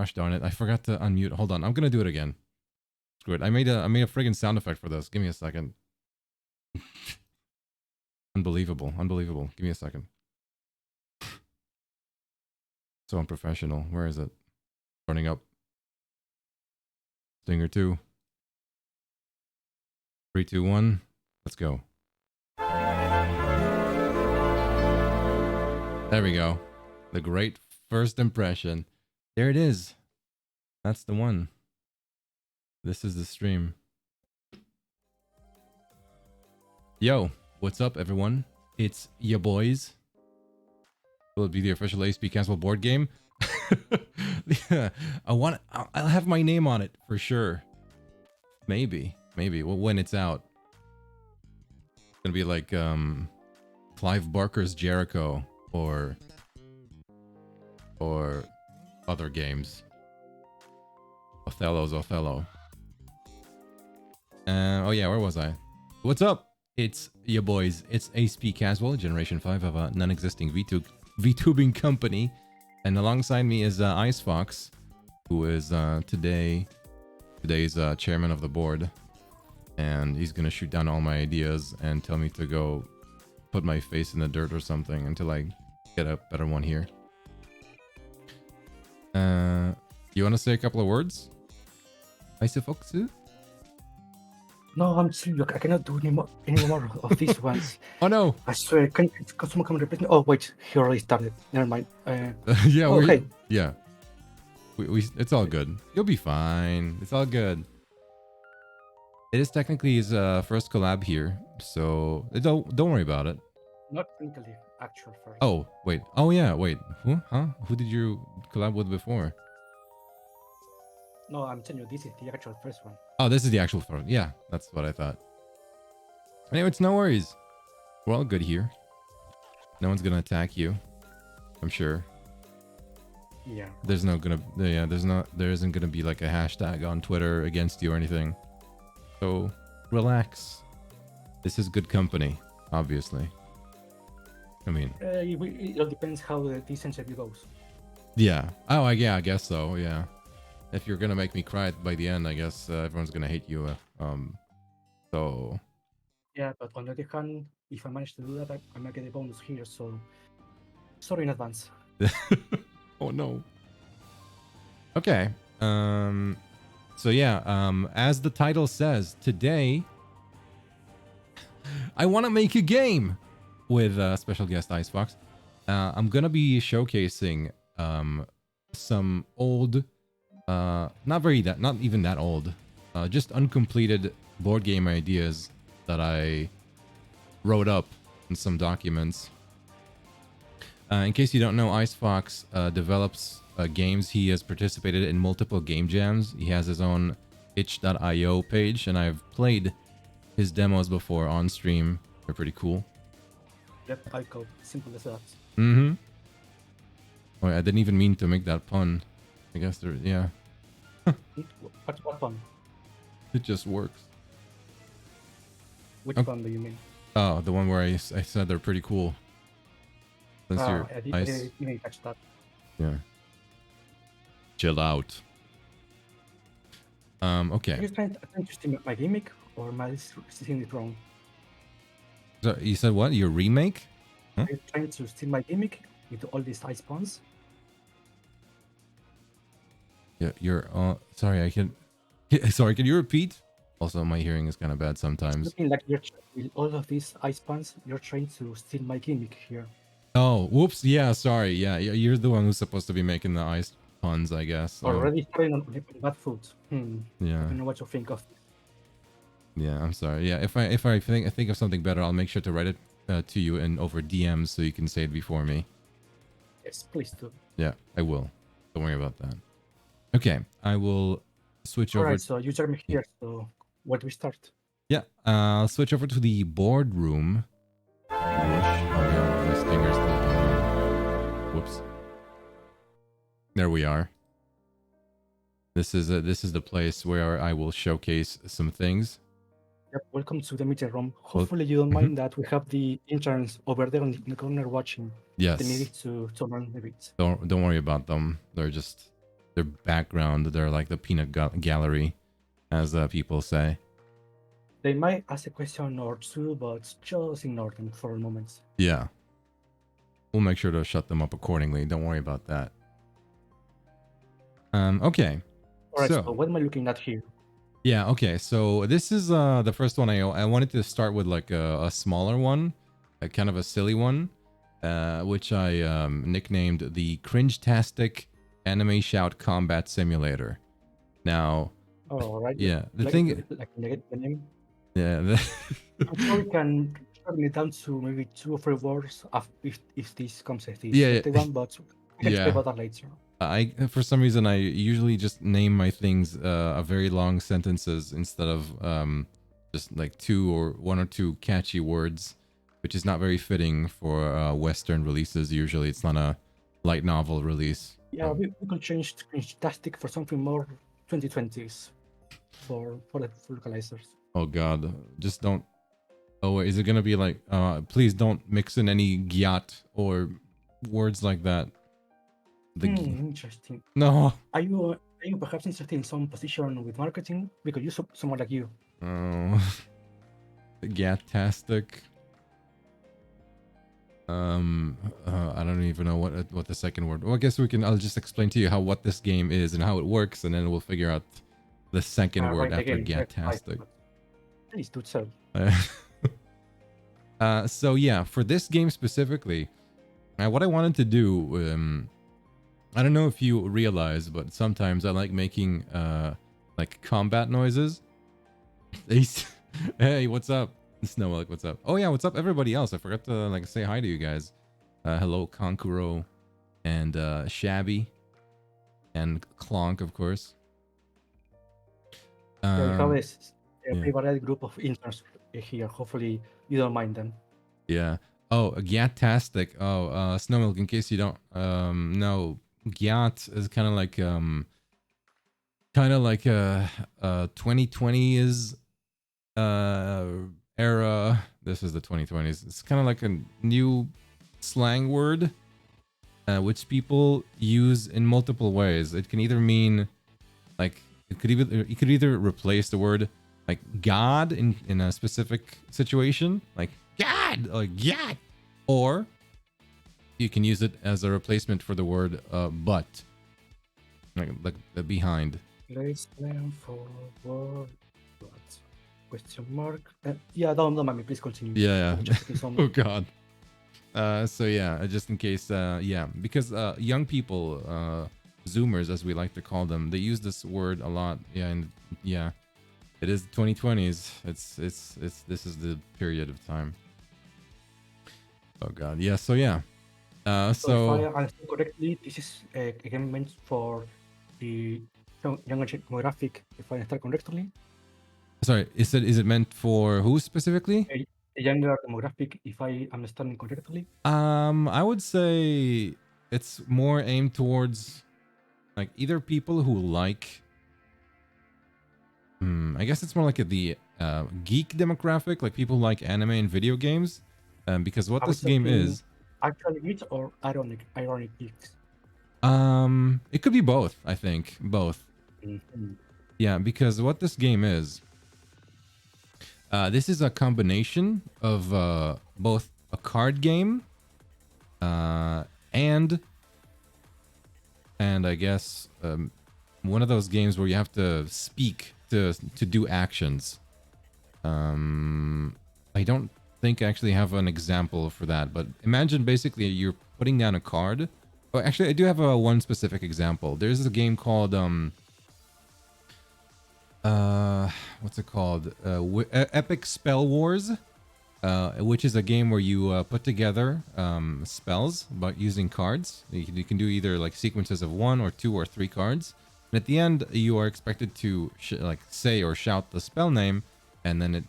Gosh darn it! I forgot to unmute. Hold on, I'm gonna do it again. Screw it. I made a friggin' sound effect for this. Give me a second. Unbelievable, unbelievable. Give me a second. So unprofessional. Where is it? Turning up. Stinger 2. 3, 2, 1. Let's go. There we go. The great first impression. There it is. That's the one. This is the stream. Yo, what's up, everyone? It's ya boys. Will it be the official ASP Castle board game? Yeah, I'll have my name on it for sure. Maybe. Well, when it's out. It's gonna be like Clive Barker's Jericho or other games. Othello's Othello. Oh yeah, where was I? What's up? It's ya boys. It's ASP Casual, Generation 5 of a non-existing VTubing company. And alongside me is Icefox, who is today's chairman of the board. And he's gonna shoot down all my ideas and tell me to go put my face in the dirt or something until I get a better one here. You want to say a couple of words? Icefox? No, I'm serious. I cannot do any more of these ones. Oh no! I swear, can someone come and replace me? Oh wait, he already started. Never mind. Yeah, okay. Yeah. We it's all good. You'll be fine. It's all good. It is technically his first collab here, so don't worry about it. Not technically, actual first. Oh wait. Oh yeah. Wait. Who? Huh? Who did you collab with before? No, I'm telling you, this is the actual first one. Oh, this is the actual first. Yeah, that's what I thought. Anyway, it's no worries. We're all good here. No one's gonna attack you. I'm sure. Yeah. There isn't gonna be like a hashtag on Twitter against you or anything. So relax. This is good company, obviously. I mean, it all depends how this interview goes. yeah. Oh, yeah, I guess so. Yeah. If you're gonna make me cry by the end, I guess everyone's gonna hate you. So. Yeah, but on the other hand, if I manage to do that, I might get a bonus here. So, sorry in advance. Oh no. Okay. So yeah. As the title says, today I want to make a game with special guest Icefox. I'm gonna be showcasing some old. Not even that old, just uncompleted board game ideas that I wrote up in some documents. In case you don't know, Icefox develops games. He has participated in multiple game jams. He has his own itch.io page, and I've played his demos before on stream. They're pretty cool. Yep, I code. Simple as that. Mm-hmm. Oh, I didn't even mean to make that pun. I guess there, yeah. What one? It just works. Which Okay. one do you mean? Oh, the one where I said they're pretty cool. Since you're I nice. didn't catch that. Yeah. Chill out. Are Okay. you trying to steal my gimmick, or am I seeing it wrong? So you said what? Your remake? Are you trying to steal my gimmick with all these ice spawns? Yeah, you're sorry, I can sorry, can you repeat? Also, my hearing is kind of bad sometimes. Looking like you're with all of these ice spawns, you're trying to steal my gimmick here. Oh, whoops. Yeah, sorry. Yeah, you're the one who's supposed to be making the ice puns, I guess. Already starting on bad foot. I Yeah. don't know what you think of. Yeah, I'm sorry. Yeah, if I think of something better, I'll make sure to write it to you and over DMs so you can say it before me. Yes, please do. Yeah, I will. Don't worry about that. Okay, I will switch over. Alright, so you join me here, so where do we start? Yeah, I'll switch over to the boardroom. My stinger's still going. Whoops. There we are. This is the place where I will showcase some things. Yep, welcome to the meeting room. Hopefully you don't mind that we have the interns over there in the corner watching. Yes. They need to learn a bit. Don't worry about them. They're just their background. They're like the peanut gallery, as people say. They might ask a question or two, but just ignore them for a moment. Yeah. We'll make sure to shut them up accordingly. Don't worry about that. Okay. Alright, so So what am I looking at here? yeah, okay. So this is the first one I wanted to start with like a smaller one, a kind of a silly one, which I nicknamed the Cringe-tastic Anime Shout Combat Simulator. Now, Oh, right. yeah, the Like, thing, like the name. yeah, I'm sure we can shorten it down to maybe 2 or 3 words if this comes as this yeah, one, but we can speak yeah. about that later. I for some reason I usually just name my things a very long sentences instead of just like one or two catchy words, which is not very fitting for Western releases. Usually, it's not a light novel release. Yeah, we could change Fantastic for something more 2020s for the localizers. Oh God, just don't. Oh, wait, is it gonna be like? Please don't mix in any gyat or words like that. Interesting. No. Are you perhaps interested in some position with marketing? We could use someone like you. Oh, Gatastic. I don't even know what the second word. Well, I guess I'll just explain to you what this game is and how it works, and then we'll figure out the second word Right, after again, Gatastic. please do so. So yeah, for this game specifically, what I wanted to do, I don't know if you realize, but sometimes I like making like combat noises. Hey, what's up? Snowmilk, what's up? Oh yeah, what's up everybody else? I forgot to like say hi to you guys. Hello, Konkuro and Shabby and Clonk, of course. Yeah, we have a favorite group of interns here. Hopefully, you don't mind them. Yeah. Oh, Gyatastic. Oh, Snowmilk. In case you don't know, Gyat is kind of like 2020 is era. This is the 2020s. It's kind of like a new slang word, which people use in multiple ways. It can either mean like it could either replace the word like God in a specific situation, like God or God, or you can use it as a replacement for the word but, like the behind. Replacement for word but question mark. Yeah, don't mind me. Please continue. Yeah. Some... Oh God. So yeah, just in case, yeah, because young people, Zoomers as we like to call them, they use this word a lot. Yeah, and yeah, it is 2020s. It's this is the period of time. Oh God, yeah. So yeah, So if I understand correctly, this is again meant for the younger demographic. If I understand correctly. Sorry, is it meant for who specifically? A younger demographic, if I understand correctly. I would say it's more aimed towards like either people who like. I guess it's more like the geek demographic, like people who like anime and video games. Because what this game is, actual geeks or ironic geeks. It could be both. I think both. Mm-hmm. Yeah, because what this game is, this is a combination of both a card game, and I guess one of those games where you have to speak to do actions. I don't think I actually have an example for that, but imagine basically you're putting down a card. Oh, actually, I do have one specific example. There's a game called what's it called? Epic Spell Wars, which is a game where you put together spells by using cards. You can do either like sequences of 1 or 2 or 3 cards, and at the end you are expected to like say or shout the spell name, and then it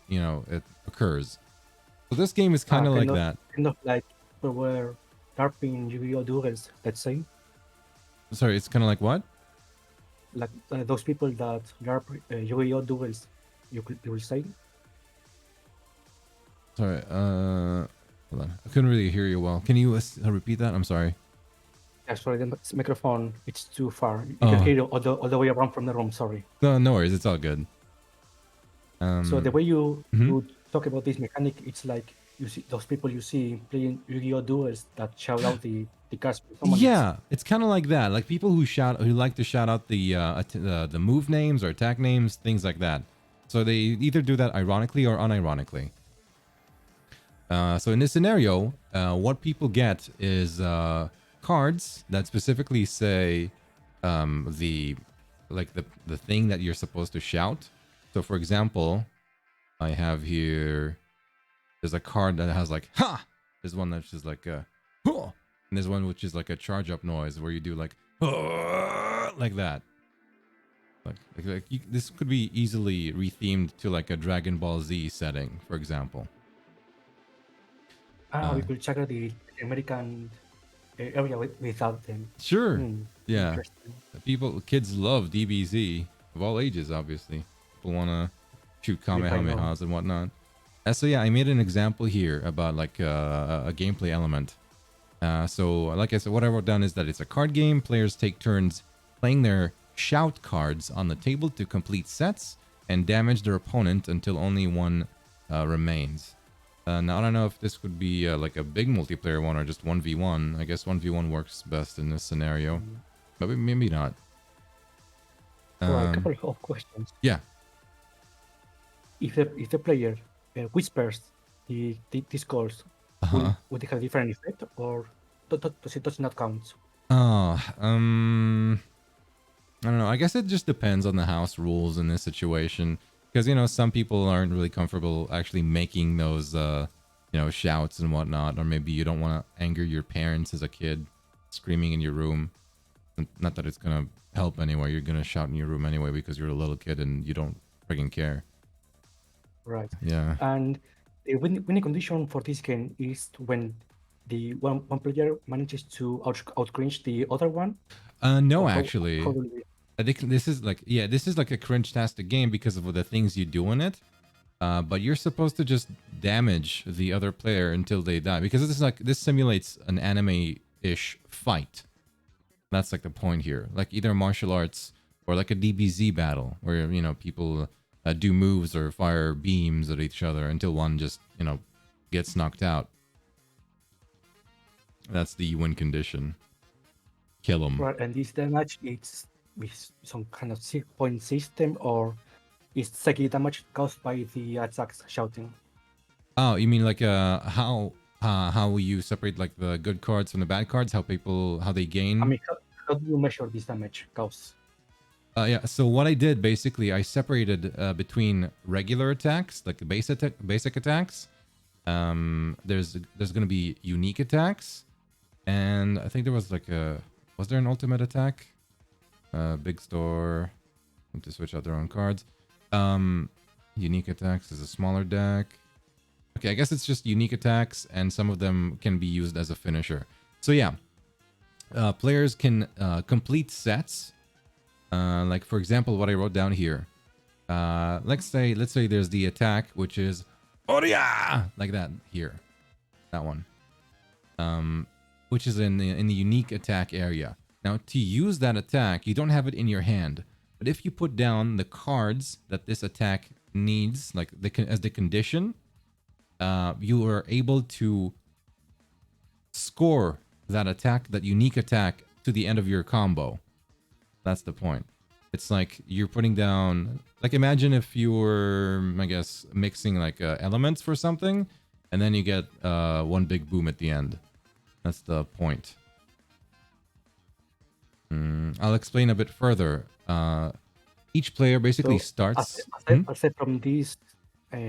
occurs. So this game is kind of like that. Kind of like we were LARPing Yu-Gi-Oh! Duels, let's say. Sorry, it's kind of like what? Like those people that LARP Yu-Gi-Oh! Duels, you will say. Sorry, hold on. I couldn't really hear you well. Can you repeat that? I'm sorry. Sorry, the microphone, it's too far. You can Oh, hear it all the way around from the room, sorry. no worries. It's all good. So the way you mhm. talk about this mechanic, it's like you see those people you see playing Yu-Gi-Oh! Duels that shout out the cards when someone hits. Yeah, it's kind of like that. Like people who like to shout out the move names or attack names, things like that. So they either do that ironically or unironically. So in this scenario, what people get is cards that specifically say the the thing that you're supposed to shout. So for example, I have here there's a card that has like ha. There's one that's just like huh. And there's one which is like a charge up noise where you do like like that. This could be easily rethemed to like a Dragon Ball Z setting, for example. We could check out the American area without them. Sure. Yeah. Interesting. Kids love DBZ of all ages, obviously. People want to shoot Kamehamehas and whatnot. So yeah, I made an example here about like a gameplay element. So like I said, what I wrote down is that it's a card game. Players take turns playing their shout cards on the table to complete sets and damage their opponent until only one remains. Now, I don't know if this would be like a big multiplayer one or just 1v1. I guess 1v1 works best in this scenario. But maybe not. A couple of questions. Yeah. If the player whispers these calls, would it have a different effect, or does it not count? I don't know. I guess it just depends on the house rules in this situation. Because, you know, some people aren't really comfortable actually making those, shouts and whatnot. Or maybe you don't want to anger your parents as a kid screaming in your room. Not that it's going to help anyway. You're going to shout in your room anyway because you're a little kid and you don't friggin' care. Right. Yeah. And the winning condition for this game is when the one player manages to out-cringe the other one? No, actually. I think this is like a cringe-tastic game because of the things you do in it. But you're supposed to just damage the other player until they die because this simulates an anime-ish fight. That's like the point here, like either martial arts or like a DBZ battle where people do moves or fire beams at each other until one just gets knocked out. That's the win condition. Kill them. Right, and this damage it's with some kind of point system, or is psychic damage caused by the attacks shouting? Oh, you mean like how you separate like the good cards from the bad cards? How they gain? I mean, how do you measure this damage cause? Yeah. So what I did basically, I separated between regular attacks, like the basic attacks. There's gonna be unique attacks, and I think there was like was there an ultimate attack? Big store. To switch out their own cards. Unique attacks is a smaller deck. Okay, I guess it's just unique attacks, and some of them can be used as a finisher. So yeah, players can complete sets. Like for example, what I wrote down here. Let's say there's the attack, which is Oria, like that here, that one. Which is in the unique attack area. Now, to use that attack, you don't have it in your hand. But if you put down the cards that this attack needs, like as the condition, you are able to score that attack, that unique attack, to the end of your combo. That's the point. It's like you're putting down, like imagine if you were, I guess, mixing like elements for something, and then you get one big boom at the end. That's the point. I'll explain a bit further. Each player basically starts. Aside from these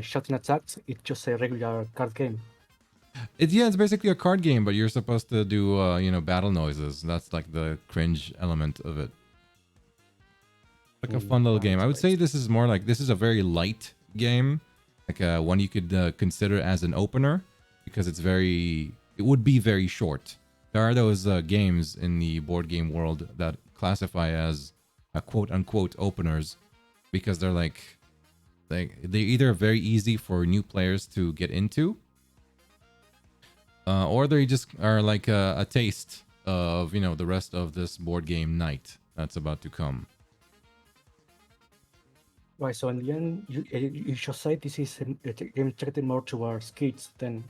shouting attacks, it's just a regular card game. It's basically a card game, but you're supposed to do battle noises. That's like the cringe element of it. Like a fun little game. I would say this is a very light game, like one you could consider as an opener, because it would be very short. There are those games in the board game world that classify as quote unquote openers because they're either very easy for new players to get into, or they just are like a taste of, you know, the rest of this board game night that's about to come. Right. So in the end, you should say this is a game targeted more towards kids than,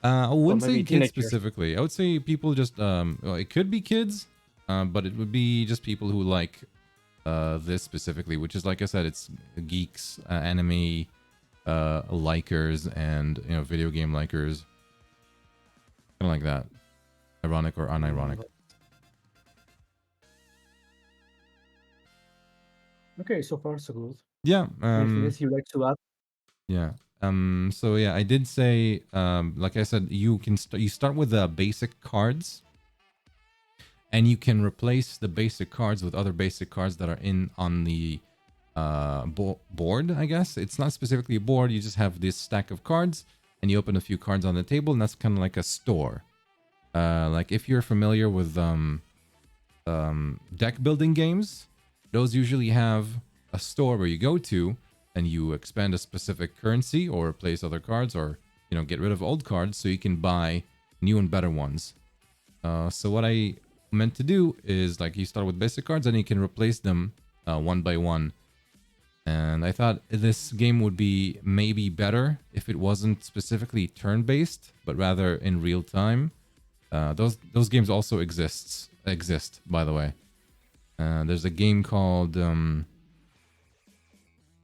I or wouldn't say maybe kids teenagers. specifically. I would say people just well, it could be kids, but it would be just people who like this specifically, which is, like I said, it's geeks, anime likers, and, you know, video game likers, kind of like that, ironic or unironic. Okay, so far so good. Yeah. Anything else you'd like to add? Yeah. So yeah, I did say, like I said, you can you start with the basic cards, and you can replace the basic cards with other basic cards that are in on the board. I guess it's not specifically a board. You just have this stack of cards, and you open a few cards on the table, and that's kind of like a store. Like if you're familiar with deck building games, those usually have a store where you go to and you expand a specific currency or replace other cards, or, you know, get rid of old cards so you can buy new and better ones. So what I meant to do is, like, you start with basic cards and you can replace them one by one. And I thought this game would be maybe better if it wasn't specifically turn-based, but rather in real time. Those games also exist, by the way. There's a game called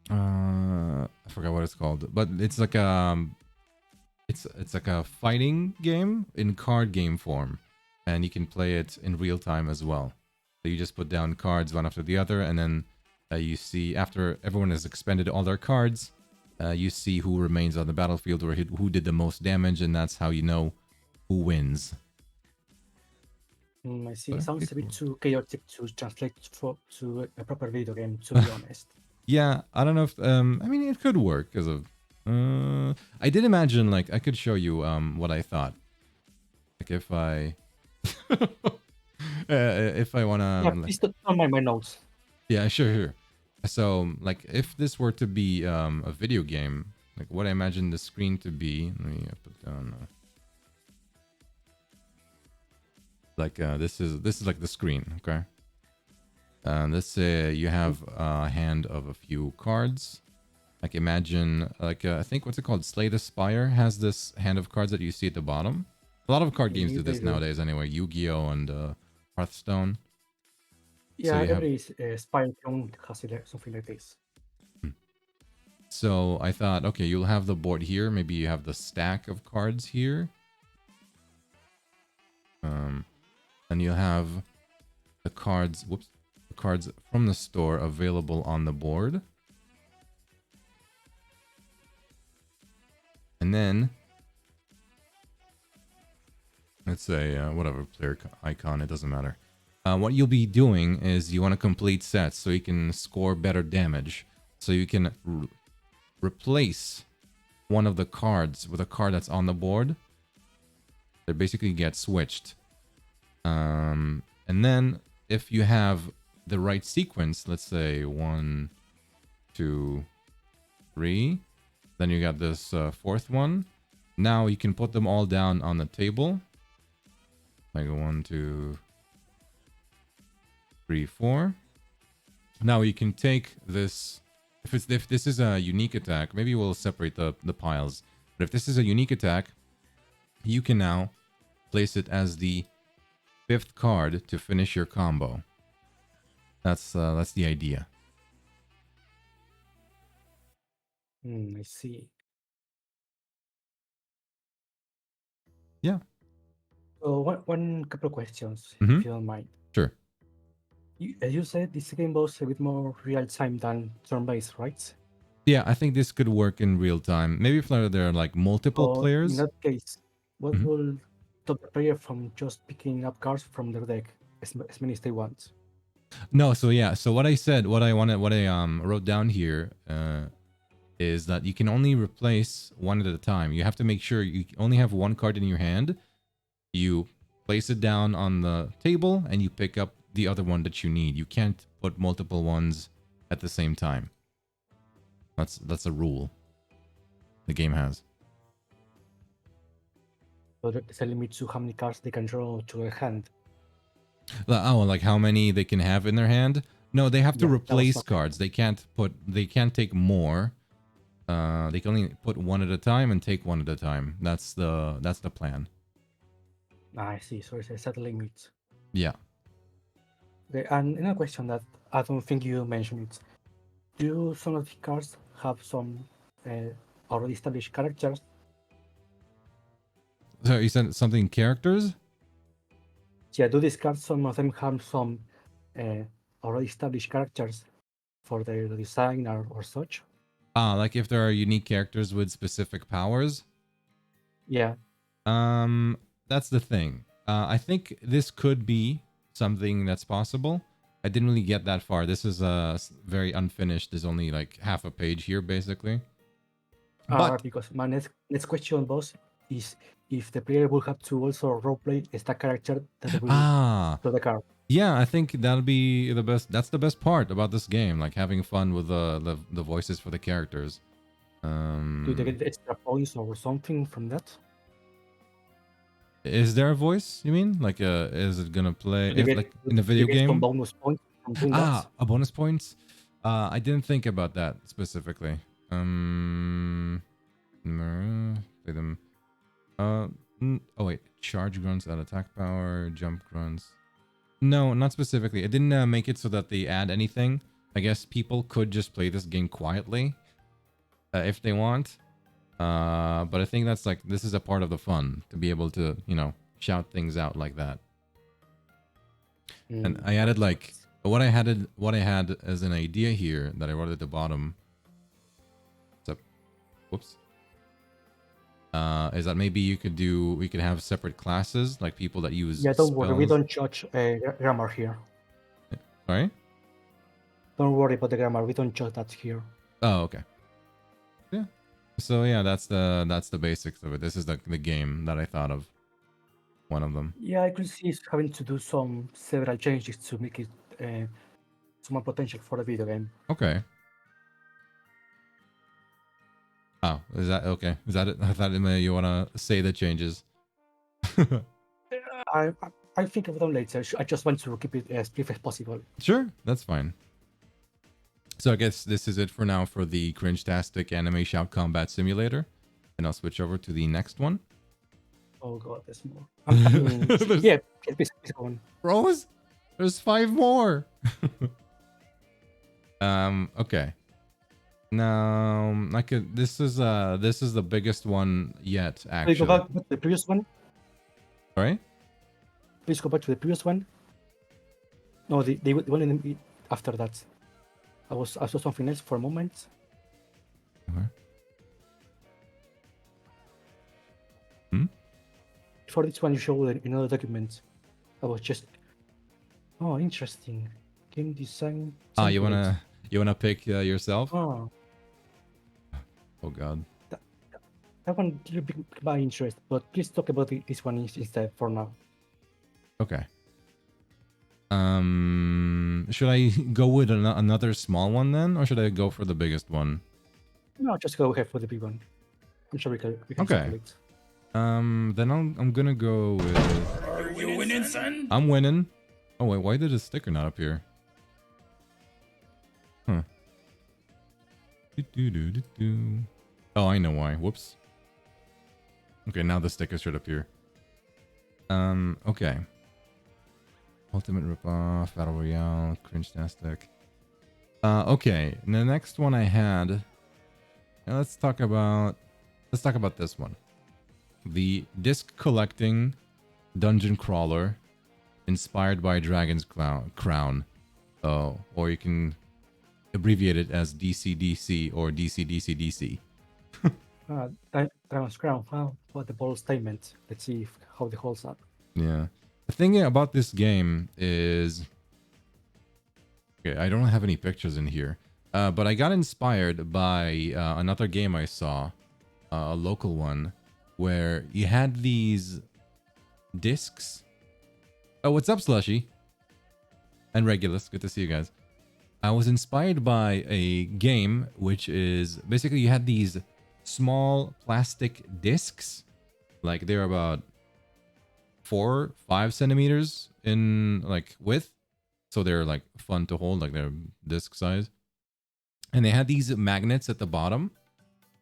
I forgot what it's called, but it's like it's like a fighting game in card game form, and you can play it in real time as well. So you just put down cards one after the other, and then you see, after everyone has expended all their cards, you see who remains on the battlefield, or who did the most damage, and that's how you know who wins. I see. But It sounds it's a bit cool. too chaotic to translate to a proper video game, to be honest. Yeah, I don't know if I mean, it could work because of I did imagine, like, I could show you what I thought. Like if I wanna Yeah, please don't mind my notes. yeah, sure. So, like, if this were to be a video game, like what I imagine the screen to be, let me put down like this is like the screen, okay? Let's say you have a hand of a few cards. Like, imagine, like, I think, what's it called? Slay the Spire has this hand of cards that you see at the bottom. A lot of card games do They this do. nowadays anyway. Yu-Gi-Oh! And Hearthstone. So Yeah, you have... every Spire clone has something like this. So I thought, okay, you'll have the board here. Maybe you have the stack of cards here. And you'll have the cards, the cards from the store available on the board. And then, let's say, whatever player icon, it doesn't matter. What you'll be doing is you want to complete sets so you can score better damage. So you can replace one of the cards with a card that's on the board. They basically get switched. And then if you have the right sequence, let's say 1, 2, 3, then you got this fourth one. Now you can put them all down on the table. Like 1, 2, 3, 4. Now you can take this. If this is a unique attack, maybe we'll separate the piles. But if this is a unique attack, you can now place it as the 5th card to finish your combo. That's the idea. I see. Yeah. So one couple of questions, Mm-hmm. if you don't mind. Sure. As you said, this game was a bit more real time than turn-based, right? Yeah, I think this could work in real time. Maybe if there are like multiple So in players. that case, what Mhm. will stop the player from just picking up cards from their deck as many as they want? No, so yeah, so what I wrote down here is that you can only replace one at a time. You have to make sure you only have one card in your hand. You place it down on the table and you pick up the other one that you need. You can't put multiple ones at the same time. That's a rule the game has. So there's a limit to how many cards they can draw to their hand. Oh, like how many they can have in their hand? No, they have to Yeah, that was replace my cards. They can't take more. They can only put one at a time and take one at a time. That's the plan. I see. So it's a set limit. Yeah. Okay, and another question that I don't think you mentioned it. Do some of the cards have some already established characters? So you said something characters? Yeah, do these cards, some of them have some already established characters for their design or such? Like if there are unique characters with specific powers? Yeah. That's the thing. I think this could be something that's possible. I didn't really get that far. This is very unfinished. There's only like half a page here, basically. But Because my next question, boss, is if the player will have to also roleplay as that character that they will to the card. Yeah, I think that'll be the best. That's the best part about this game, like having fun with the voices for the characters. Do they get extra points or something from that? Is there a voice? You mean like is it gonna play Do they get, like in a do video they get game? some bonus points from doing that? A bonus points. I didn't think about that specifically. Play them. Oh wait, charge grunts add attack power, jump grunts. No, not specifically. It didn't make it so that they add anything. I guess people could just play this game quietly if they want. But I think that's like this is a part of the fun to be able to, you know, shout things out like that. And I added like what I had as an idea here that I wrote at the bottom. So, whoops. Is that maybe we could have separate classes like people that use. Yeah, don't worry, we spells. don't judge grammar here. Sorry? Don't worry about the grammar, we don't judge that here. Oh, okay. Yeah. So yeah, that's the basics of it. This is the game that I thought of. One of them. Yeah, I could see having to do several changes to make it some more potential for the video game. Okay. Oh, is that okay? Is that it? I thought you want to say the changes. I think of them later. I just want to keep it as brief as possible. Sure, that's fine. So I guess this is it for now for the cringe-tastic anime shout combat simulator, and I'll switch over to the next one. Oh god, there's more. Yeah, please go on. Rose, there's 5 more. Okay. Now, this is the biggest one yet, actually. Please go back to the previous one. Sorry? Please go back to the previous one. No, the one after that. I saw something else for a moment. Okay. Hmm? For this one, you showed another document. I was just, oh, interesting. Game design. You wanna pick yourself? Oh, Oh god. that one didn't pique my interest, but please talk about this one instead for now. Okay. Should I go with another small one then, or should I go for the biggest one? No, just go ahead for the big one. I'm sure we can Okay. settle it. Then I'm gonna go with. Are you winning, son? I'm winning. Oh wait, why did the sticker not appear? Huh. Oh, I know why. Whoops. Okay, now the sticker should appear. Okay. Ultimate ripoff, battle royale, cringe-tastic. Okay. The next one I had. Let's talk about this one. The disc collecting dungeon crawler, inspired by Dragon's Crown. Oh, or you can abbreviate it as DCDC or DCDCDC. Dragon's Crown. Wow, what a bold statement. Let's see how it holds up. Yeah. The thing about this game is... Okay, I don't have any pictures in here. But I got inspired by another game I saw. A local one. Where you had these discs. Oh, what's up, Slushy? And Regulus, good to see you guys. I was inspired by a game which is... Basically, you had these small plastic discs. Like, they're about 4-5 centimeters in like width, so they're like fun to hold, like they're disc size. And they had these magnets at the bottom,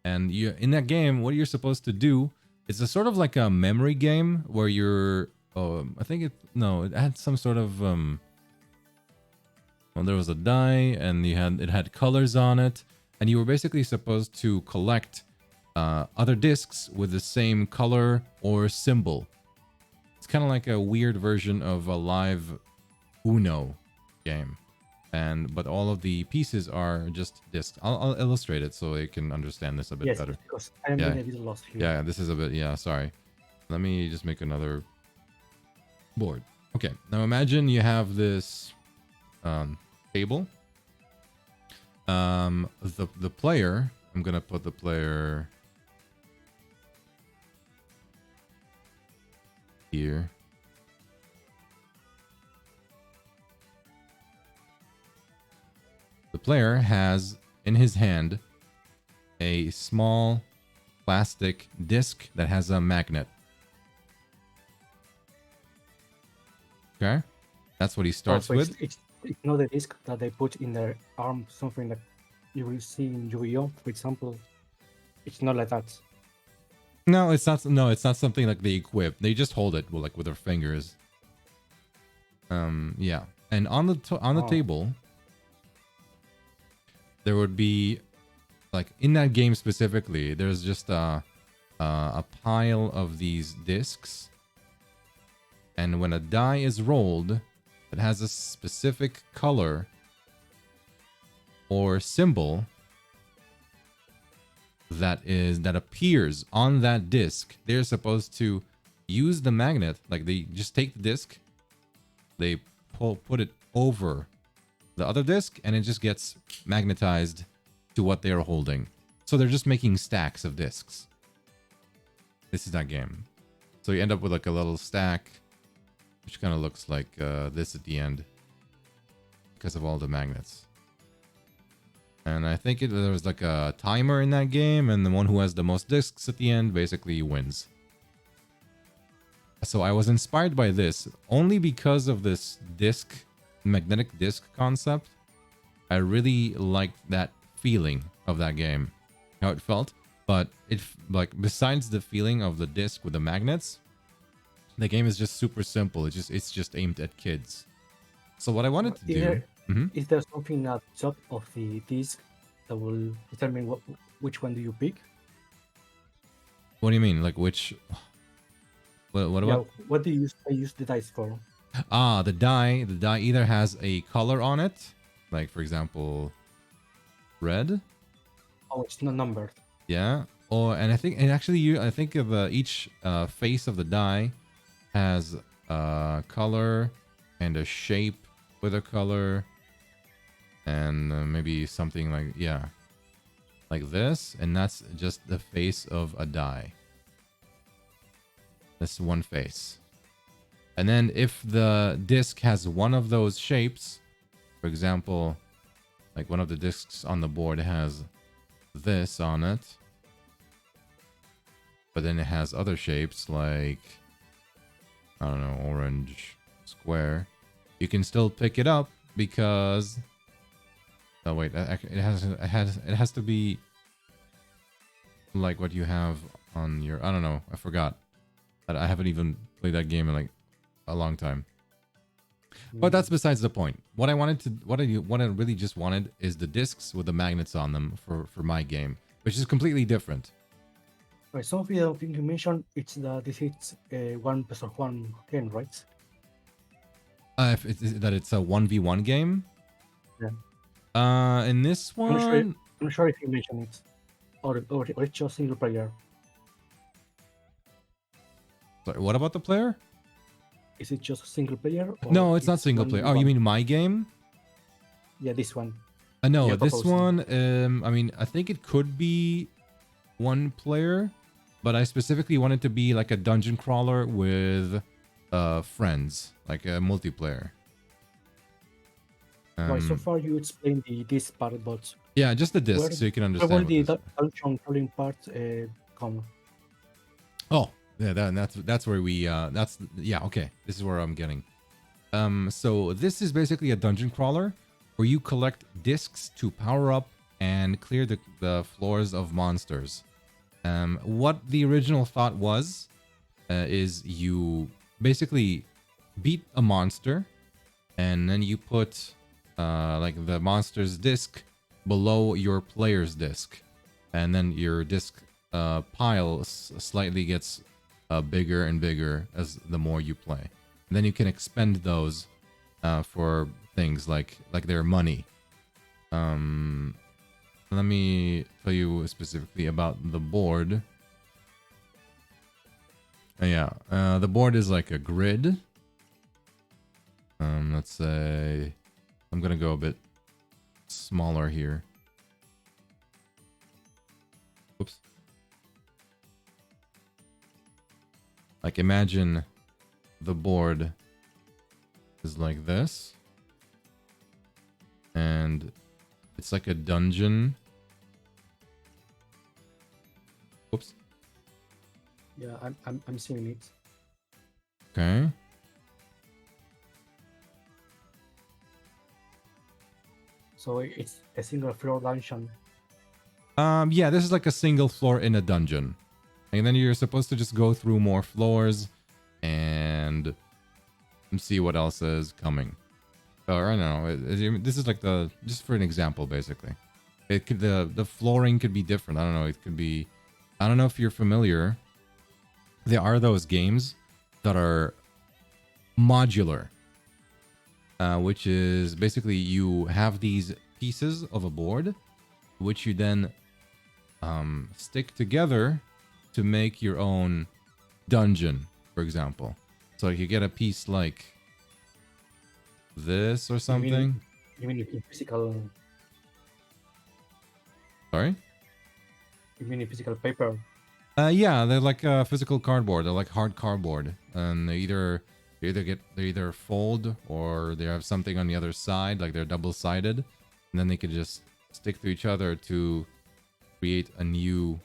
and you in that game, what you're supposed to do, it's a sort of like a memory game where you're I think it had some sort of well, there was a die and it had colors on it, and you were basically supposed to collect other discs with the same color or symbol. It's kind of like a weird version of a live Uno game, but all of the pieces are just discs. I'll illustrate it so you can understand this a bit better. Because I'm a bit lost here. Yeah, this is a bit, sorry. Let me just make another board. Okay, now imagine you have this table. The player, I'm gonna put the player here. The player has in his hand a small plastic disc that has a magnet. Okay, that's what he starts with. It's not the disc that they put in their arm, something that you will see in Yu-Gi-Oh, for example. It's not like that. No, it's not. No, it's not something like they equip. They just hold it with their fingers. Yeah, and on the table, there would be, like in that game specifically, there's just a pile of these discs, and when a die is rolled, it has a specific color or symbol that appears on that disc. They're supposed to use the magnet, like they just take the disc, they put it over the other disc, and it just gets magnetized to what they are holding. So they're just making stacks of discs. This is that game. So you end up with like a little stack, which kind of looks like this at the end because of all the magnets. And I think there was like a timer in that game, and the one who has the most discs at the end basically wins. So I was inspired by this only because of this magnetic disc concept. I really liked that feeling of that game, how it felt. But besides the feeling of the disc with the magnets, the game is just super simple. It's just aimed at kids. So what I wanted to do. Is there something at the top of the disc that will determine which one do you pick? What do you mean? Like which? What about? What do you use the dice for? The die. The die either has a color on it, like for example, red. Oh, it's not numbered. Yeah. I think each face of the die has a color and a shape with a color, and maybe something like this, and that's just the face of a die. That's one face. And then if the disc has one of those shapes, for example, like one of the discs on the board has this on it, but then it has other shapes like, I don't know, orange square, you can still pick it up because, oh wait, it has to be like what you have on your, I don't know, I forgot. I haven't even played that game in like a long time. But that's besides the point. What I really just wanted is the discs with the magnets on them for my game, which is completely different. Right, some of the things you mentioned, it's that this is a 1v1 game, right? It's a 1v1 game. Yeah. In this one, I'm not sure if you mentioned it, or it's just single player. Sorry, what about the player? Is it just single player? Or no, it's not single player. Oh, you mean my game? Yeah, this one. No, this one. I mean, I think it could be one player, but I specifically wanted to be like a dungeon crawler with friends, like a multiplayer. Right, so far you explained the disc part, but yeah, just the disc, so you can understand. Where will the dungeon crawling part come? Oh, Yeah, that's where we yeah, okay. This is where I'm getting. So this is basically a dungeon crawler where you collect discs to power up and clear the floors of monsters. What the original thought was is you basically beat a monster and then you put like the monster's disc below your player's disc, and then your disc pile slightly gets bigger and bigger as the more you play. And then you can expend those for things like their money. Let me tell you specifically about the board. Yeah, the board is like a grid. Let's say I'm gonna go a bit smaller here. Oops. Like imagine the board is like this, and it's like a dungeon. Oops. Yeah, I'm seeing it. Okay. So it's a single floor dungeon. Yeah, this is like a single floor in a dungeon. And then you're supposed to just go through more floors and see what else is coming. Or I don't know. This is like just for an example, basically. It could the flooring could be different. I don't know. It could be. I don't know if you're familiar. There are those games that are modular, which is basically you have these pieces of a board, which you then stick together to make your own dungeon, for example. So you get a piece like this or something. You mean in physical? Sorry? You mean in physical paper? Yeah, they're like physical cardboard. They're like hard cardboard, and they either fold or they have something on the other side, like they're double-sided, and then they could just stick to each other to create a new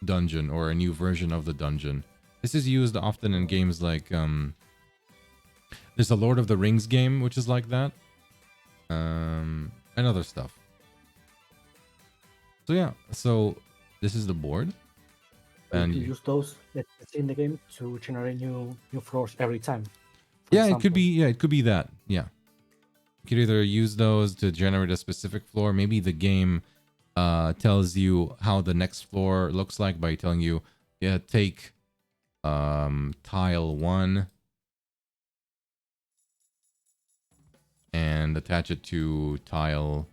dungeon or a new version of the dungeon. This is used often in games like there's a Lord of the Rings game which is like that, and other stuff. So yeah, so this is the board. And you use those that's in the game to generate new floors every time. Yeah, example. It could be that. Yeah. You could either use those to generate a specific floor. Maybe the game tells you how the next floor looks like by telling you, yeah, take tile 1 and attach it to tile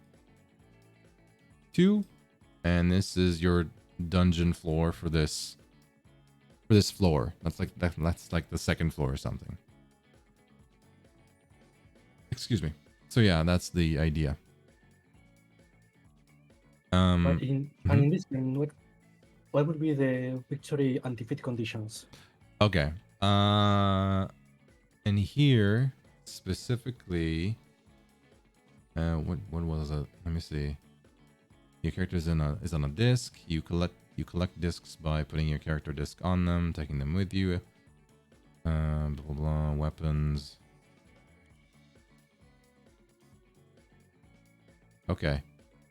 2, and this is your dungeon floor for this floor. That's like the second floor or something. Excuse me. So yeah, that's the idea. But in this game, what would be the victory and defeat conditions? Okay. And here specifically, what was it? Let me see. Your character is on a disc. You collect discs by putting your character disc on them, taking them with you. Blah blah blah. Weapons. Okay,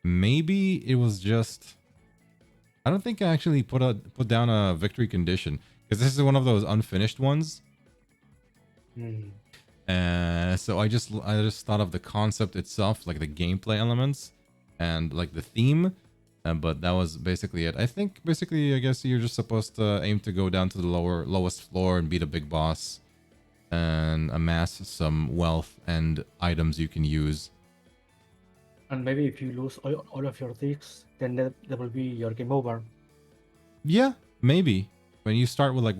maybe it was just. I don't think I actually put down a victory condition because this is one of those unfinished ones. So I just thought of the concept itself, like the gameplay elements and like the theme, but that was basically it. I think basically I guess you're just supposed to aim to go down to the lowest floor and beat a big boss and amass some wealth and items you can use. And maybe if you lose all of your discs, then that will be your game over. Yeah, maybe. When you start with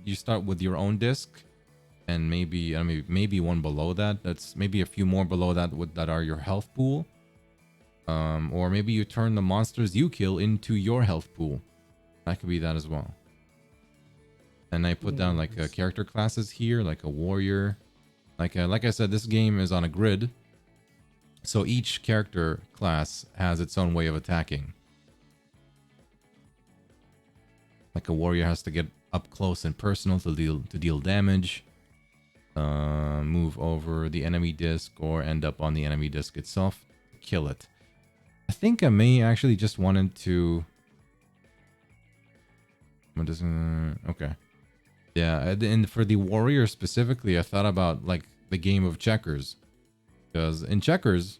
you start with your own disc, and maybe one below that. That's maybe a few more below that that are your health pool. Or maybe you turn the monsters you kill into your health pool. That could be that as well. And I put down like character classes here, like a warrior. Like I said, this game is on a grid. So each character class has its own way of attacking. Like a warrior has to get up close and personal to deal damage. Move over the enemy disc or end up on the enemy disc itself, kill it. I think I may actually just wanted to. Okay. Yeah, and for the warrior specifically, I thought about like the game of checkers, because in checkers,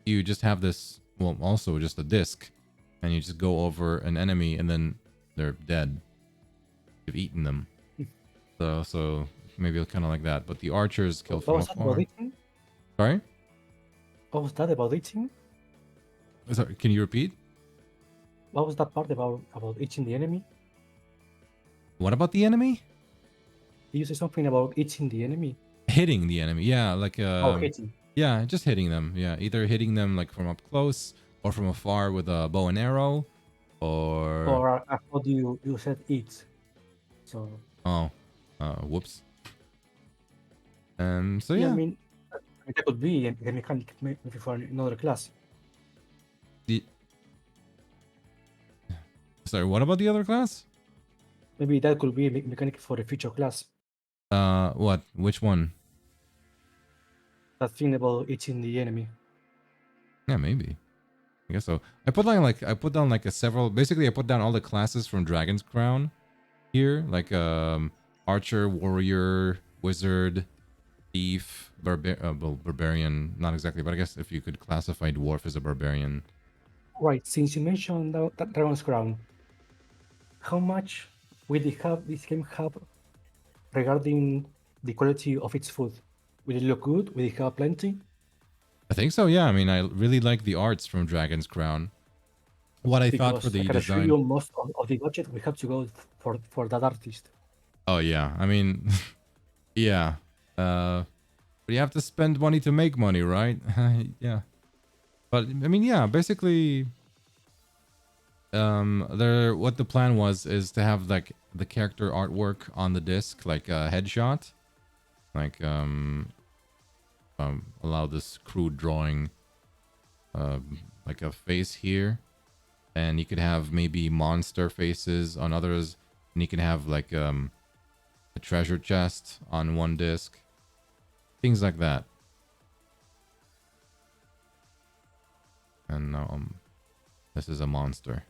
you just have this. Well, also just a disc, and you just go over an enemy, and then they're dead. You've eaten them. So maybe kind of like that. But the archers kill from afar. Sorry? What was that about eating? Sorry, can you repeat? What was that part about eating the enemy? What about the enemy? Did you say something about eating the enemy? Hitting the enemy, yeah, like hitting. Yeah, just hitting them. Yeah, either hitting them like from up close or from afar with a bow and arrow, or I thought you said eat. So. Oh, whoops. So yeah, yeah. I mean, that could be a mechanic maybe for another class. Sorry, what about the other class? Maybe that could be a mechanic for a future class. What? Which one? That thing about eating the enemy. Yeah, maybe. I guess so. I put down like a several. Basically, I put down all the classes from Dragon's Crown here, like archer, warrior, wizard, thief, barbarian. Not exactly, but I guess if you could classify dwarf as a barbarian. Right. Since you mentioned that Dragon's Crown, how much will this game have regarding the quality of its food? Will it look good? Will it have plenty? I think so, yeah. I mean, I really like the arts from Dragon's Crown. What I thought for the I can assure design. you most of the budget we have to go for that artist. Oh yeah, I mean, yeah. But you have to spend money to make money, right? Yeah. But I mean, yeah. Basically, what the plan was is to have like the character artwork on the disc, like a headshot, like allow this crude drawing, like a face here, and you could have maybe monster faces on others, and you can have like a treasure chest on one disc, things like that. And now this is a monster.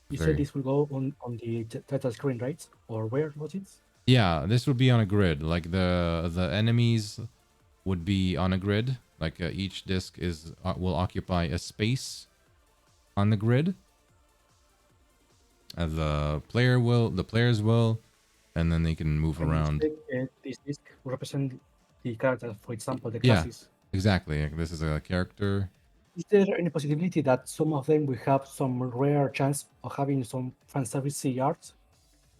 You said this will go on the title screen, right? Or where was it? Yeah, this would be on a grid. Like the enemies would be on a grid. Like each disc will occupy a space on the grid. The players will, and then they can move around. This disc will represent the character, for example, the classes. Yeah, exactly. This is a character. Is there any possibility that some of them will have some rare chance of having some fan service art?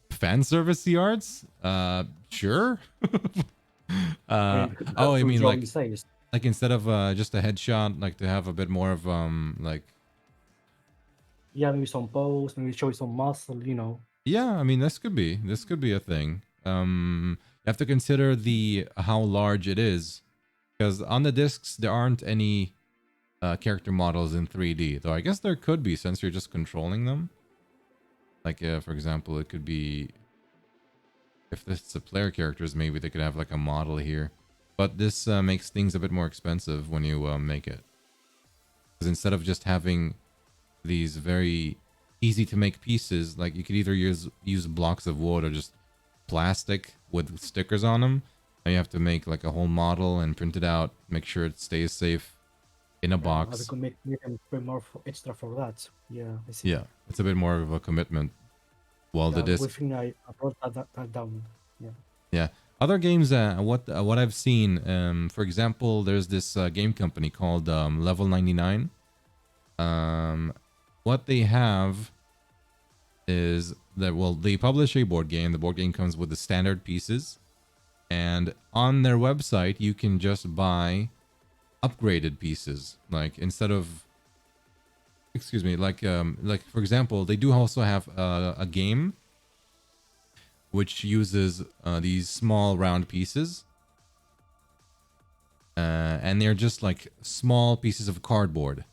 Fan service arts? Sure. I mean like instead of just a headshot, like to have a bit more of like. Yeah, maybe some pose, maybe show some muscle, you know. Yeah, I mean this could be a thing. You have to consider how large it is, because on the discs there aren't any character models in 3D, though I guess there could be since you're just controlling them. Like for example, it could be, if this is a player characters, maybe they could have like a model here, but this makes things a bit more expensive when you make it, because instead of just having these very easy to make pieces, like you could either use blocks of wood or just plastic with stickers on them, and you have to make like a whole model and print it out, make sure it stays safe in a box. We could make them pay more extra for that. Yeah, I see. Yeah, it's a bit more of a commitment. Well, the disc. We think I brought that down. Yeah. Yeah. Other games, what I've seen, for example, there's this game company called Level 99. What they have is that, well, they publish a board game. The board game comes with the standard pieces, and on their website you can just buy upgraded pieces. Like instead of, excuse me, like for example, they do also have a game which uses these small round pieces, and they're just like small pieces of cardboard.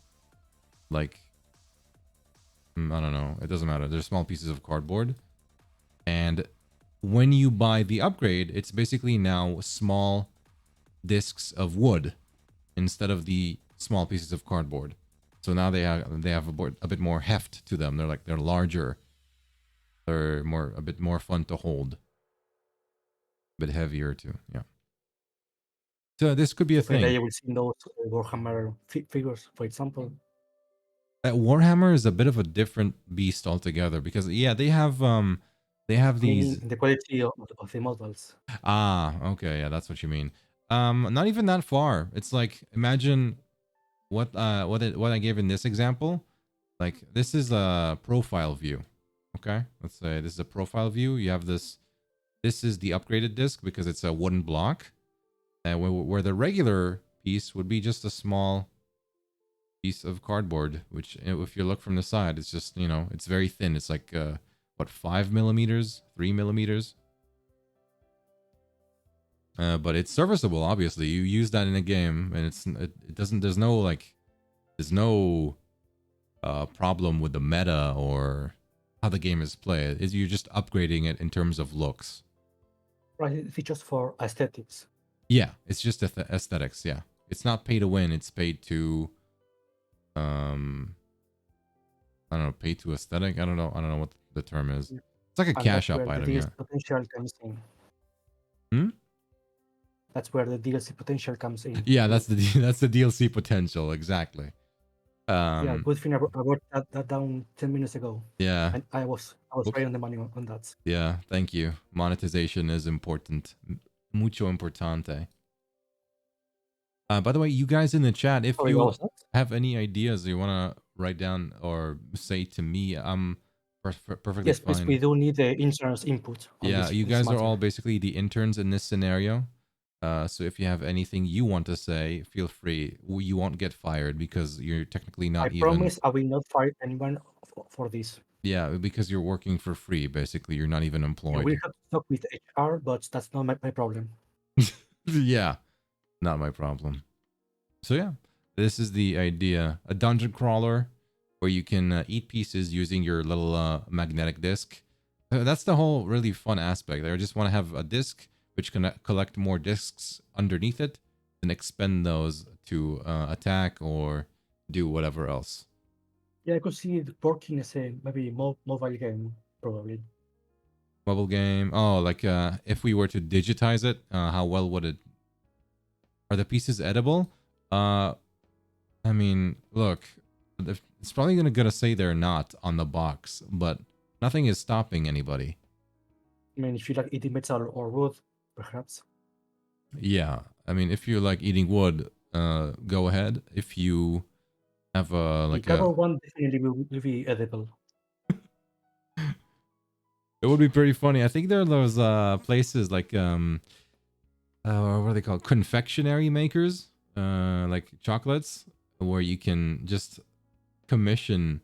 Like I don't know, it doesn't matter. They're small pieces of cardboard, And when you buy the upgrade, it's basically now small discs of wood instead of the small pieces of cardboard. So now they have a bit more heft to them. They're larger. They're a bit more fun to hold. A bit heavier too. Yeah. So this could be a thing. You will see those Warhammer figures, for example. Warhammer is a bit of a different beast altogether because they have these the quality of the models. Okay, yeah, that's what you mean. Not even that far. It's like imagine what I gave in this example. Like this is a profile view. Okay, let's say this is a profile view. You have this. This is the upgraded disc because it's a wooden block, and where the regular piece would be just a small piece of cardboard. Which, if you look from the side, it's just it's very thin. It's like what 5 millimeters, 3 millimeters. But it's serviceable. Obviously, you use that in a game, and it doesn't. There's no problem with the meta or how the game is played. You're just upgrading it in terms of looks. Right, it's just for aesthetics. Yeah, it's just aesthetics. Yeah, it's not pay to win. It's paid to, I don't know, pay to aesthetic. I don't know what the term is. It's like a cash up item. Yeah. Potential comes in. That's where the DLC potential comes in. Yeah, that's the DLC potential, exactly. Yeah, good thing I wrote that down 10 minutes ago. Yeah. And I was right on the money on that. Yeah, thank you. Monetization is important. Mucho importante. By the way, you guys in the chat, if you have any ideas you want to write down or say to me, I'm perfectly yes, fine. Yes, we do need the interns input. Yeah, you guys are all basically the interns in this scenario. So if you have anything you want to say, feel free. You won't get fired because you're technically not even... I promise I will not fire anyone for this. Yeah, because you're working for free, basically. You're not even employed. We have to talk with HR, but that's not my problem. Yeah, not my problem. So yeah, this is the idea. A dungeon crawler where you can eat pieces using your little magnetic disc. That's the whole really fun aspect. I just want to have a disc which can collect more discs underneath it and expend those to attack or do whatever else. Yeah, I could see it working as a maybe mobile game, probably. Mobile game. Oh, like if we were to digitize it, how well would it... Are the pieces edible? I mean, look, it's probably gonna say they're not on the box, but nothing is stopping anybody. I mean, if you like eating metal or wood, perhaps. Yeah, I mean, if you like eating wood, go ahead. If you have like the one definitely will be edible. It would be pretty funny. I think there are those places like what are they called? Confectionery makers, like chocolates, where you can just commission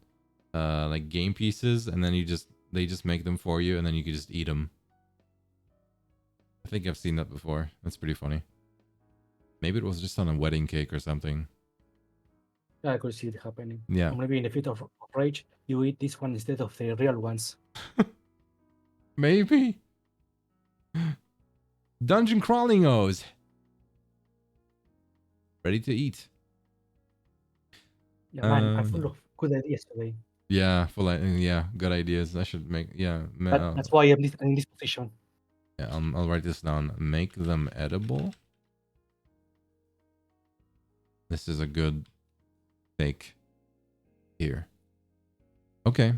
like game pieces, and then they just make them for you, and then you can just eat them. I think I've seen that before. That's pretty funny. Maybe it was just on a wedding cake or something. Yeah, I could see it happening. Yeah. Or maybe in a fit of rage, you eat this one instead of the real ones. Maybe. Dungeon crawling O's. Ready to eat. Yeah, man, I'm full of good ideas today. Yeah, good ideas. I should make, that's why I'm in this position. Yeah, I'll write this down. Make them edible. This is a good take here. Okay,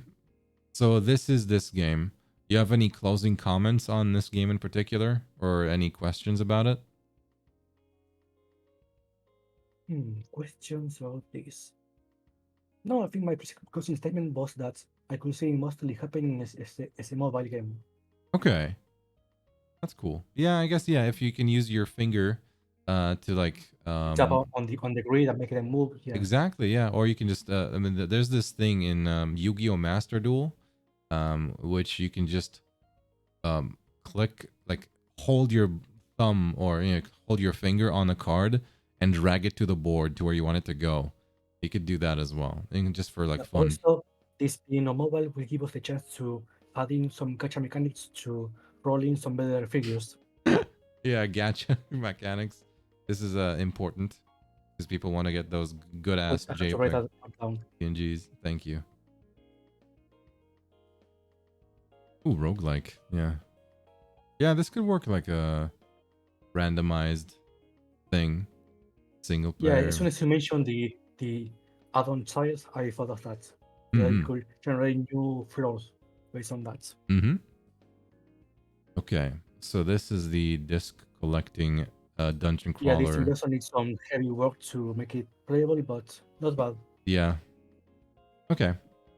so this is this game. Do you have any closing comments on this game in particular, or any questions about it? Questions about this? No, I think my closing statement was that I could see mostly happening as a mobile game. Okay, that's cool. Yeah, I guess if you can use your finger to like tap on the grid and make them move. Yeah. Exactly, yeah. Or you can just I mean, there's this thing in Yu-Gi-Oh! Master Duel, which you can just click, like hold your thumb or hold your finger on the card and drag it to the board to where you want it to go. You could do that as well, and just for like fun. Also, this being a mobile will give us the chance to adding some gacha mechanics to roll in some better figures. Yeah, gacha mechanics. This is important because people want to get those good Wait, ass I have to write JPEG that down. PNGs. Thank you. Ooh, roguelike. Yeah. Yeah, this could work like a randomized thing. Single Yeah, player. as soon as you mentioned the add-on tiles, I thought of that. That you Mm-hmm. could generate new floors based on that. Mm-hmm. Okay. So this is the disc collecting dungeon Yeah, this thing crawler. also needs some heavy work to make it playable, but not bad. Yeah. Okay.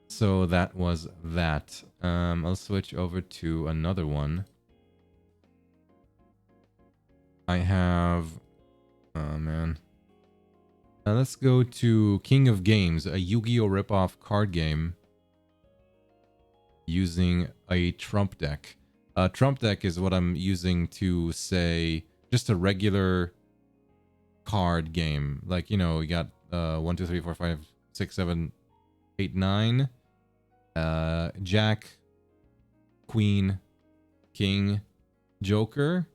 So that was that. I'll switch over to another one. I have oh man. Let's go to King of Games, a Yu-Gi-Oh ripoff card game using a trump deck. Trump deck is what I'm using to say just a regular card game. Like, you know, we got 1, 2, 3, 4, 5, 6, 7, 8, 9. Jack, Queen, King, Joker,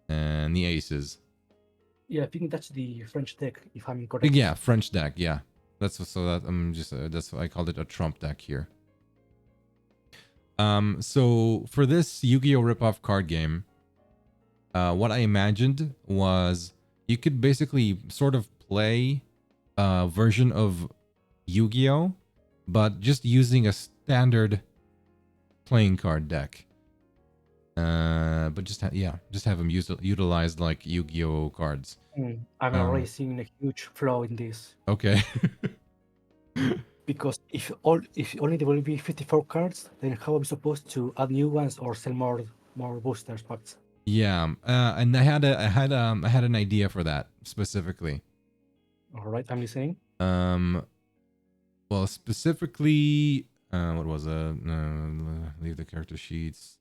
and the aces. Yeah, I think that's the French deck, if I'm correct. Yeah, French deck. Yeah, that's so that I'm just that's why I called it a trump deck here. So for this Yu-Gi-Oh ripoff card game, what I imagined was you could basically sort of play a version of Yu-Gi-Oh, but just using a standard playing card deck. But just just have them utilized like Yu-Gi-Oh cards. I'm already seeing a huge flaw in this. Okay. Because if only there will be 54 cards, then how am I supposed to add new ones or sell more boosters packs? Yeah, and I had an idea for that specifically. All right, I'm listening. Well, specifically, what was it? Leave the character sheets.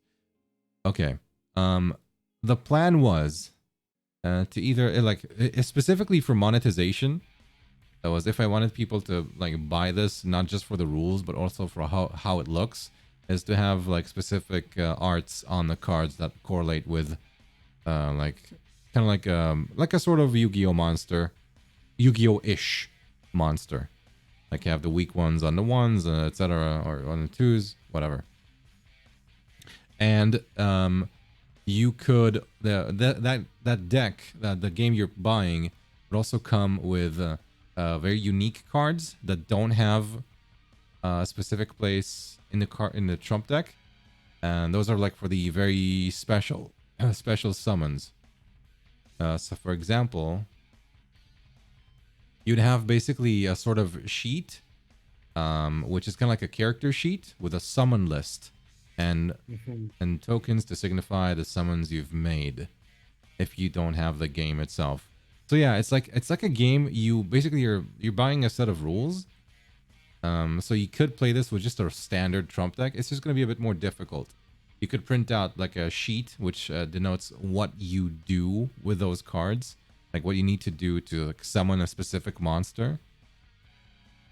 Okay. The plan was to either specifically for monetization. That was if I wanted people to like buy this, not just for the rules, but also for how it looks, is to have like specific arts on the cards that correlate with, like kind of like a sort of Yu-Gi-Oh monster, Yu-Gi-Oh-ish monster. Like you have the weak ones on the ones, etc., or on the twos, whatever. And you could that deck, the game you're buying, would also come with very unique cards that don't have a specific place in the trump deck, and those are like for the very special summons. So for example, you'd have basically a sort of sheet, which is kind of like a character sheet with a summon list and tokens to signify the summons you've made if you don't have the game itself. So yeah, it's like a game. You basically you're buying a set of rules. So you could play this with just a standard trump deck. It's just going to be a bit more difficult. You could print out like a sheet which denotes what you do with those cards, like what you need to do to like, summon a specific monster,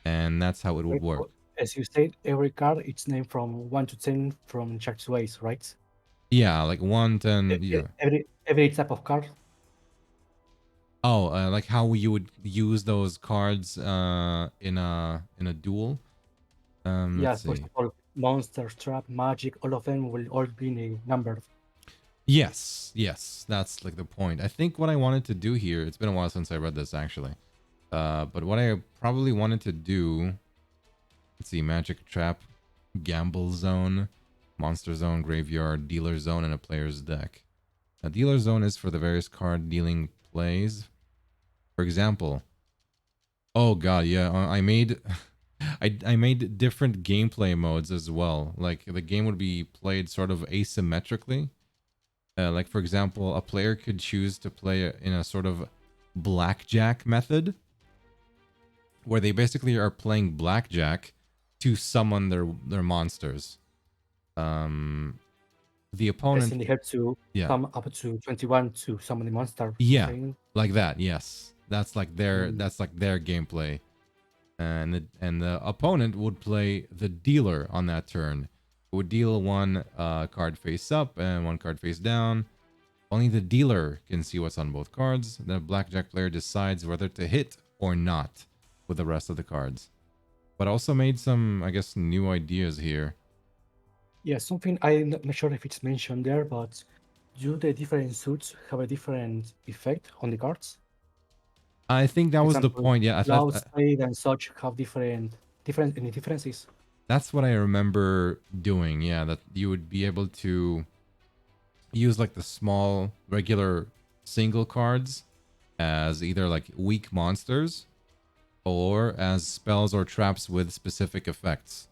and that's how it would work. As you said, every card it's named from 1 to 10 from Jack's ways, right? Yeah, like 1, 10. Yeah. Every type of card. Oh, like how you would use those cards in a duel. Let's For see. example, monsters, trap, magic, all of them will all be numbered. Yes, that's like the point. I think what I wanted to do here, it's been a while since I read this actually. But what I probably wanted to do, let's see, magic trap, gamble zone, monster zone, graveyard, dealer zone, and a player's deck. A dealer zone is for the various card dealing plays. For example, oh god, yeah, I made I made different gameplay modes as well. Like the game would be played sort of asymmetrically. Like for example, a player could choose to play in a sort of blackjack method, where they basically are playing blackjack to summon their monsters. The opponent, They have to come up to 21 to summon the monster. Yeah, like that. Yes, that's like their gameplay, and the opponent would play the dealer on that turn, It would deal one card face up and one card face down. Only the dealer can see what's on both cards. The blackjack player decides whether to hit or not with the rest of the cards. But also made some, I guess, new ideas here. Yeah, something I'm not sure if it's mentioned there, but do the different suits have a different effect on the cards? I think that For was the example, point. Yeah, Cloud, Spade, and such have any differences. that's what I remember doing. Yeah, that you would be able to use like the small regular single cards as either like weak monsters or as spells or traps with specific effects.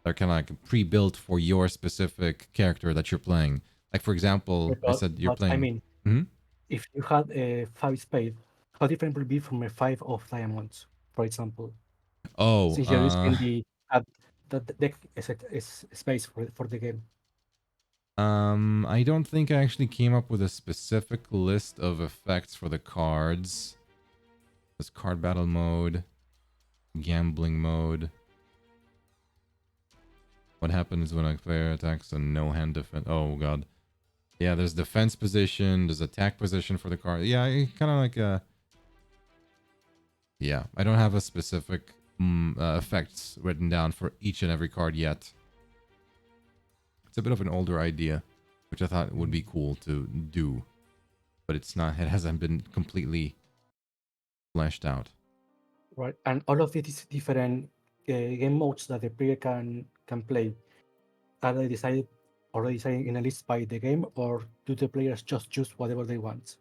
They're kind of like pre-built for your specific character that you're playing. Like for example, I said you're But I playing. mean, Mhm. if you had a 5 spade, how different would it be from a 5 of diamonds, for example? Oh, Since you're using the deck as space for the game. I don't think I actually came up with a specific list of effects for the cards. There's card battle mode, gambling mode. What happens when a player attacks a no-hand defense? Oh god. Yeah, there's defense position, there's attack position for the card. Yeah, kind of like a... Yeah, I don't have a specific effects written down for each and every card yet. It's a bit of an older idea, which I thought would be cool to do. But it's not, it hasn't been completely fleshed out. Right, and all of these different game modes that the player can play, are they decided already decided in a list by the game, or do the players just choose whatever they want?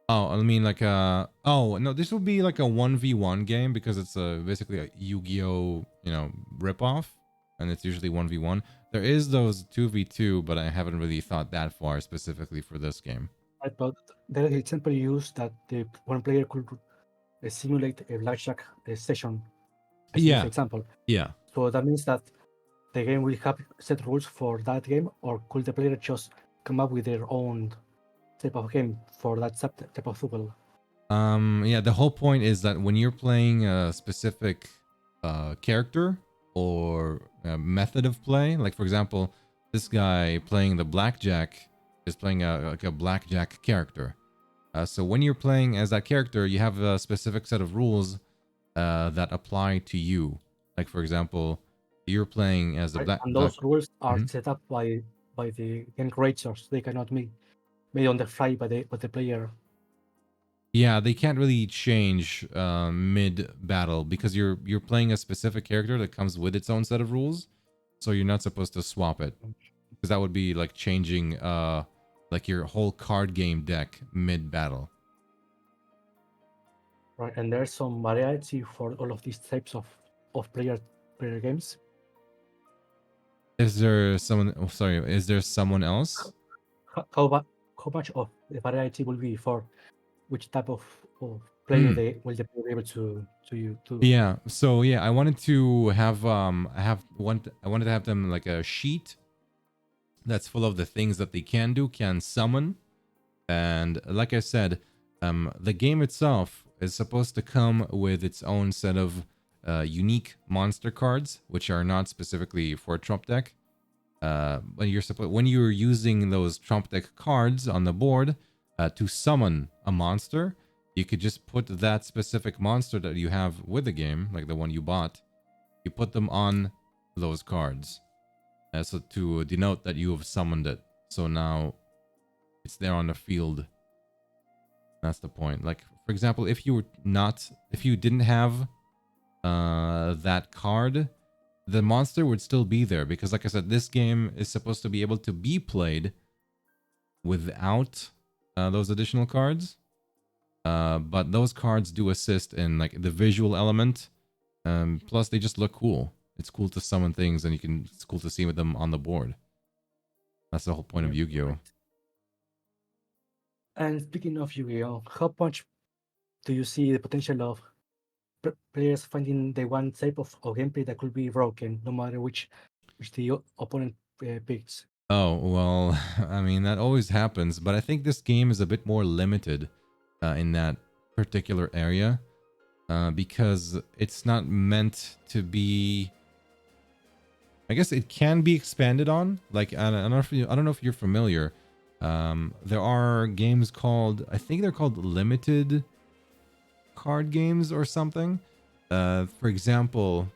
Oh, I mean like oh no, this would be like a 1v1 game because it's basically a Yu-Gi-Oh, ripoff, and it's usually 1v1. There is those 2v2, but I haven't really thought that far specifically for this game. Right, but there is an example used that the one player could simulate a blackjack session, as in the Yeah, example. yeah. So that means that the game will have set rules for that game, or could the player just come up with their own type of game for that type of football? Yeah, the whole point is that when you're playing a specific character or method of play, like for example, this guy playing the blackjack is playing like a blackjack character. So when you're playing as that character, you have a specific set of rules that apply to you. Like for example, you're playing as the Right? black. And those rules are Mhm. set up by the game creators. They cannot be made on the fly by the player. Yeah, they can't really change mid battle because you're playing a specific character that comes with its own set of rules, so you're not supposed to swap it because that would be like changing like your whole card game deck mid battle. Right, and there's some variety for all of these types of player games. Is there someone? Oh, sorry, is there someone else? How much of the variety will be for which type of player Hmm. they will they be able to you to Yeah. So yeah, I wanted to have I wanted to have them like a sheet that's full of the things that they can do, can summon. And like I said, the game itself is supposed to come with its own set of unique monster cards, which are not specifically for Trump deck. When you're using those Trump deck cards on the board to summon a monster, you could just put that specific monster that you have with the game, like the one you bought, you put them on those cards, so to denote that you have summoned it. So now it's there on the field. That's the point. Like, for example, if you didn't have that card, the monster would still be there because, like I said, this game is supposed to be able to be played without those additional cards. But those cards do assist in like the visual element. Plus, they just look cool. It's cool to summon things, and it's cool to see with them on the board. That's the whole point of yeah, Yu-Gi-Oh. right. And speaking of Yu-Gi-Oh, how much do you see the potential of players finding the one type of gameplay that could be broken, no matter which the opponent picks? Oh, well, I mean, that always happens, but I think this game is a bit more limited in that particular area because it's not meant to be. I guess it can be expanded on. Like I don't know if I don't know if you're familiar. There are games called, I think they're called limited card games or something. For example,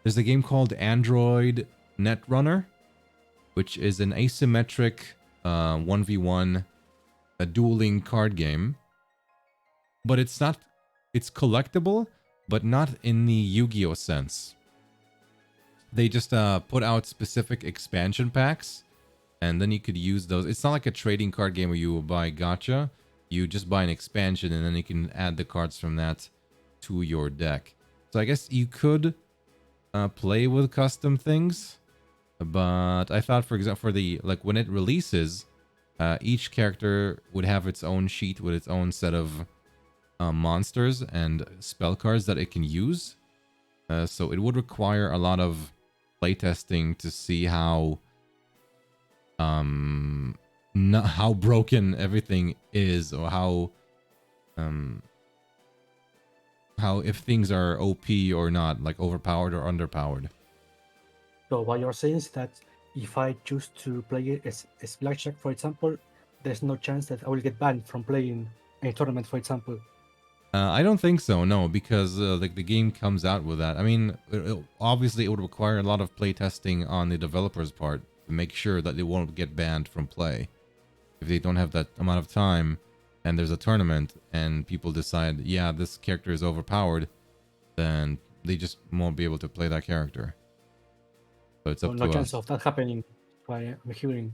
there's a game called Android Netrunner, which is an asymmetric 1v1 a dueling card game. But it's collectible, but not in the Yu-Gi-Oh sense. They just put out specific expansion packs, and then you could use those. It's not like a trading card game where you buy gacha. You just buy an expansion, and then you can add the cards from that to your deck. So I guess you could play with custom things, but I thought, for example, for the like when it releases, each character would have its own sheet with its own set of monsters and spell cards that it can use. So it would require a lot of playtesting to see how how broken everything is, or how if things are OP or not, like overpowered or underpowered. So what you're saying is that if I choose to play it as blackjack, for example, there's no chance that I will get banned from playing a tournament, for example. I don't think so, no, because like the game comes out with that. I mean, obviously it would require a lot of playtesting on the developer's part to make sure that they won't get banned from play. If they don't have that amount of time and there's a tournament and people decide, yeah, this character is overpowered, then they just won't be able to play that character. So it's up to us. No chance of that happening, I'm hearing.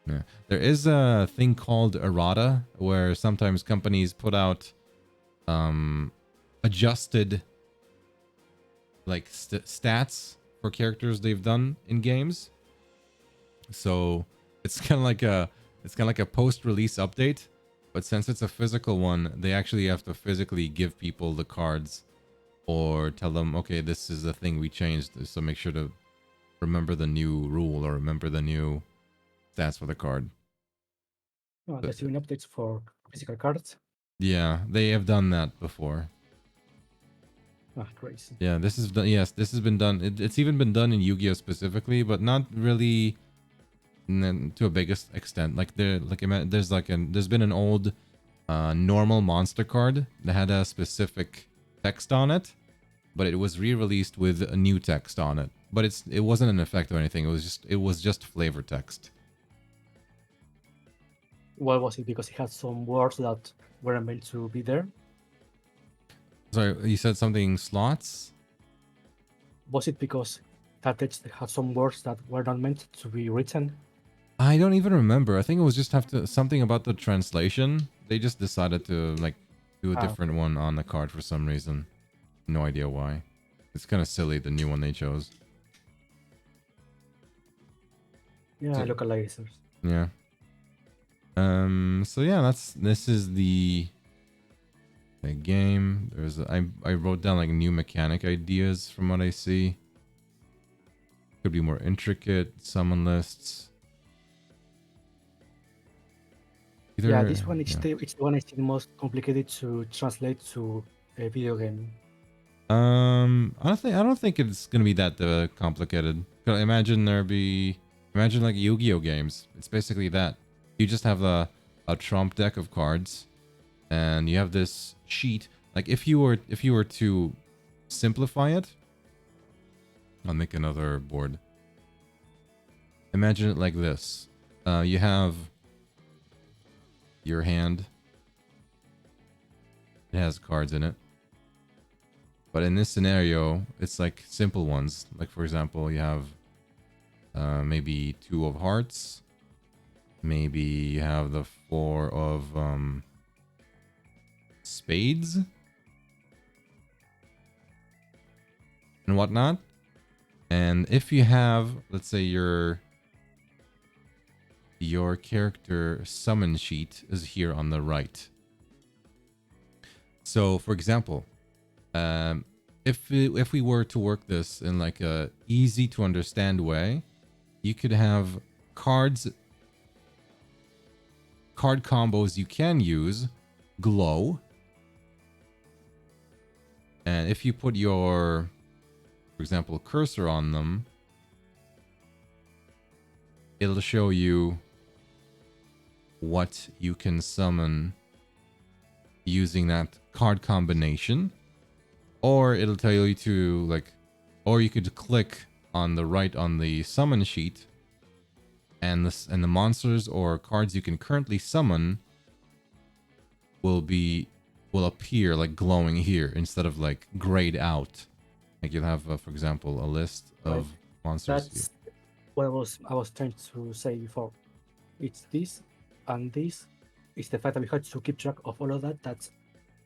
Yeah. There is a thing called errata, where sometimes companies put out adjusted like stats for characters they've done in games. So it's kind of like a post-release update, but since it's a physical one, they actually have to physically give people the cards or tell them, okay, this is the thing we changed, so make sure to remember the new rule or remember the new stats for the card. Oh, there's even updates for physical cards. Yeah, they have done that before. Ah, crazy. Yeah, this is done. Yes, this has been done. It's even been done in Yu-Gi-Oh specifically, but not really to a big extent. Like there's been an old normal monster card that had a specific text on it, but it was re-released with a new text on it. But it wasn't an effect or anything. It was just flavor text. Why was it? Because it had some words that weren't meant to be there? Sorry, you said something slots? Was it because that text had some words that were not meant to be written? I don't even remember. I think it was just something about the translation. They just decided to like do a different one on the card for some reason. No idea why. It's kind of silly, the new one they chose. Yeah, localizers. Yeah. So yeah, this is the game. I wrote down like new mechanic ideas from what I see. Could be more intricate summon lists. Yeah, this one it's the one I see the most complicated to translate to a video game. I don't think it's gonna be that complicated. Imagine like Yu-Gi-Oh games. It's basically that. You just have a trump deck of cards, and you have this sheet. Like if you were to simplify it, I'll make another board. Imagine it like this. You have your hand. It has cards in it. But in this scenario, it's like simple ones. Like for example, you have maybe 2 of hearts. Maybe you have the 4 of spades and whatnot. And if you have, let's say your character summon sheet is here on the right. So for example, if we were to work this in like a easy to understand way, you could have card combos you can use glow, and if you put your, for example, cursor on them, it'll show you what you can summon using that card combination, or it'll tell you to like, or you could click on the right on the summon sheet, and the monsters or cards you can currently summon will appear like glowing here instead of like grayed out. Like you'll have, for example, a list of monsters. That's what I was trying to say before. It's this and this. It's the fact that we had to keep track of all of that. That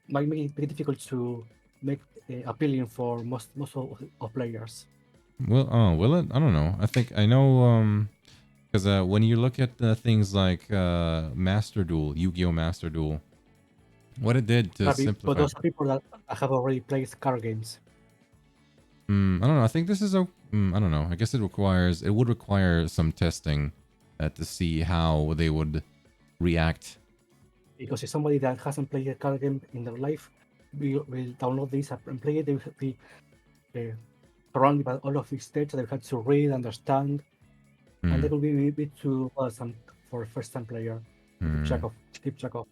might make it very difficult to make appealing for most of players. Well, oh, will it? I don't know. I think I know. Because when you look at things like Master Duel, Yu-Gi-Oh! Master Duel, what it did to simplify. But those are people that have already played card games. I don't know. I think this is I don't know. I guess it would require some testing to see how they would react. Because if somebody that hasn't played a card game in their life will download this app and play it, they will be surrounded by all of these states they have to read, understand, and that will be a bit too awesome for a first-time player to keep track of.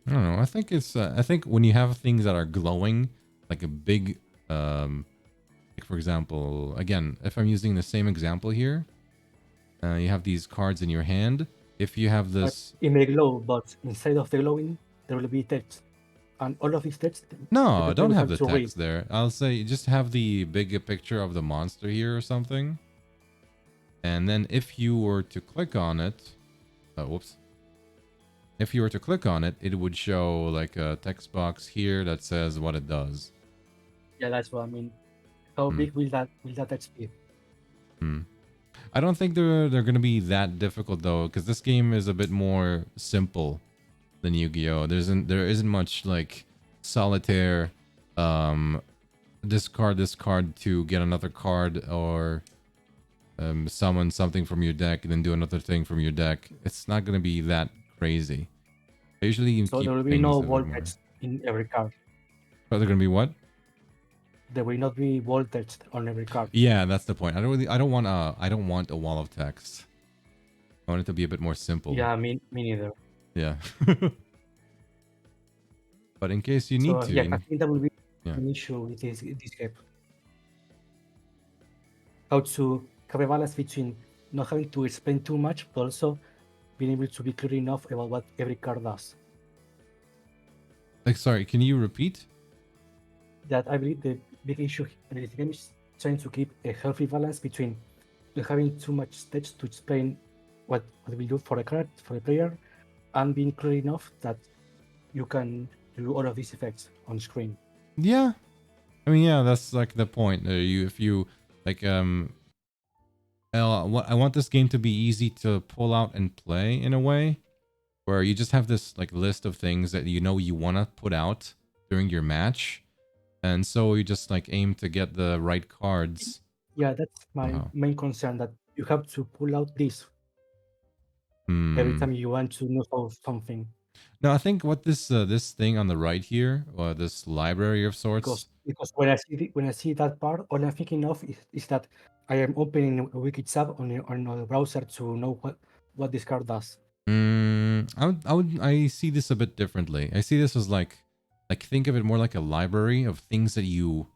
I don't know. I think it's. I think when you have things that are glowing, like a big, like for example, again, if I'm using the same example here, you have these cards in your hand. If you have this, it may glow, but inside of the glowing, there will be text, and all of these text. No, don't have the text there. I'll say just have the big picture of the monster here or something, and then if you were to click on it, whoops. If you were to click on it, it would show like a text box here that says what it does. Yeah, that's what I mean. How big will that text be? I don't think they're going to be that difficult though, because this game is a bit more simple than Yu-Gi-Oh. There isn't much like solitaire, discard this card to get another card, or summon something from your deck and then do another thing from your deck. It's not going to be that crazy. Usually you so keep there will be no wall text in every card. Are there going to be what? There will not be wall text on every card. Yeah, that's the point. I don't want a wall of text. I want it to be a bit more simple. Yeah, me neither. Yeah. But in case you need to. Yeah, I think that will be an issue with this game. How to have a balance between not having to explain too much, but also being able to be clear enough about what every card does. Like, sorry, can you repeat? That I believe the big issue in this game is trying to keep a healthy balance between not having too much text to explain what we do for a card, for the player, and being clear enough that you can do all of these effects on screen. Yeah. I mean, yeah, that's like the point. If you like, I want this game to be easy to pull out and play in a way where you just have this like list of things that you want to put out during your match. And so you just like aim to get the right cards. Yeah, that's my main concern, that you have to pull out this every time you want to know something. No, I think what this thing on the right here, or this library of sorts. Because when I see that part, all I'm thinking of is that I am opening a wiki tab on the browser to know what this card does. I see this a bit differently. I see this as like think of it more like a library of things that you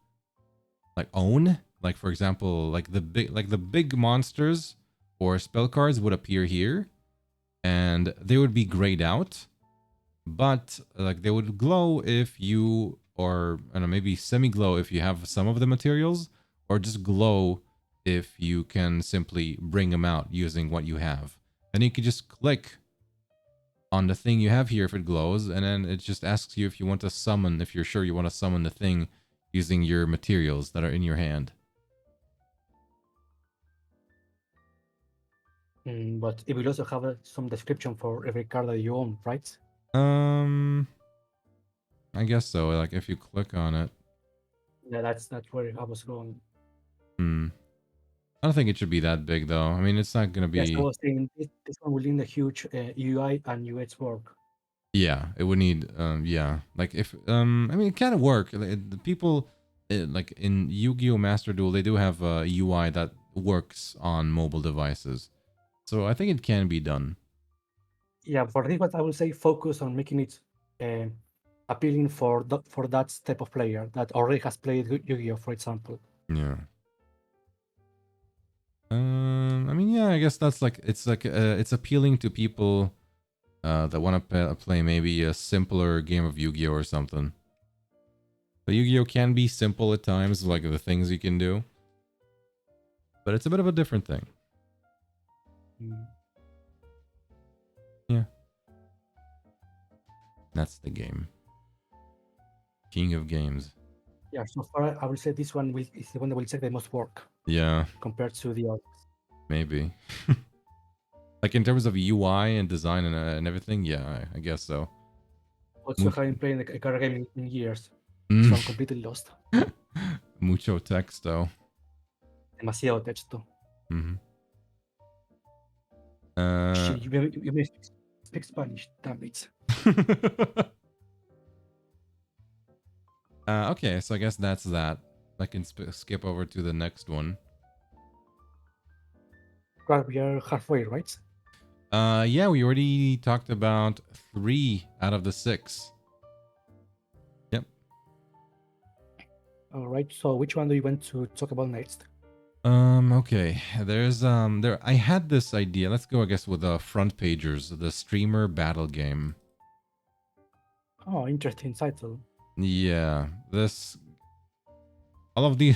like own. Like for example, like the big monsters or spell cards would appear here, and they would be grayed out, but like they would glow if you, or I don't know, maybe semi-glow if you have some of the materials, or just glow if you can simply bring them out using what you have. And you could just click on the thing you have here if it glows, and then it just asks you if you want to summon, if you're sure you want to summon the thing using your materials that are in your hand. But it will also have some description for every card that you own, right? I guess so. Like if you click on it. Yeah, that's where I was going. I don't think it should be that big though. I mean, it's not gonna be. Yes, I was saying this one will need a huge UI and UX work. Yeah, it would need. Yeah, like if I mean, it kind of work. The people, like in Yu-Gi-Oh! Master Duel, they do have a UI that works on mobile devices. So I think it can be done. Yeah, for this one, I will say focus on making it appealing for that type of player that already has played Yu-Gi-Oh, for example. Yeah. I mean, yeah, I guess that's like it's appealing to people that want to play maybe a simpler game of Yu-Gi-Oh or something. But Yu-Gi-Oh can be simple at times, like the things you can do. But it's a bit of a different thing. Yeah. That's the game. King of games. Yeah, so far I will say this one is the one that will take the most work. Yeah. Compared to the others. Maybe. Like in terms of UI and design and everything, yeah, I guess so. Also, having played a card game in years, Mm. so I'm completely lost. Mucho texto. Demasiado texto. Mm-hmm. Shit, you may speak Spanish, damn it. Okay, so I guess that's that. I can skip over to the next one. Right, we are halfway, right? Yeah, we already talked about 3 out of the 6. Yep. All right. So, which one do you want to talk about next? Okay. There's I had this idea. Let's go, I guess, with the front pagers, the streamer battle game. Oh, interesting title. Yeah, all of the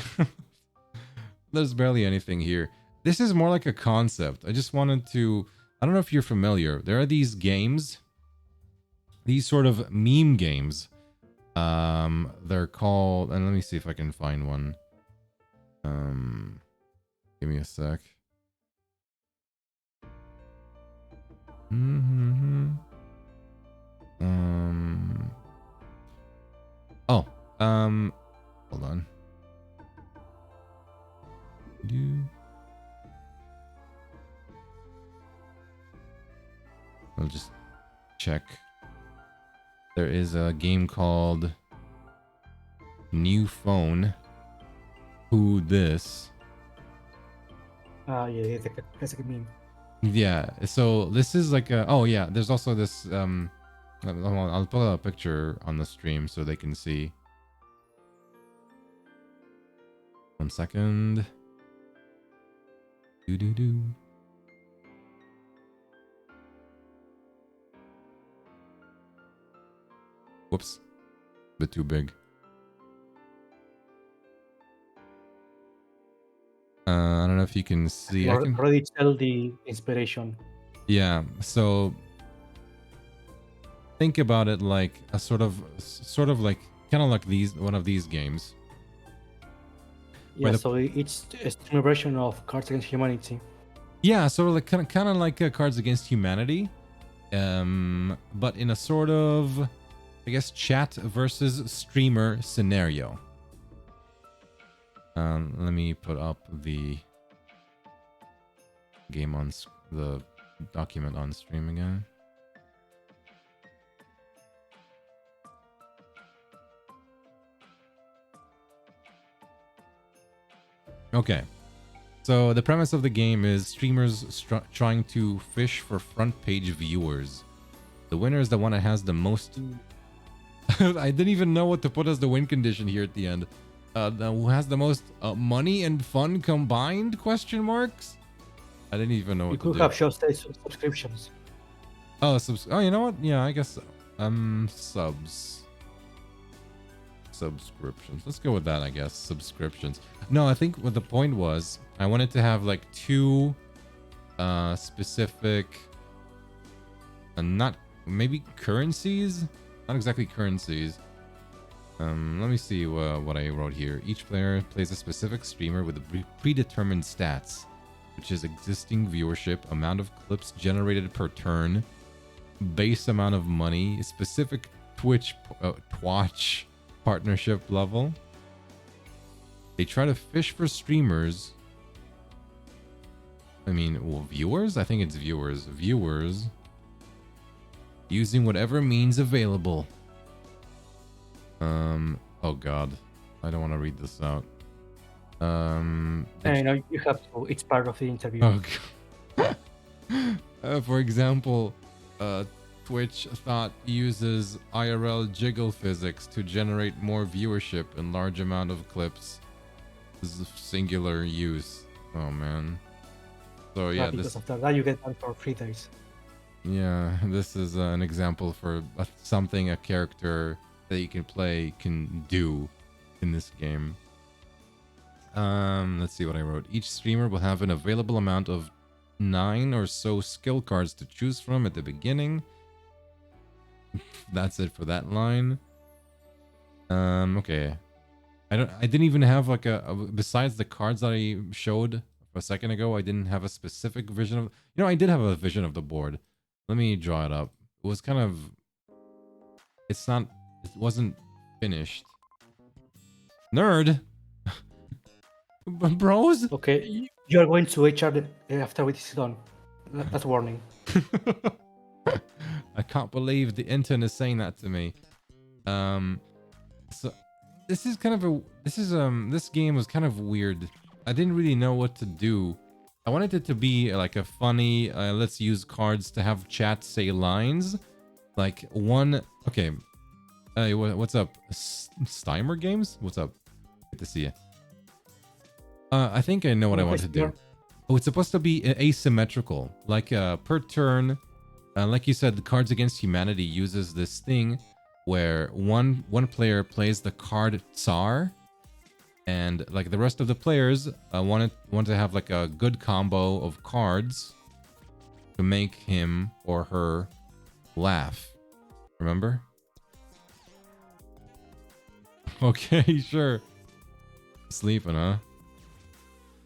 there's barely anything here. This is more like a concept. I just wanted to, I don't know if you're familiar. There are these games, these sort of meme games. They're called, and let me see if I can find one. Give me a sec. Hold on. I'll just check. There is a game called New Phone. Who This? Yeah, that's a meme. Yeah, so this is like a, oh yeah, there's also this, I'll put a picture on the stream so they can see. 1 second. Do. Whoops. A bit too big. I don't know if you can see. I can already tell the inspiration. Yeah, so think about it like a sort of like kind of like one of these games. Yeah, so it's a streamer version of Cards Against Humanity. Yeah, sort of like kind of like Cards Against Humanity, but in a sort of, I guess, chat versus streamer scenario. Let me put up the game on the document on stream again. Okay, so the premise of the game is streamers trying to fish for front page viewers. The winner is the one that has the most. I didn't even know what to put as the win condition here at the end. Who has the most money and fun combined? Question marks. I didn't even know what to do. You could have show state subscriptions. Oh, oh, you know what? Yeah, I guess subscriptions. Let's go with that, I guess. Subscriptions. No, I think what the point was, I wanted to have like 2 specific, not maybe currencies, not exactly currencies. Let me see what I wrote here. Each player plays a specific streamer with predetermined stats, which is existing viewership, amount of clips generated per turn, base amount of money, specific Twitch partnership level. They try to fish for streamers. I mean, well, viewers? I think it's viewers. Viewers using whatever means available. Oh god, I don't want to read this out. I know you have to. It's part of the interview. Oh god. For example, Twitch thought uses IRL jiggle physics to generate more viewership in large amount of clips. This is singular use. Oh man. So yeah, because this after that you get banned for 3 days. yeah, this is an example for something a character that you can play can do in this game. Let's see what I wrote. Each streamer will have an available amount of 9 or so skill cards to choose from at the beginning. That's it for that line. Okay. I didn't even have like besides the cards that I showed a second ago, I didn't have a specific vision of, I did have a vision of the board. Let me draw it up. It was kind of, it wasn't finished. Nerd. Bros. Okay, you are going to HR after this is done. That's warning. I can't believe the intern is saying that to me. So this is kind of this game was kind of weird. I didn't really know what to do. I wanted it to be like a funny, let's use cards to have chat say lines. Like one, okay. Hey, what's up? Steimer Games? What's up? Good to see you. I think I know what I want to do. Oh, it's supposed to be asymmetrical. Like per turn, like you said, the Cards Against Humanity uses this thing where one player plays the card Tsar, and like the rest of the players want to have like a good combo of cards to make him or her laugh. Remember? Okay, sure. Sleeping, huh?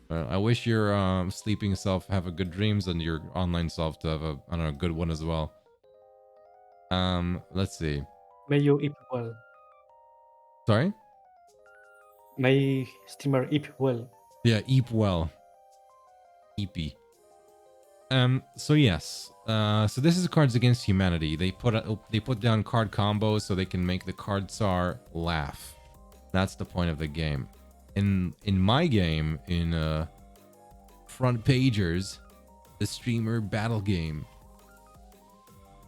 I wish your sleeping self have a good dreams and your online self to have a good one as well. Let's see. May you eat well. Sorry? May streamer eat well. Yeah, eat well. Eepy. So yes. So this is Cards Against Humanity. They put down card combos so they can make the card Tsar laugh. That's the point of the game. In my game, in Front Pagers, the streamer battle game,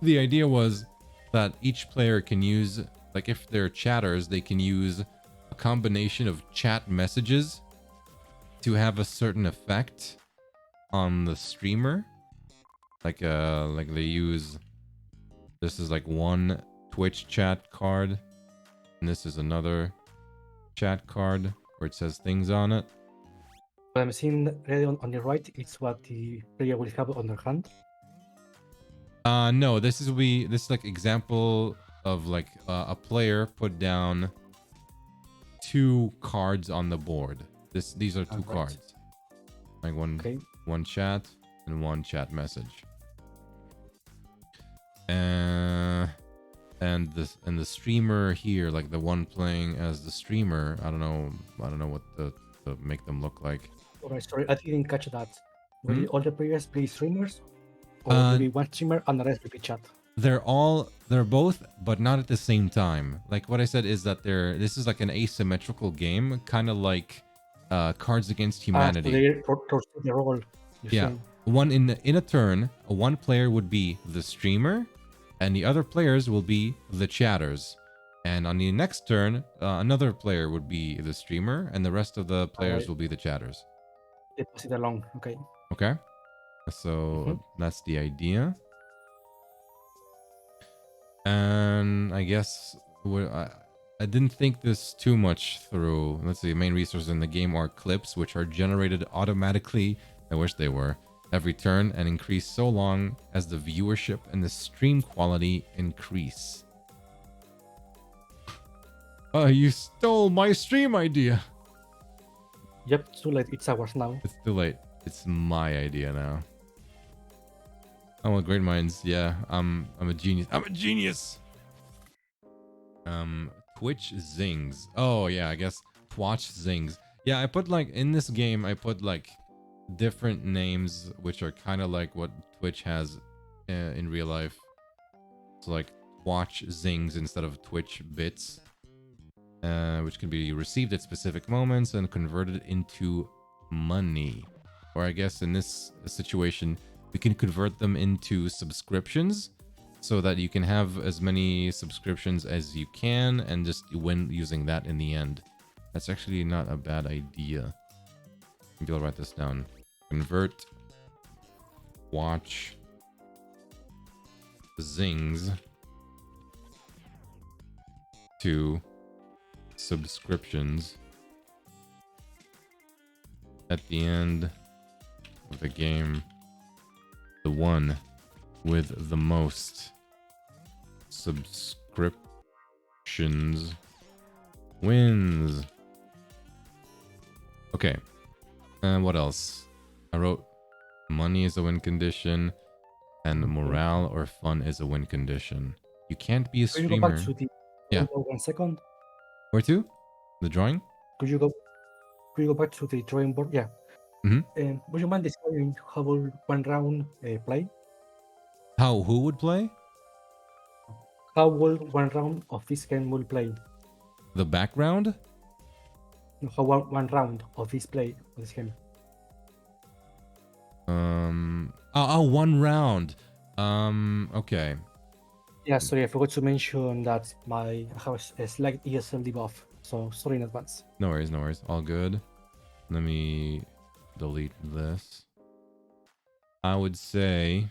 the idea was that each player can use, like if they're chatters, they can use a combination of chat messages to have a certain effect on the streamer. Like they use, this is like one Twitch chat card, and this is another chat card where it says things on it. What I'm seeing ready on the right, it's what the player will have on their hand. No, this is like example of like a player put down 2 cards on the board. These are 2 cards, like one chat and one chat message. And the streamer here, like the one playing as the streamer, I don't know what to make them look like. Alright, sorry, I didn't catch that. Will all the players be streamers? Or will be one streamer and the rest will be chat? They're both, but not at the same time. Like what I said is that this is like an asymmetrical game, kind of like Cards Against Humanity. So the role. Yeah. One in a turn, one player would be the streamer, and the other players will be the chatters. And on the next turn, another player would be the streamer, and the rest of the players will be the chatters. They pass it along. Okay. Okay. So that's the idea. And I guess I didn't think this too much through. Let's see. Main resources in the game are clips, which are generated automatically. I wish they were. Every turn and increase so long as the viewership and the stream quality increase. You stole my stream idea. Yep, it's too late. It's ours now. It's too late. It's my idea now. Oh, well, great minds. Yeah, I'm a genius. I'm a genius. Twitch zings. Oh yeah, I guess Twatch zings. Yeah, I put like in this game, I put like different names which are kind of like what Twitch has in real life. So like Twatch zings instead of Twitch bits, which can be received at specific moments and converted into money. Or I guess in this situation, we can convert them into subscriptions so that you can have as many subscriptions as you can and just win using that in the end. That's actually not a bad idea. Maybe I'll write this down. Convert watch zings to subscriptions at the end of the game. The one with the most subscriptions wins. Okay. What else? I wrote money is a win condition and morale or fun is a win condition. You can't be a Could you go back streamer. to the Yeah. 1 second? Where to? The drawing? Could you go back to the drawing board? Yeah. Would you mind describing how will one round play? Who would play? How will one round of this game will play? The background? No, how one round of this game? One round. Okay. Yeah, sorry, I forgot to mention that I have a slight ESL debuff, so sorry in advance. No worries, no worries. All good. Let me delete this. I would say,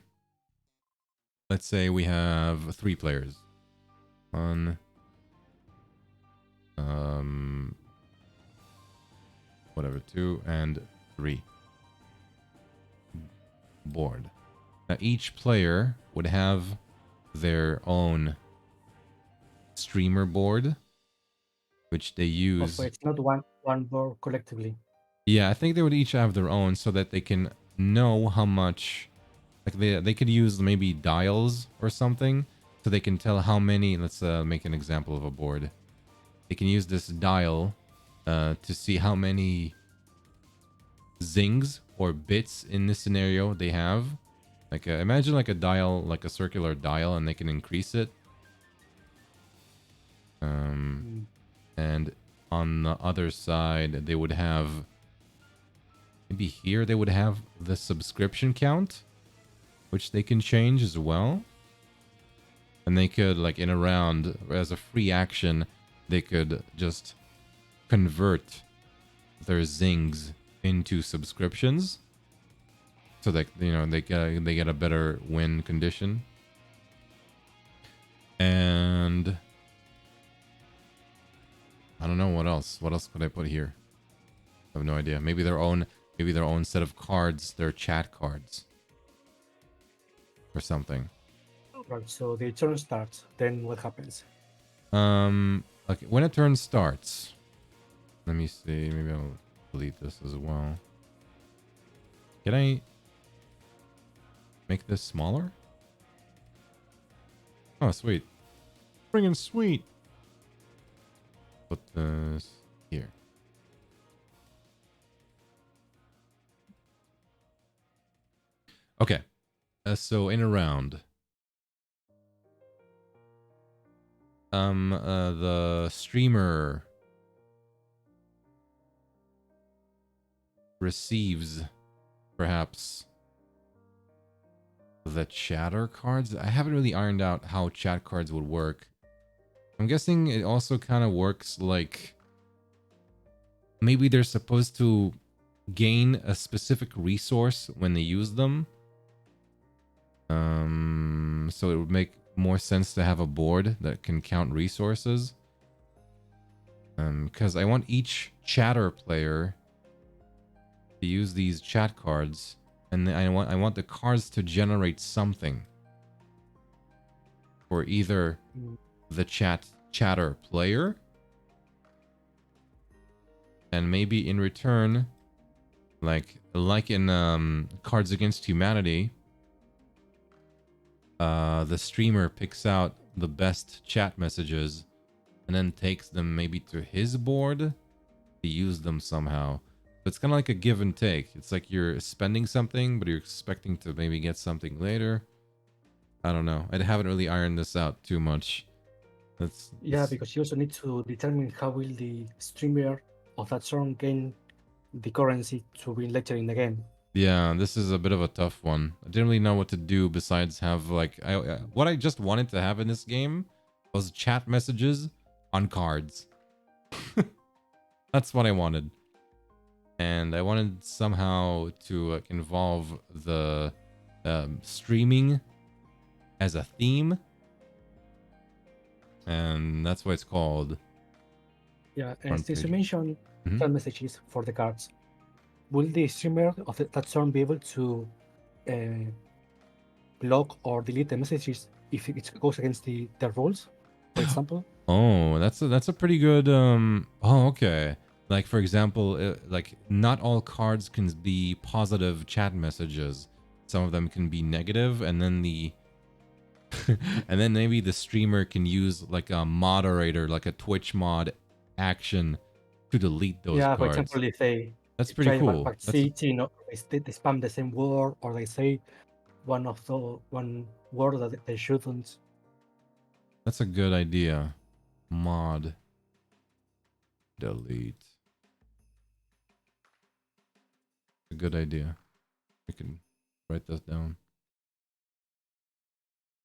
let's say we have 3 players. 1, whatever, 2 and 3. Board. Now each player would have their own streamer board, which they use. So it's not one board collectively. Yeah, I think they would each have their own so that they can know how much, like they could use maybe dials or something so they can tell how many. Let's make an example of a board. They can use this dial to see how many zings or bits in this scenario they have. Like imagine like a dial, like a circular dial, and they can increase it. And on the other side, they would have, maybe here they would have the subscription count, which they can change as well. And they could, like in a round, as a free action, they could just convert their zings into subscriptions, so that they get a better win condition. And I don't know what else. What else could I put here? I have no idea. Maybe their own set of cards, their chat cards, or something. Right. So the turn starts. Then what happens? Okay, when a turn starts, let me see. Maybe I'll delete this as well. Can I make this smaller? Oh, sweet. Friggin' sweet. Put this here. Okay. So in a round, the streamer receives perhaps the chatter cards. I haven't really ironed out how chat cards would work. I'm guessing it also kind of works like maybe they're supposed to gain a specific resource when they use them. So it would make more sense to have a board that can count resources. Because I want each chatter player to use these chat cards, and then I want the cards to generate something for either the chatter player, and maybe in return, like in Cards Against Humanity, the streamer picks out the best chat messages and then takes them maybe to his board to use them somehow. So it's kind of like a give and take. It's like you're spending something, but you're expecting to maybe get something later. I don't know. I haven't really ironed this out too much. Yeah, because you also need to determine how will the streamer of that turn gain the currency to win later in the game. Yeah, this is a bit of a tough one. I didn't really know what to do besides have like what I just wanted to have in this game was chat messages on cards. That's what I wanted. And I wanted somehow to involve the streaming as a theme, and that's why it's called Yeah, and front since you page. mentioned Mhm. chat messages for the cards, will the streamer of that zone be able to uh, block or delete the messages if it goes against the rules, for example? Oh, that's a pretty good oh, okay. Like for example, like not all cards can be positive chat messages. Some of them can be negative, and then the and then maybe the streamer can use like a moderator, like a Twitch mod action to delete those Yeah, for cards. example, if they That's pretty try cool. That's backseating or they spam the same word or they say one word that they shouldn't. a good idea. Mod delete. A good idea. We can write this down.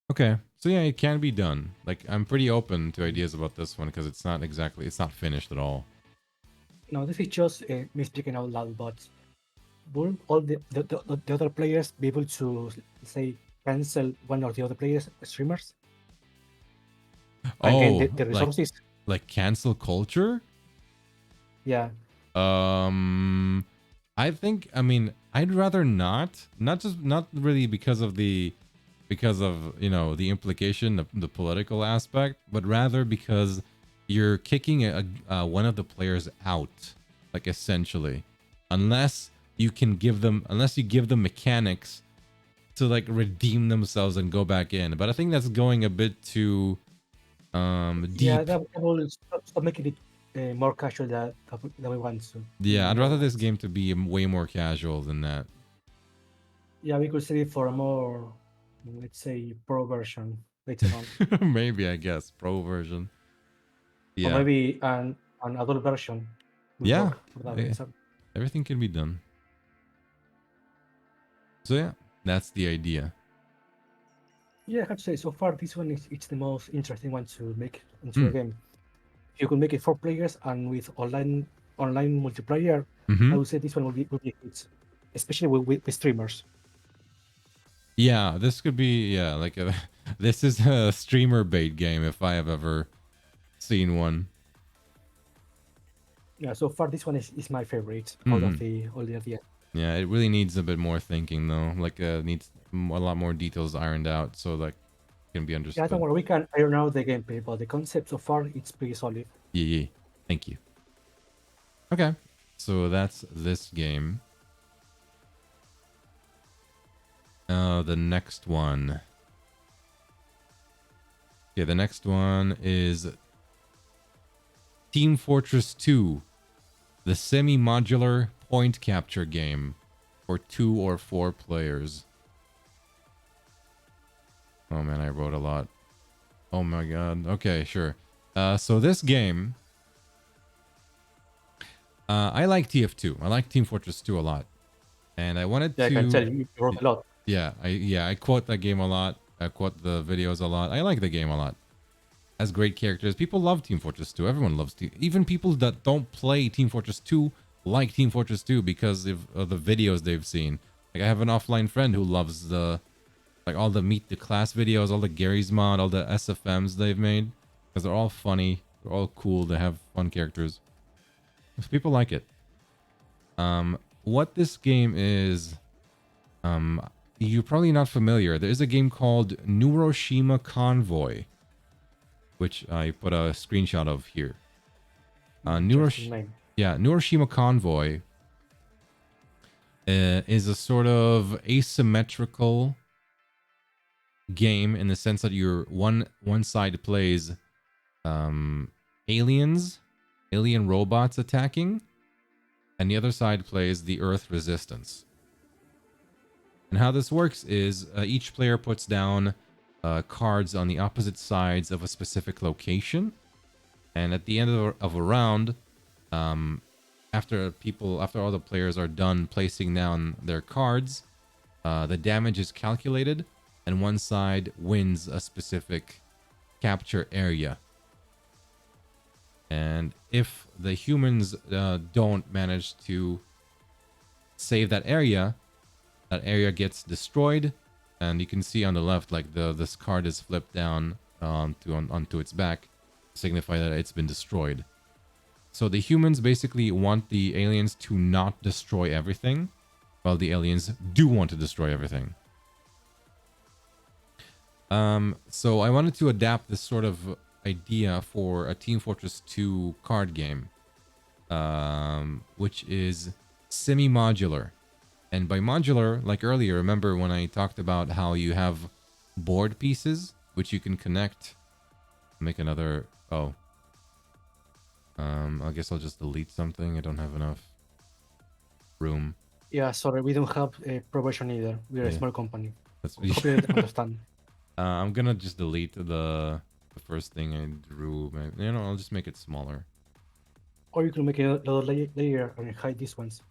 Okay, so yeah, it can be done. Like I'm pretty open to ideas about this one because it's not finished at all. No, this is just me speaking out loud, but will all the other players be able to say cancel one or the other players streamers and gain Oh, the resources? like cancel culture? Yeah, Um, I mean, I'd rather not. Not really because of the implication, the political aspect, but rather because you're kicking one of the players out, like essentially, unless you give them mechanics to like redeem themselves and go back in. But I think that's going a bit too yeah, deep. that will stop making it more casual that we want to Yeah, in I'd the other rather this ones. game to be way more casual than that. Yeah, we could save it for a more, let's say, pro version later on, Maybe, I guess pro version. or Yeah, maybe an adult version will yeah, work for that. eh, everything can be done. So yeah, that's the idea. Yeah, I have to say, so far this one is it's the most interesting one to make into a Mm. game. If you could make it 4 players and with online multiplayer, Hmm. I would say this one will be a hit, especially with streamers. Yeah, this could be like a this is a streamer bait game if I have ever seen one. Yeah, so far this one is my favorite out of Hmm. the all the ideas. Yeah, it really needs a bit more thinking though. Like needs a lot more details ironed out so like can be Yeah, don't understood. worry, we can iron out the gameplay, but the concept so far it's pretty solid. Yeah, yeah. Thank you. Okay, so that's this game. The next one. Yeah, the next one is Team Fortress 2, the semi-modular point capture game for 2 or 4 players. Oh man, I wrote a lot. Oh my god. Okay, sure. So this game, I like TF2. I like Team Fortress 2 a lot. And I wanted Yeah, I can tell to, you wrote a lot. I quote that game a lot. I quote the videos a lot. I like the game a lot. Has great characters. People love Team Fortress 2. Everyone loves even people that don't play Team Fortress 2 like Team Fortress 2 because of the videos they've seen. Like I have an offline friend who loves all the Meet the Class videos, all the Gary's Mod, all the SFMs they've made because they're all funny. They're all cool. They have fun characters. People like it. What this game is, you're probably not familiar. There is a game called Neuroshima Convoy, which I put a screenshot of here. Interesting name. Neuroshima Convoy is a sort of asymmetrical game in the sense that you're one side plays aliens, alien robots attacking, and the other side plays the Earth resistance. And how this works is each player puts down cards on the opposite sides of a specific location, and at the end of a round, um, after all the players are done placing down their cards, the damage is calculated, and one side wins a specific capture area. And if the humans don't manage to save that area gets destroyed. And you can see on the left, like this card is flipped down onto its back to signify that it's been destroyed. So the humans basically want the aliens to not destroy everything, while the aliens do want to destroy everything. So I wanted to adapt this sort of idea for a Team Fortress 2 card game, which is semi-modular. And by modular, like earlier, remember when I talked about how you have board pieces, which you can connect, make another, I guess I'll just delete something. I don't have enough room. Yeah, sorry, we don't have a provision either. We're a small company. That's Hope you understand. I'm gonna just delete the first thing I drew. I'll just make it smaller. Or you can make another layer and hide these ones.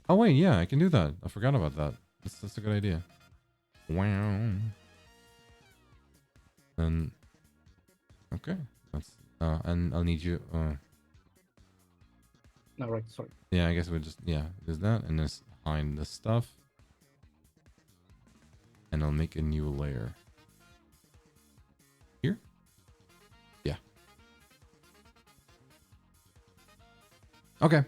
Oh wait, yeah, I can do that. I forgot about that. That's a good idea. Wow. And okay, that's and I'll need you. No, right, sorry. Yeah, I guess we'll just there's that, and just hide the stuff, and I'll make a new layer. Here. Yeah. Okay.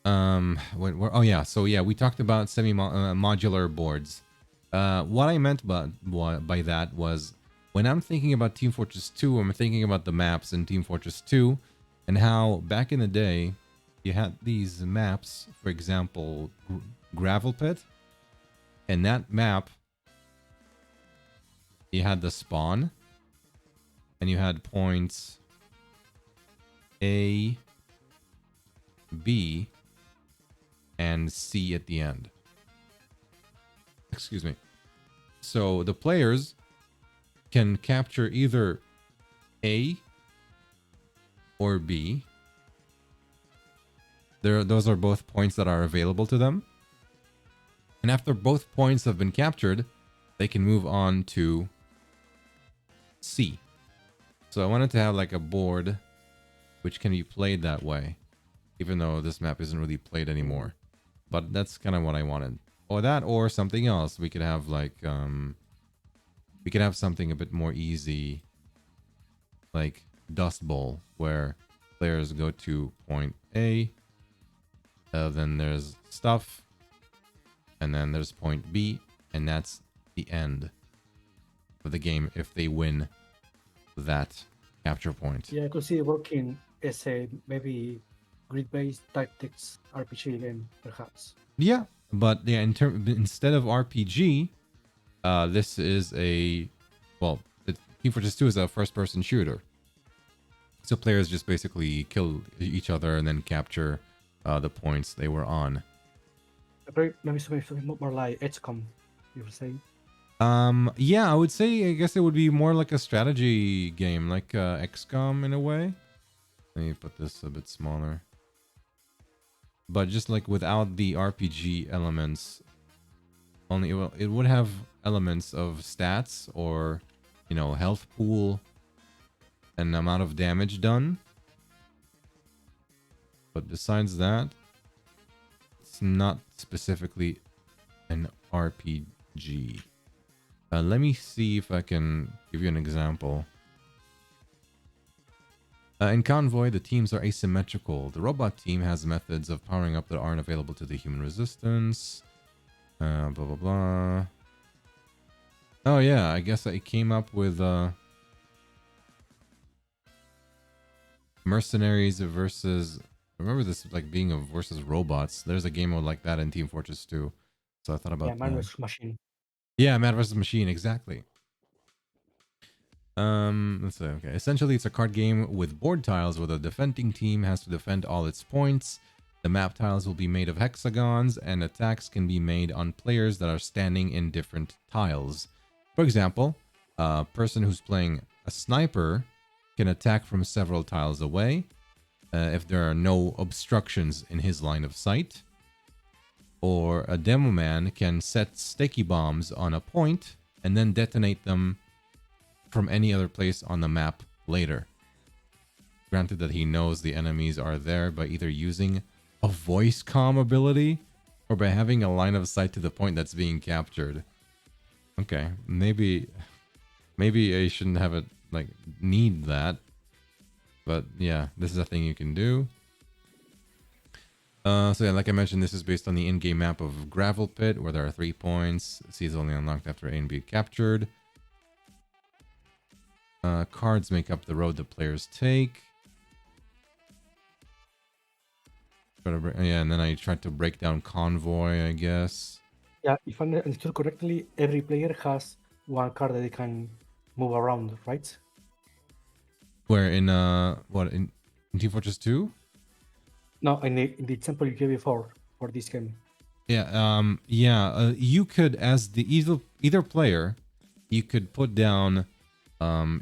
Oh yeah, so yeah, we talked about modular boards. What I meant by that was when I'm thinking about Team Fortress 2, I'm thinking about the maps in Team Fortress 2 and how back in the day you had these maps, for example, Gravel Pit, and that map you had the spawn and you had points A, B, and C at the end. Excuse me. So the players can capture either A or B. Those are both points that are available to them. And after both points have been captured, they can move on to C. So I wanted to have like a board which can be played that way, even though this map isn't really played anymore. But that's kind of what I wanted. Or that, or something else. We could have like, we could have something a bit more easy, like Dust Bowl, where players go to point A, then there's stuff, and then there's point B, and that's the end of the game if they win that capture point. Yeah, I could see it working as a maybe grid-based tactics RPG game, perhaps. Yeah, but yeah, instead of RPG, this is a Team Fortress 2 is a first-person shooter. So players just basically kill each other and then capture the points they were on. Maybe something more like XCOM, you were saying. Yeah, I would say, I guess it would be more like a strategy game, like XCOM in a way. Let me put this a bit smaller. But just like without the RPG elements, only it would have elements of stats or, health pool and amount of damage done. But besides that, it's not specifically an RPG. Let me see if I can give you an example. In Convoy, the teams are asymmetrical. The robot team has methods of powering up that aren't available to the human resistance. Blah, blah, blah. Oh, yeah, I guess I came up with mercenaries versus... I remember this like being a versus robots. There's a game mode like that in Team Fortress 2. So I thought about Man vs. Machine. Yeah, Man vs. Machine, exactly. Let's say, okay. Essentially, it's a card game with board tiles where the defending team has to defend all its points. The map tiles will be made of hexagons, and attacks can be made on players that are standing in different tiles. For example, a person who's playing a sniper can attack from several tiles away, if there are no obstructions in his line of sight. Or a demo man can set sticky bombs on a point and then detonate them from any other place on the map later. Granted that he knows the enemies are there by either using a voice comm ability or by having a line of sight to the point that's being captured. Okay, maybe I shouldn't have it like need that. But yeah, this is a thing you can do. So yeah, like I mentioned, this is based on the in-game map of Gravel Pit, where there are 3 points. C is only unlocked after A and B captured. Cards make up the road the players take. Yeah, and then I tried to break down Convoy, I guess. Yeah, if I understood correctly, every player has one card that they can move around, right? Where in Team Fortress 2? No, in the example you gave before for this game. Yeah, you could, as the either player, you could put down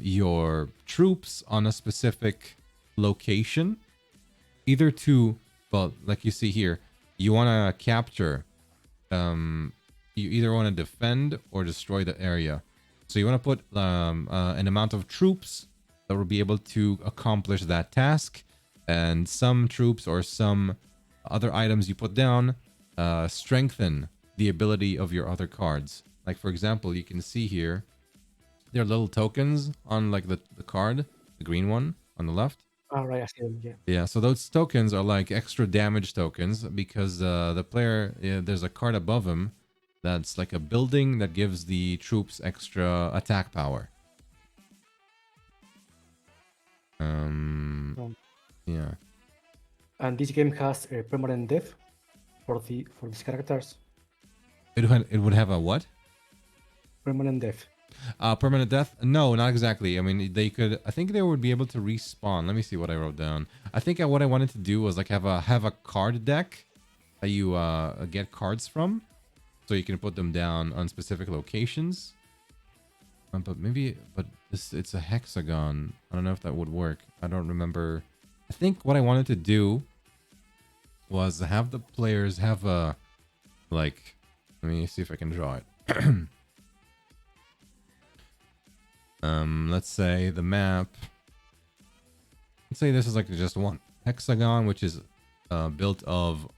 your troops on a specific location, either to, well, like you see here, you want to capture, you either want to defend or destroy the area. So you want to put an amount of troops that will be able to accomplish that task, and some troops or some other items you put down strengthen the ability of your other cards. Like, for example, you can see here, there are little tokens on like the card, the green one on the left. Oh, right, I see them, yeah. Yeah, so those tokens are like extra damage tokens because the player, there's a card above him that's like a building that gives the troops extra attack power. Yeah. And this game has a permanent death for these characters. It would have a what? Permanent death. Permanent death? No, not exactly. I mean, they could. I think they would be able to respawn. Let me see what I wrote down. I think what I wanted to do was like have a card deck that you get cards from, so you can put them down on specific locations. But it's a hexagon. I don't know if that would work. I don't remember. I think what I wanted to do was have the players have a, like, let me see if I can draw it. Let's say the map. Let's say this is like just one hexagon, which is built of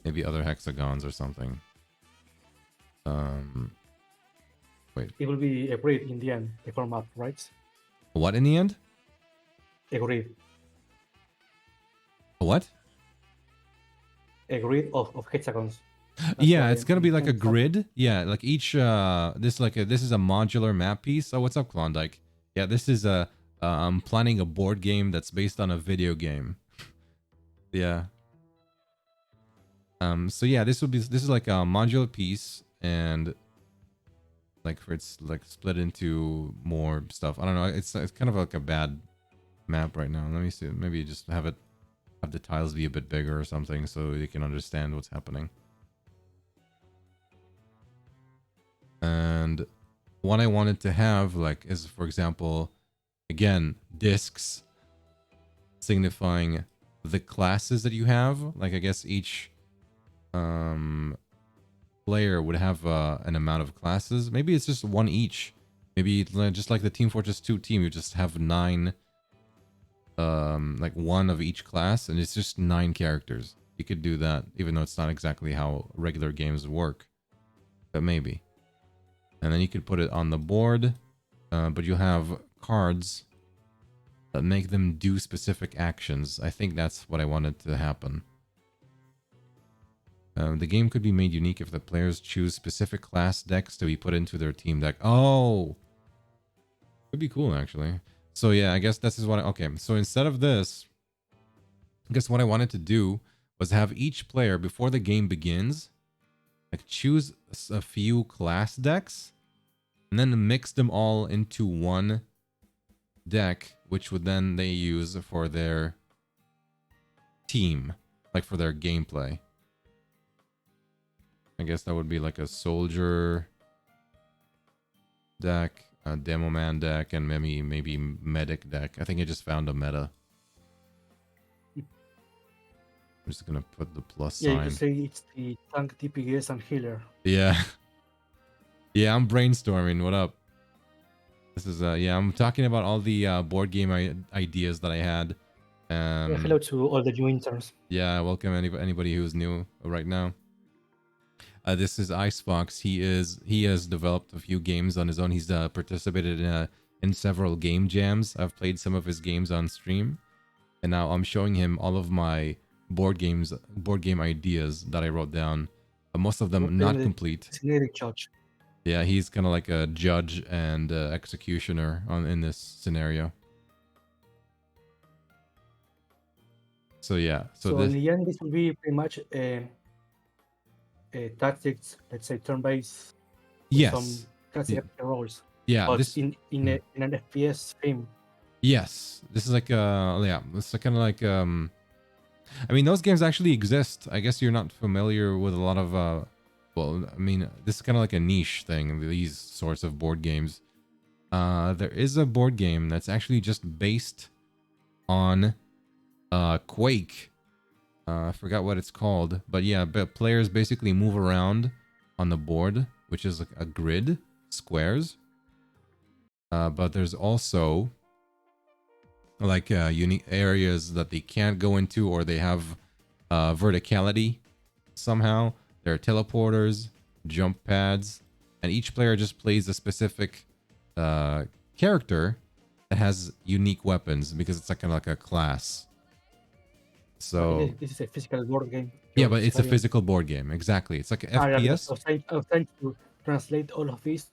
maybe other hexagons or something. Wait. It will be a grid in the end, the core map, right? What in the end? A grid. A what? A grid of hexagons. Yeah, it's gonna be like a grid. Yeah, like each this is a modular map piece. Oh, what's up, Klondike? Yeah, this is I'm planning a board game that's based on a video game. Yeah. So yeah, this is like a modular piece, and like it's like split into more stuff. I don't know. It's kind of like a bad map right now. Let me see. Maybe just have the tiles be a bit bigger or something so you can understand what's happening. And what I wanted to have, like, is, for example, again, discs signifying the classes that you have. Like, I guess each player would have an amount of classes. Maybe it's just one each. Maybe just like the Team Fortress 2 team, you just have 9, like one of each class, and it's just 9 characters. You could do that, even though it's not exactly how regular games work. But maybe. And then you could put it on the board, but you have cards that make them do specific actions. I think that's what I wanted to happen. The game could be made unique if the players choose specific class decks to be put into their team deck. Oh! Could be cool, actually. So yeah, I guess this is what okay, so instead of this, I guess what I wanted to do was have each player, before the game begins, like choose a few class decks and then mix them all into one deck, which would then they use for their team, like for their gameplay. I guess that would be like a soldier deck, a demo man deck, and maybe medic deck. I think I just found a meta. I'm just gonna put the plus Yeah, you sign. could say it's the tank, DPS, and healer. Yeah. Yeah, I'm brainstorming. What up? This is yeah, I'm talking about all the board game ideas that I had. Yeah, hello to all the new interns. Yeah, welcome anybody who's new right now. This is Icefox. He has developed a few games on his own. He's participated in several game jams. I've played some of his games on stream, and now I'm showing him all of my board game ideas that I wrote down. Most of them not complete. Designated judge. Yeah, he's kind of like a judge and executioner in this scenario. So yeah, so in the end, this will be pretty much tactics, let's say turn-based. Yes. Some classic roles. Yeah. But in an FPS theme. Yes, this is like yeah, it's kind of like I mean, those games actually exist. I guess you're not familiar with a lot of well, I mean, this is kind of like a niche thing, these sorts of board games. There is a board game that's actually just based on Quake. I forgot what it's called, but yeah, players basically move around on the board, which is like a grid, squares. But there's also like unique areas that they can't go into, or they have verticality somehow. There are teleporters, jump pads, and each player just plays a specific character that has unique weapons because it's like kind of like a class. So this is a physical board game. Yeah, but it's a physical board game. Exactly. It's like an FPS. I was trying to translate all of this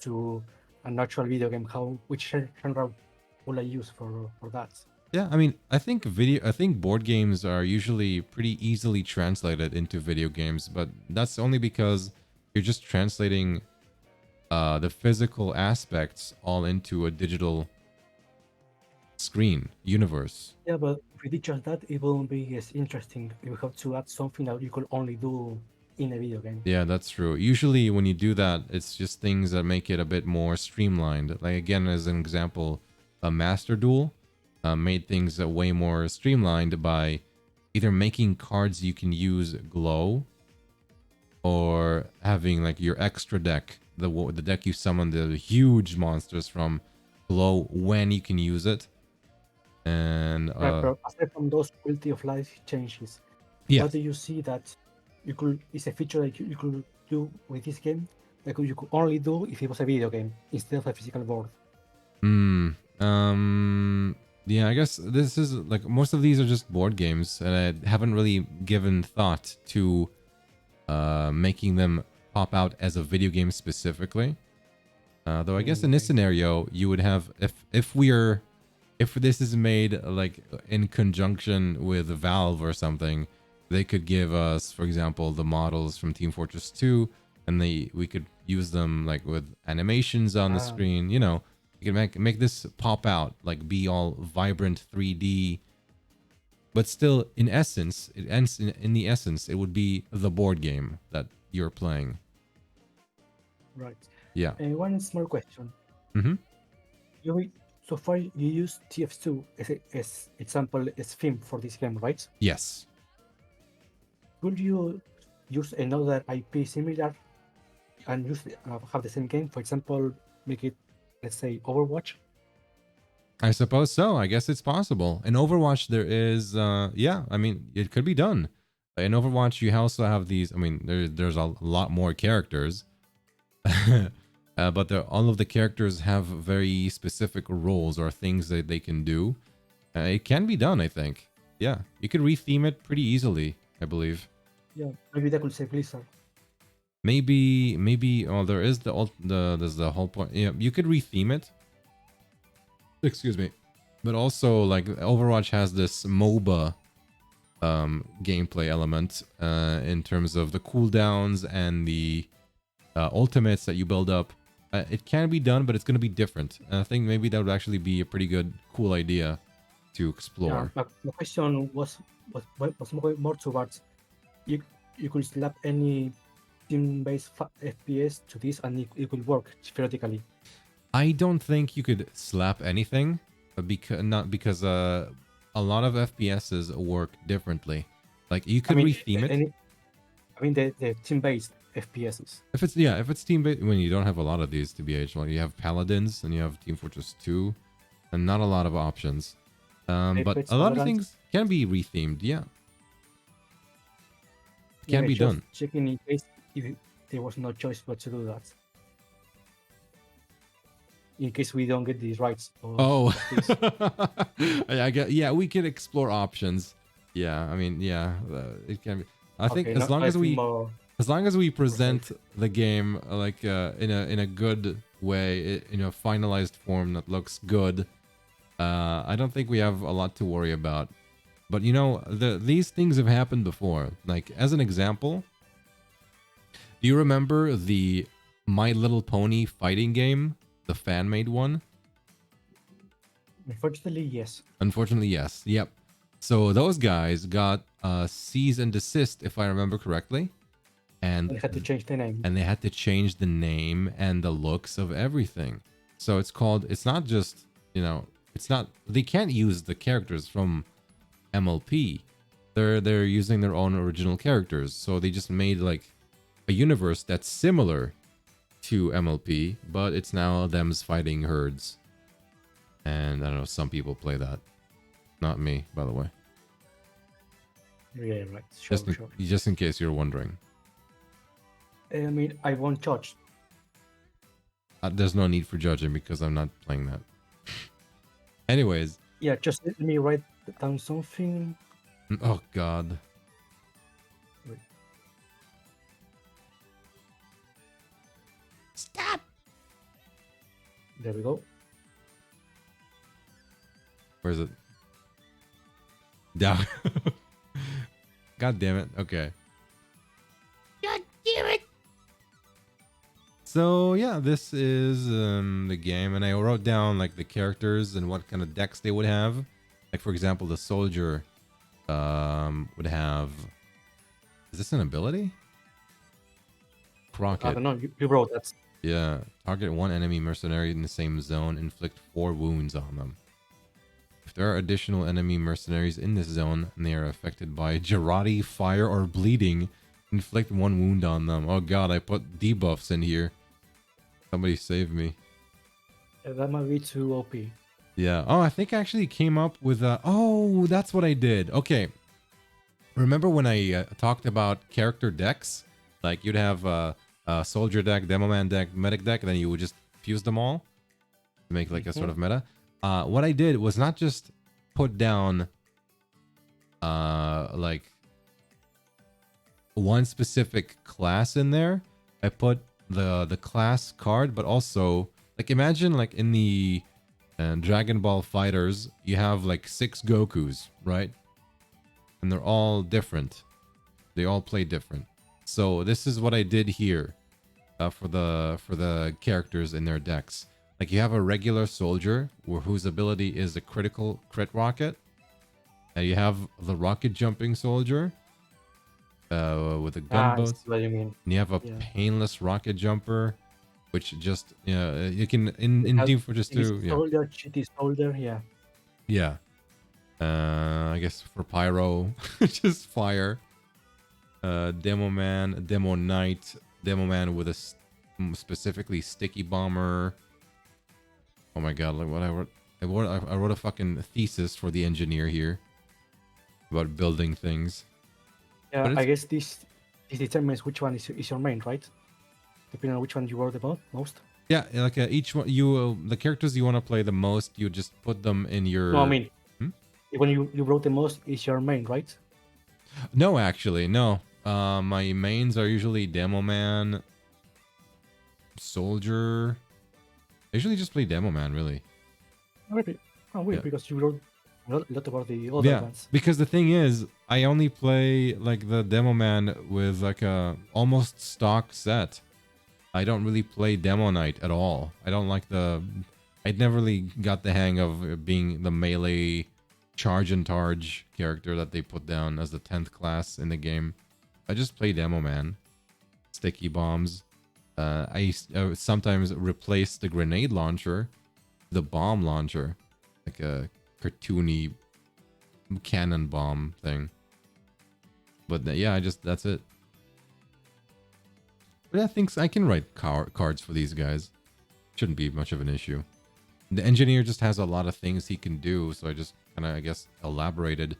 to an actual video game. Which genre will I use for that? Yeah, I mean, I think board games are usually pretty easily translated into video games, but that's only because you're just translating the physical aspects all into a digital screen universe. Yeah, but if we did just that, it wouldn't be as interesting. You have to add something that you could only do in a video game. Yeah, that's true. Usually when you do that, it's just things that make it a bit more streamlined. Like, again, as an example, a Master Duel made things way more streamlined by either making cards you can use glow, or having like your extra deck, the deck you summon the huge monsters from, glow when you can use it. And aside from those quality of life changes, what do you see that is a feature that you could do with this game that you could only do if it was a video game instead of a physical board? Yeah, I guess this is like, most of these are just board games, and I haven't really given thought to making them pop out as a video game specifically. Though I guess in this scenario, you would have, if this is made like in conjunction with Valve or something, they could give us, for example, the models from Team Fortress 2, and we could use them like with animations on the screen. You know, you can make this pop out, like be all vibrant 3D. But still, in essence, in the essence, it would be the board game that you're playing. Right. Yeah. One small question. So far, you use TF2 as example, as theme for this game, right? Yes. Could you use another IP similar and have the same game? For example, make it, let's say, Overwatch? I suppose so. I guess it's possible. In Overwatch, there is, yeah, I mean, it could be done. In Overwatch, you also have these, I mean, there's a lot more characters. But all of the characters have very specific roles or things that they can do. It can be done, I think. Yeah, you could retheme it pretty easily, I believe. Yeah, maybe that could say Blizzard. Maybe. Oh, there's the whole point. Yeah, you could retheme it. Excuse me, but also like Overwatch has this MOBA gameplay element in terms of the cooldowns and the ultimates that you build up. It can be done, but it's going to be different. And I think maybe that would actually be a pretty cool idea to explore. Yeah, my question was more towards you could slap any team-based FPS to this and it could work theoretically. I don't think you could slap anything, because a lot of FPSs work differently. Like you I could mean, retheme it. the team-based FPSs. If it's team based, when you don't have a lot of these, to be well, you have Paladins and you have Team Fortress 2, and not a lot of options. But Apex, a lot of Valorant. things can be rethemed. Yeah, it Yeah, can be just done. checking in case if there was no choice but to do that. In case we don't get these rights. Oh, I get. Yeah, we could explore options. Yeah, I mean, yeah, it can be. I think Okay, as long I as think we more present safe. the game like in a good way, in a finalized form that looks good, I don't think we have a lot to worry about. But you know, these things have happened before. Like as an example, do you remember the My Little Pony fighting game, the fan-made one? Unfortunately, yes. Unfortunately, yes. Yep. So those guys got cease and desist, if I remember correctly, and They had to change the name. they had to change the name and the looks of everything. So it's called. It's not just, you know. It's not. They can't use the characters from MLP. They're using their own original characters. So they just made like a universe that's similar to MLP, but it's now them's fighting herds. And I don't know. Some people play that. Not me, by the way. Yeah, right. Sure, sure. Just in case you're wondering. I mean, I won't judge. There's no need for judging because I'm not playing that. Anyways. Yeah, just let me write down something. Oh, God. Wait. Stop! There we go. Where is it? Down. God damn it. Okay. God damn it. So yeah, this is the game, and I wrote down like the characters and what kind of decks they would have. Like for example, the soldier would have. Is this an ability? Crockett. I don't know. You wrote that. Yeah. Target one enemy mercenary in the same zone. Inflict 4 wounds on them. If there are additional enemy mercenaries in this zone and they are affected by Jarate, fire, or bleeding, inflict 1 wound on them. Oh god, I put debuffs in here. Somebody save me. That might be too OP. Yeah. Oh, I think I actually came up with oh, that's what I did. Okay. Remember when I talked about character decks? Like you'd have a soldier deck, demo man deck, medic deck, and then you would just fuse them all to make like a sort of meta. What I did was not just put down like one specific class in there. I put the class card, but also like imagine like in the Dragon Ball Fighters, you have like 6 Gokus, right? And they're all different. They all play different. So this is what I did here for the characters in their decks. Like you have a regular soldier whose ability is a critical crit rocket. And you have the rocket jumping soldier with a gunboat. What do you mean? And you have a painless rocket jumper, which just you can in Team Fortress 2. Yeah. Soldier, cheaty soldier, yeah. Yeah. I guess for pyro, just fire. Demo man, demo knight, demo man with a specifically sticky bomber. Oh my god! Like what I wrote a fucking thesis for the engineer here about building things. Yeah, I guess this determines which one is your main, right? Depending on which one you wrote about most. Yeah, like each one, the characters you want to play the most, you just put them in your. No, I mean, when you wrote the most is your main, right? No, actually, no. My mains are usually demo man, soldier. I usually just play demo man, really. Really? Oh, weird, because you wrote a lot about the other ones. Because the thing is, I only play like the demo man with like a almost stock set. I don't really play demo knight at all. I don't like I never really got the hang of being the melee charge and targe character that they put down as the 10th class in the game. I just play demo man. Sticky bombs. I sometimes replace the grenade launcher, the bomb launcher, like a cartoony cannon bomb thing. But yeah, that's it. But I think I can write cards for these guys. Shouldn't be much of an issue. The engineer just has a lot of things he can do, so I just kind of, I guess, elaborated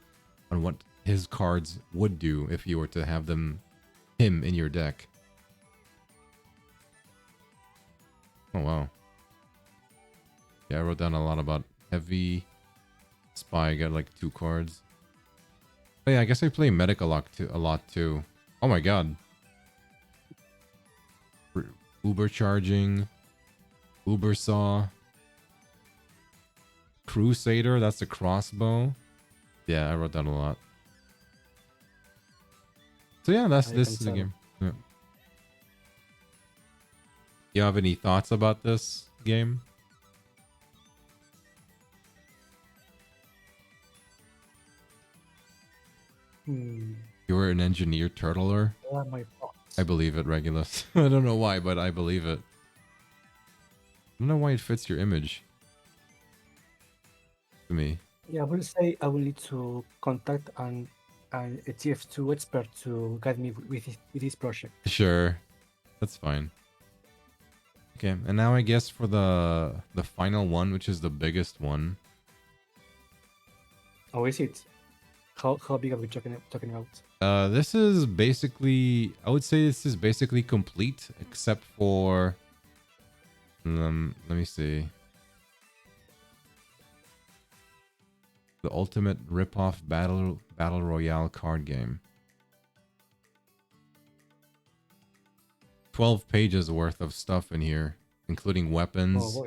on what his cards would do if you were to have him in your deck. Oh, wow. Yeah, I wrote down a lot about heavy spy. I got like 2 cards. Oh yeah, I guess I play medic a lot too. Oh my god. Uber charging. Uber saw. Crusader, that's the crossbow. Yeah, I wrote down a lot. So yeah, this is the game. Yeah. You have any thoughts about this game? You're an engineer turtler? What are my thoughts? I believe it, Regulus. I don't know why, but I believe it. I don't know why it fits your image. To me. Yeah, I will say I will need to contact a TF2 expert to guide me with this project. Sure. That's fine. Okay, and now I guess for the final one, which is the biggest one. Oh, is it? How big are we talking about? This is basically, I would say this is basically complete, except for, let me see. The ultimate rip-off battle royale card game. 12 pages worth of stuff in here, including weapons,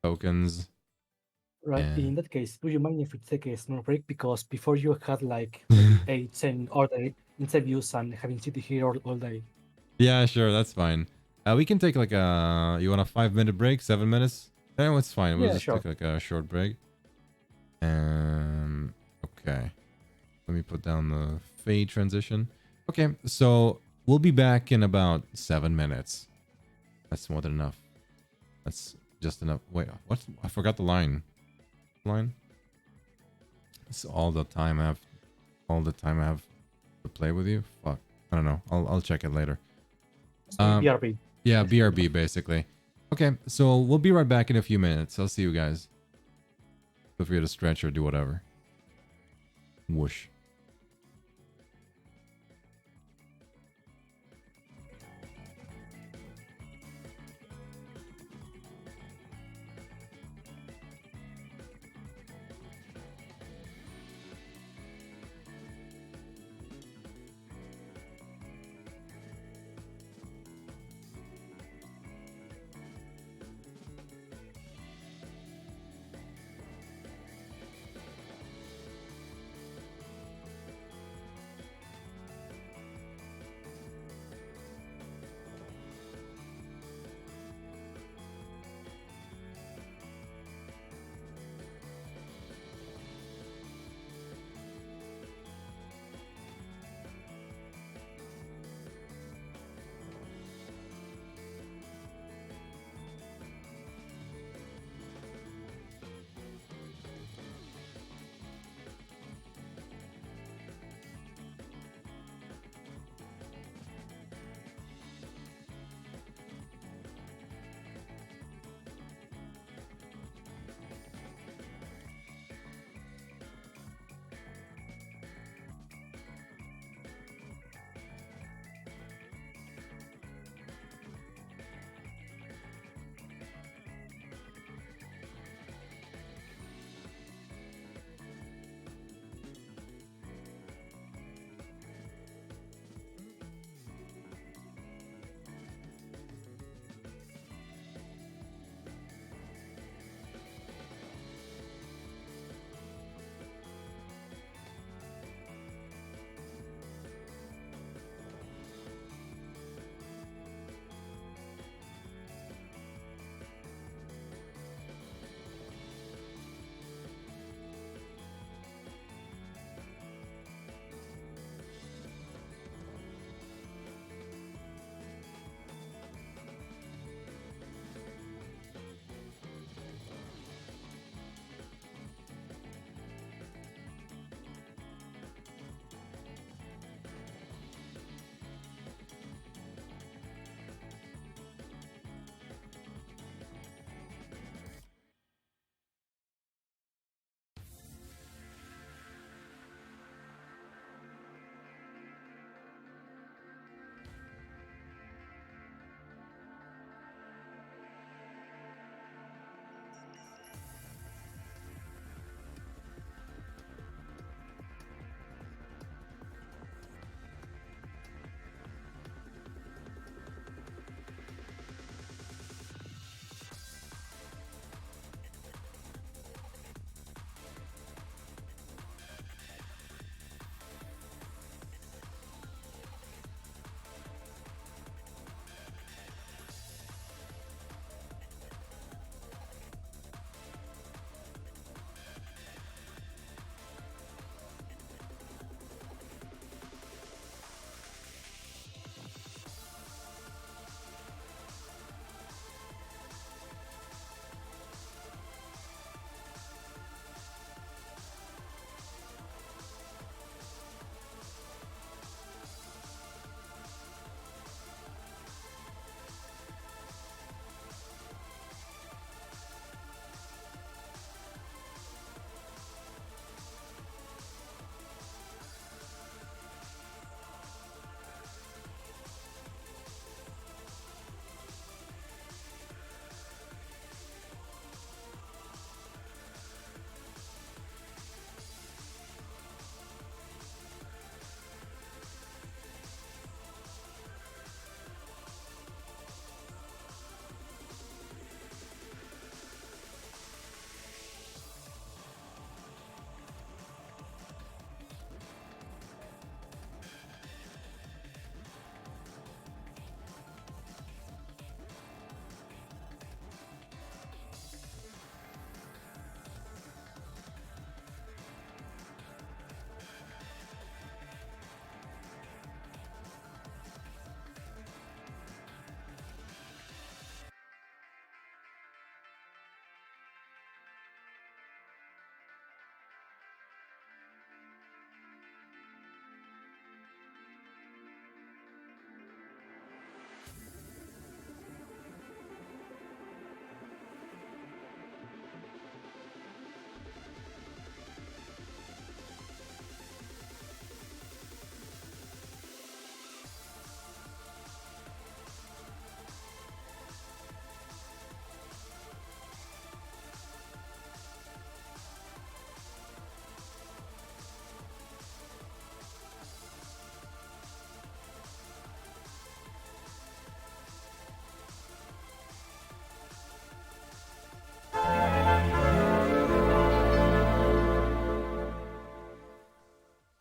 tokens. Right, and... in that case, do you mind if we take a small break? Because before you had like 8, 10 other interviews and having sitting here all day. Yeah, sure, that's fine. We can take like a, you want a 5-minute break, 7 minutes? No, it's fine. We'll just take like a short break. Okay. Let me put down the fade transition. Okay, so we'll be back in about 7 minutes. That's more than enough. That's just enough. Wait, what? I forgot the line. It's all the time I have to play with you. Fuck. I don't know. I'll check it later. BRB. Yeah, BRB basically. Okay, so we'll be right back in a few minutes. I'll see you guys. Feel free to stretch or do whatever. Whoosh.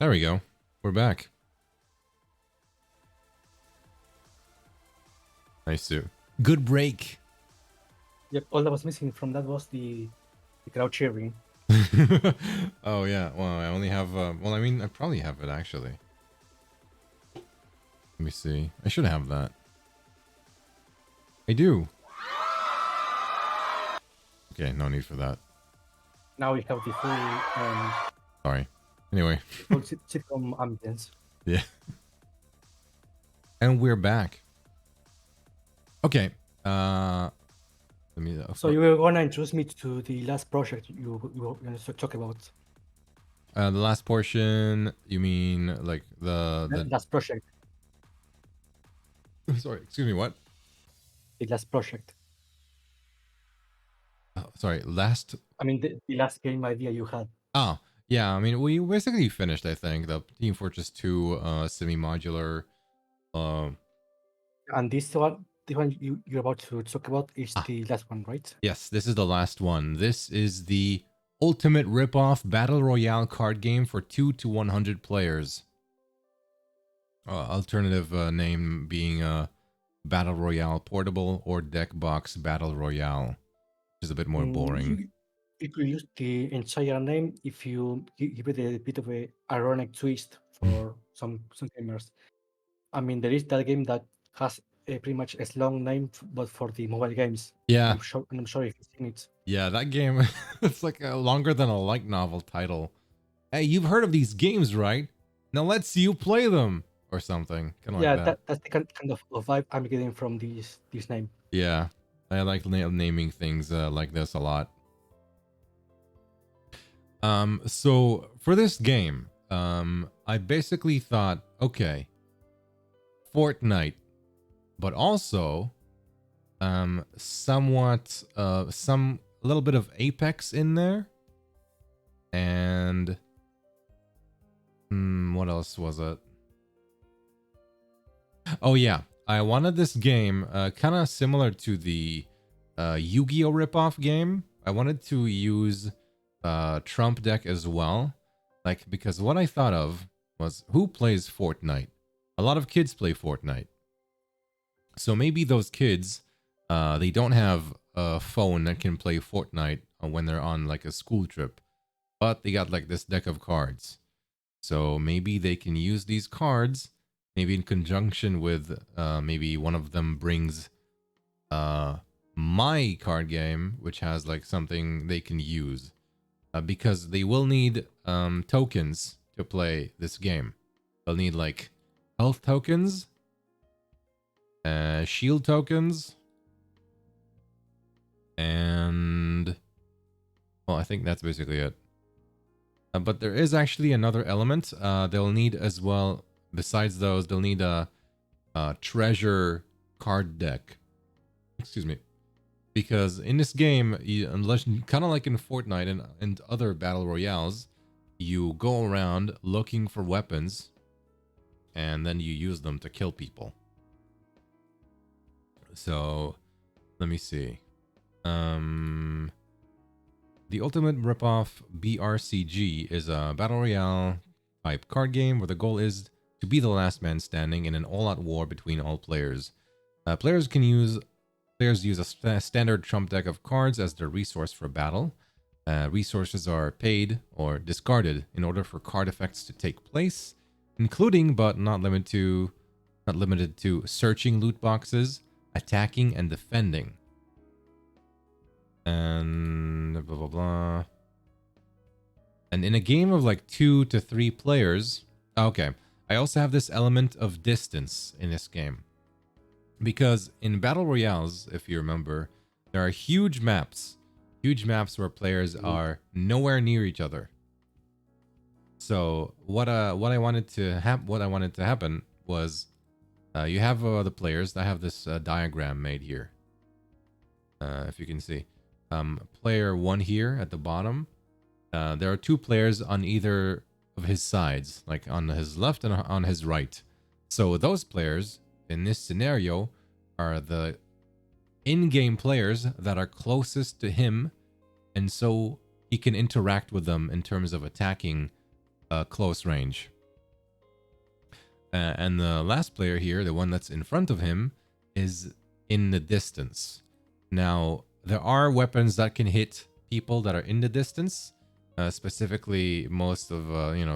there we go. We're back. Nice too. Good break. Yep, all that was missing from that was the crowd cheering. Oh yeah. Well, I only have. Well, I mean, I probably have it actually. Let me see. I should have that. I do. Okay, no need for that. Now we have the full Sorry. Anyway. full sitcom ambience. Yeah. And we're back. Okay. Let me. So you were gonna introduce me to the last project you were gonna talk about. The last portion. You mean like the last project? Sorry. Excuse me. What? The last project. Sorry. Last. I mean the last game idea you had. Oh yeah. I mean we basically finished. I think the Team Fortress 2 semi-modular. And this one, the one you're about to talk about is the last one, right? Yes, this is the last one. This is the ultimate rip-off battle royale card game for 2 to 100 players. Alternative name being Battle Royale Portable or Deck Box Battle Royale, which is a bit more boring. You could use the entire name if you give it a bit of a ironic twist for some gamers. I mean, there is that game that has a pretty much a long name, but for the mobile games. Yeah. I'm sure if you've seen it. Yeah, that game, it's like longer than a light novel title. Hey, you've heard of these games, right? Now let's see you play them. Or something. Kind of like that. That's the kind of vibe I'm getting from this name. Yeah. I like naming things like this a lot. So for this game, I basically thought, okay, Fortnite, but also somewhat a little bit of Apex in there. And what else was it? Oh yeah, I wanted this game kind of similar to the Yu-Gi-Oh ripoff game. I wanted to use Trump deck as well, like, because what I thought of was, who plays Fortnite? A lot of kids play Fortnite. So maybe those kids, they don't have a phone that can play Fortnite when they're on like a school trip, but they got like this deck of cards. So maybe they can use these cards, maybe in conjunction with maybe one of them brings my card game, which has like something they can use, because they will need tokens to play this game. They'll need like health tokens, shield tokens, and well, I think that's basically it. But there is actually another element they'll need as well. Besides those, they'll need a treasure card deck. Excuse me. Because in this game, unless kind of like in Fortnite and other battle royales, you go around looking for weapons, and then you use them to kill people. So, let me see. The Ultimate Ripoff BRCG is a battle royale type card game where the goal is to be the last man standing in an all-out war between all players. Players use a standard trump deck of cards as their resource for battle. Resources are paid or discarded in order for card effects to take place, including but not limited to searching loot boxes, attacking, and defending. And blah blah blah. And in a game of like 2 to 3 players, okay, I also have this element of distance in this game. Because in battle royales, if you remember, there are huge maps where players are nowhere near each other. So what I wanted to happen was, you have the players. I have this diagram made here. If you can see, player 1 here at the bottom. There are 2 players on either of his sides, like on his left and on his right. So those players in this scenario are the in-game players that are closest to him, and so he can interact with them in terms of attacking close range. And the last player here, the one that's in front of him, is in the distance. Now, there are weapons that can hit people that are in the distance, specifically most of,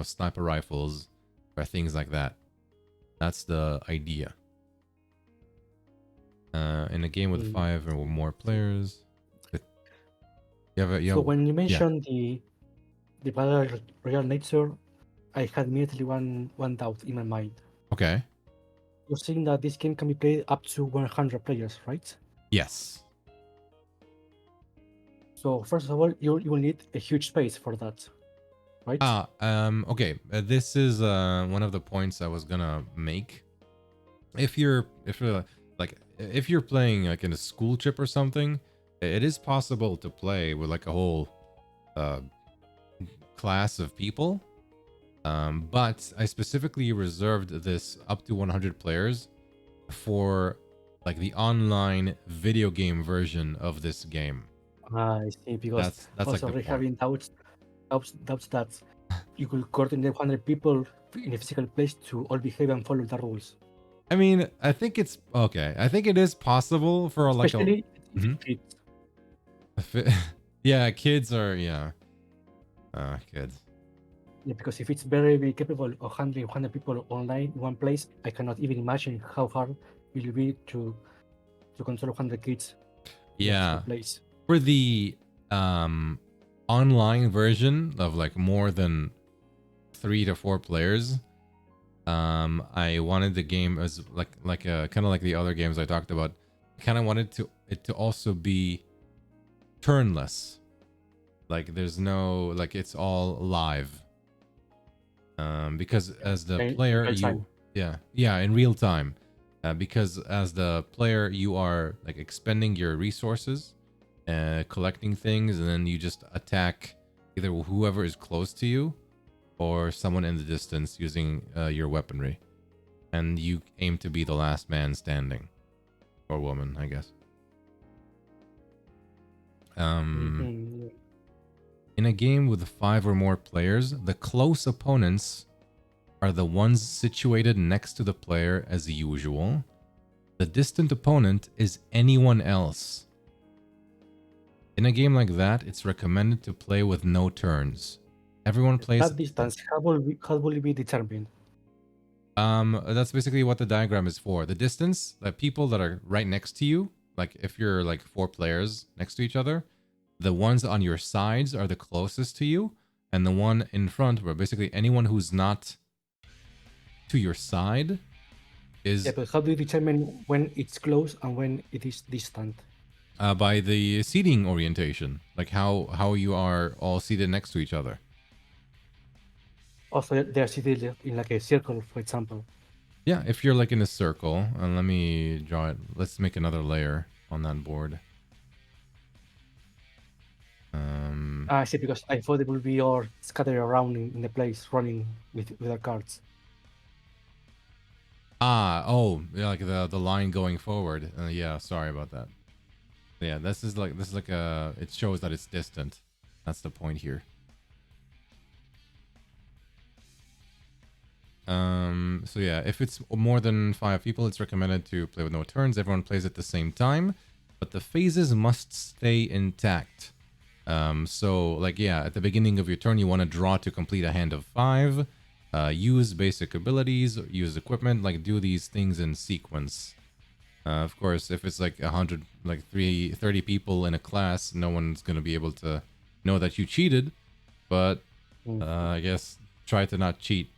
sniper rifles or things like that. That's the idea. In a game with 5 or more players. So when you mentioned the battle royale nature, I had immediately one doubt in my mind. Okay. You're saying that this game can be played up to 100 players, right? Yes. So first of all, you will need a huge space for that, right? Okay. This is one of the points I was gonna make. If you're playing like in a school trip or something, it is possible to play with like a whole class of people. But I specifically reserved this up to 100 players for like the online video game version of this game. I see, because That's like also the point. having doubts that you could coordinate 100 people in a physical place to all behave and follow the rules. I mean, I think it's okay. I think it is possible for Especially like kids. Yeah, kids are kids. Yeah, because if it's very capable of handling 100 people online in one place, I cannot even imagine how hard it will be to control 100 kids in a physical place. For the online version of like more than 3 to 4 players, I wanted the game as like kind of like the other games I talked about. I kind of wanted it to also be turnless. Like there's no like it's all live. Because as the player in real time. Because as the player you are like expending your resources, collecting things, and then you just attack either whoever is close to you or someone in the distance using your weaponry, and you aim to be the last man standing, or woman, I guess. In a game with 5 or more players, the close opponents are the ones situated next to the player as usual. The distant opponent is anyone else. In a game like that, it's recommended to play with no turns. Everyone plays... That distance, how will it be determined? That's basically what the diagram is for. The distance, the people that are right next to you, like if you're like 4 players next to each other, the ones on your sides are the closest to you, and the one in front, where basically anyone who's not to your side is... Yeah, but how do you determine when it's close and when it is distant? By the seating orientation, like how you are all seated next to each other. Also, they're seated in like a circle, for example. Yeah, if you're like in a circle, and let me draw it. Let's make another layer on that board. I see, because I thought it would be all scattered around in the place, running with our cards. Oh, yeah, like the line going forward. Yeah, sorry about that. Yeah, this is like it shows that it's distant. That's the point here. So yeah, if it's more than 5 people, it's recommended to play with no turns. Everyone plays at the same time, but the phases must stay intact. So like, yeah, at the beginning of your turn, you want to draw to complete a hand of 5, use basic abilities, use equipment, like do these things in sequence. Of course, if it's like 100, like 30 people in a class, no one's going to be able to know that you cheated, but I guess try to not cheat.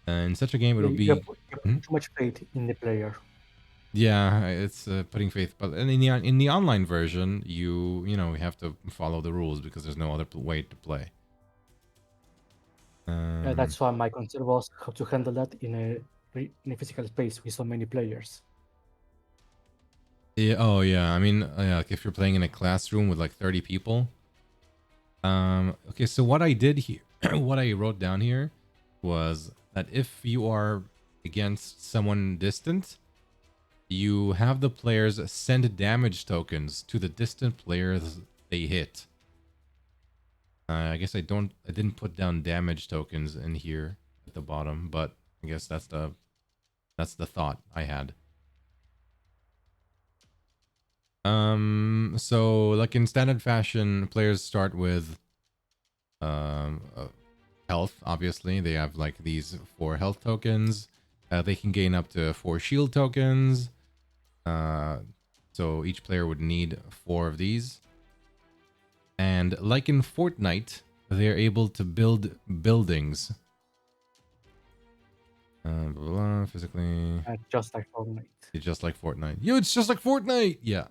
In such a game, it'll be... You have too much faith in the player. Yeah, it's putting faith, but in the online version, you have to follow the rules because there's no other way to play. That's why my concern was how to handle that in a physical space with so many players. Yeah. Oh, yeah. I mean, like if you're playing in a classroom with like 30 people. Okay, so what I did here, what I wrote down here, was that if you are against someone distant, you have the players send damage tokens to the distant players they hit. I guess I didn't put down damage tokens in here at the bottom, but I guess that's the thought I had. So like in standard fashion, players start with health. Obviously, they have like these 4 health tokens. They can gain up to 4 shield tokens. So each player would need 4 of these. And like in Fortnite, they're able to build buildings. Physically. Just like Fortnite. It's just like Fortnite. Yo, it's just like Fortnite! Yeah.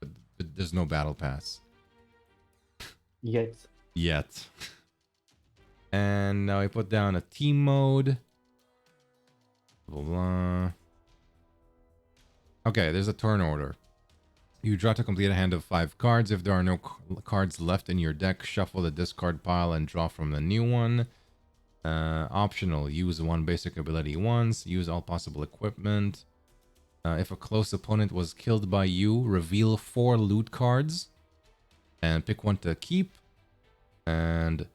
But there's no battle pass. Yet. And now I put down a team mode. Blah, blah. Okay, there's a turn order. You draw to complete a hand of 5 cards. If there are no cards left in your deck, shuffle the discard pile and draw from the new one. Optional, use 1 basic ability once. Use all possible equipment. If a close opponent was killed by you, reveal 4 loot cards. And pick 1 to keep. And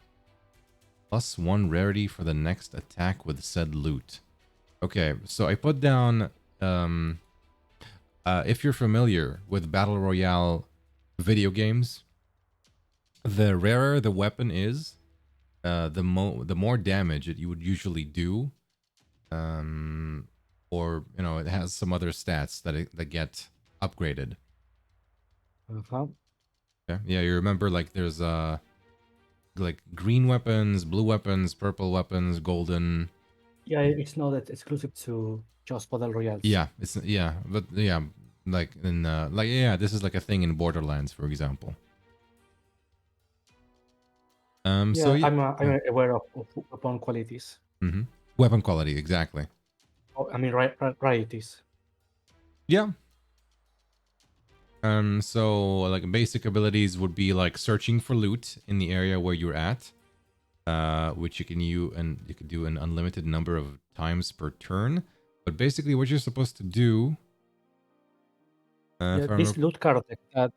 +1 rarity for the next attack with said loot. Okay, so I put down... if you're familiar with Battle Royale video games, the rarer the weapon is, the more damage you would usually do. Or, you know, it has some other stats that get upgraded. Okay. Yeah, you remember like there's like green weapons, blue weapons, purple weapons, golden. Yeah, it's not that exclusive to just Battle Royales. Yeah, but yeah, like in this is like a thing in Borderlands, for example. So yeah, I'm aware of weapon qualities. Weapon quality, exactly. I mean, rarities. Yeah. So like basic abilities would be like searching for loot in the area where you're at, which you can do an unlimited number of times per turn. But basically, what you're supposed to do. This loot card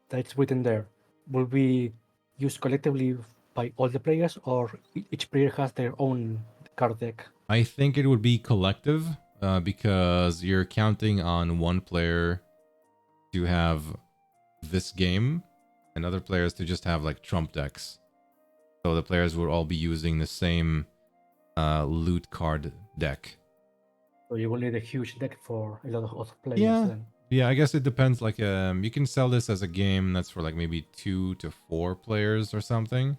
that's written there will be used collectively by all the players, or each player has their own card deck? I think it would be collective, because you're counting on one player to have this game and other players to just have like trump decks. So the players would all be using the same loot card deck. So you will need a huge deck for a lot of other players. Yeah. Then. Yeah, I guess it depends. Like, you can sell this as a game that's for like maybe 2 to 4 players or something,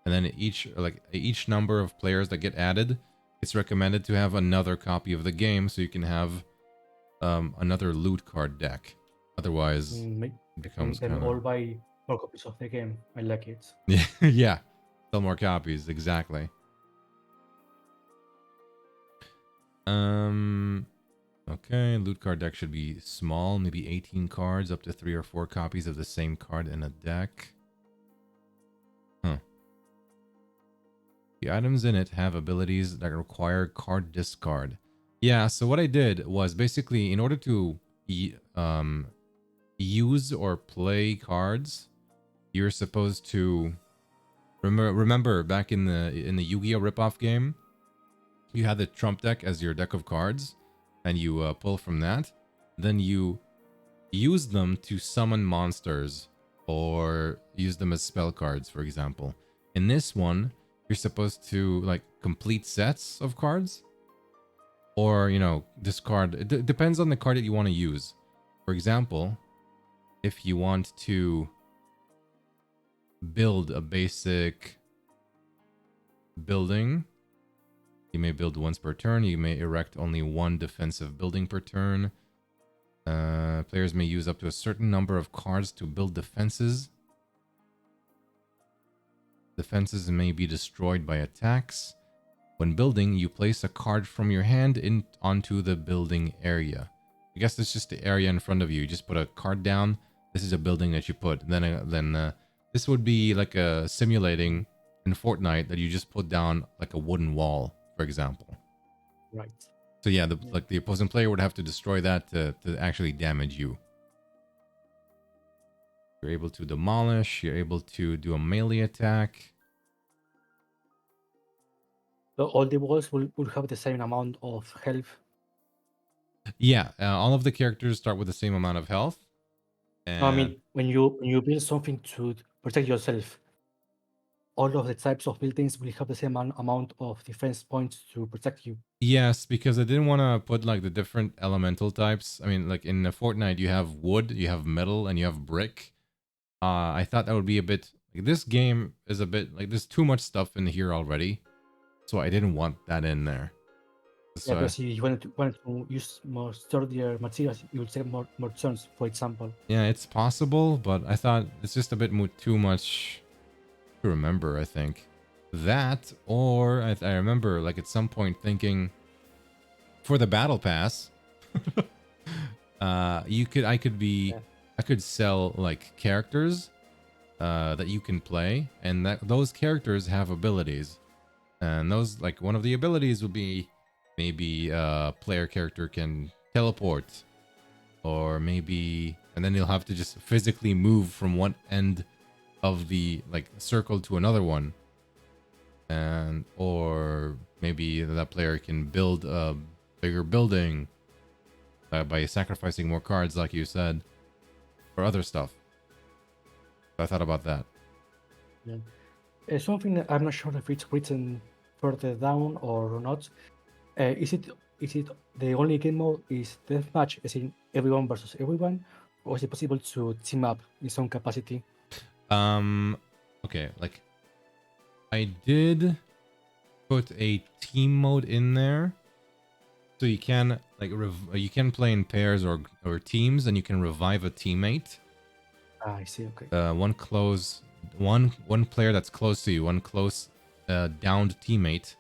and then each number of players that get added, it's recommended to have another copy of the game so you can have another loot card deck. Otherwise, it becomes then all buy more copies of the game. I like it. Yeah, yeah, sell more copies, exactly. Okay, loot card deck should be small, maybe 18 cards, up to 3 or 4 copies of the same card in a deck. Huh. The items in it have abilities that require card discard. Yeah, so what I did was basically, in order to use or play cards, you're supposed to remember back in the Yu-Gi-Oh ripoff game, you had the trump deck as your deck of cards, and you pull from that. Then you use them to summon monsters or use them as spell cards, for example. In this one, you're supposed to like complete sets of cards, or discard. It depends on the card that you want to use. For example, if you want to build a basic building, you may build once per turn. You may erect only 1 defensive building per turn. Players may use up to a certain number of cards to build defenses. Defenses may be destroyed by attacks. When building, you place a card from your hand onto the building area. I guess it's just the area in front of you. You just put a card down. This is a building that you put. Then this would be like a simulating in Fortnite that you just put down like a wooden wall, for example. Right. So yeah, the opposing player would have to destroy that to actually damage you. You're able to demolish. You're able to do a melee attack. All the walls will have the same amount of health. Yeah, all of the characters start with the same amount of health. No, I And mean when you build something to protect yourself, all of the types of buildings will have the same amount of defense points to protect you. yes, because I didn't want to put like the different elemental types. I mean, like in Fortnite, you have wood, you have metal, and you have brick. I thought that would be a bit like this game is a bit like there's too much stuff in here already, so I didn't want that in there. Yeah, So because if you wanted to use more sturdier materials, you will take more turns, for example. yeah, it's possible, but I thought it's just a bit too much to remember. I think that, or I remember like at some point thinking for the battle pass, Yeah. I could sell like characters that you can play, and that those characters have abilities, and those like one of the abilities would be maybe a player character can teleport, or maybe, and then you'll have to just physically move from one end of the like circle to another one, and or maybe that player can build a bigger building by sacrificing more cards, like you said, or other stuff. So I thought about that. Yeah. Something I'm not sure if it's written further down or not. Is it the only game mode is deathmatch, as in everyone versus everyone, or is it possible to team up in some capacity? Okay, like I did put a team mode in there, so you can like you can play in pairs or teams, and you can revive a teammate. I see. Okay. One player that's close to you, one close downed teammate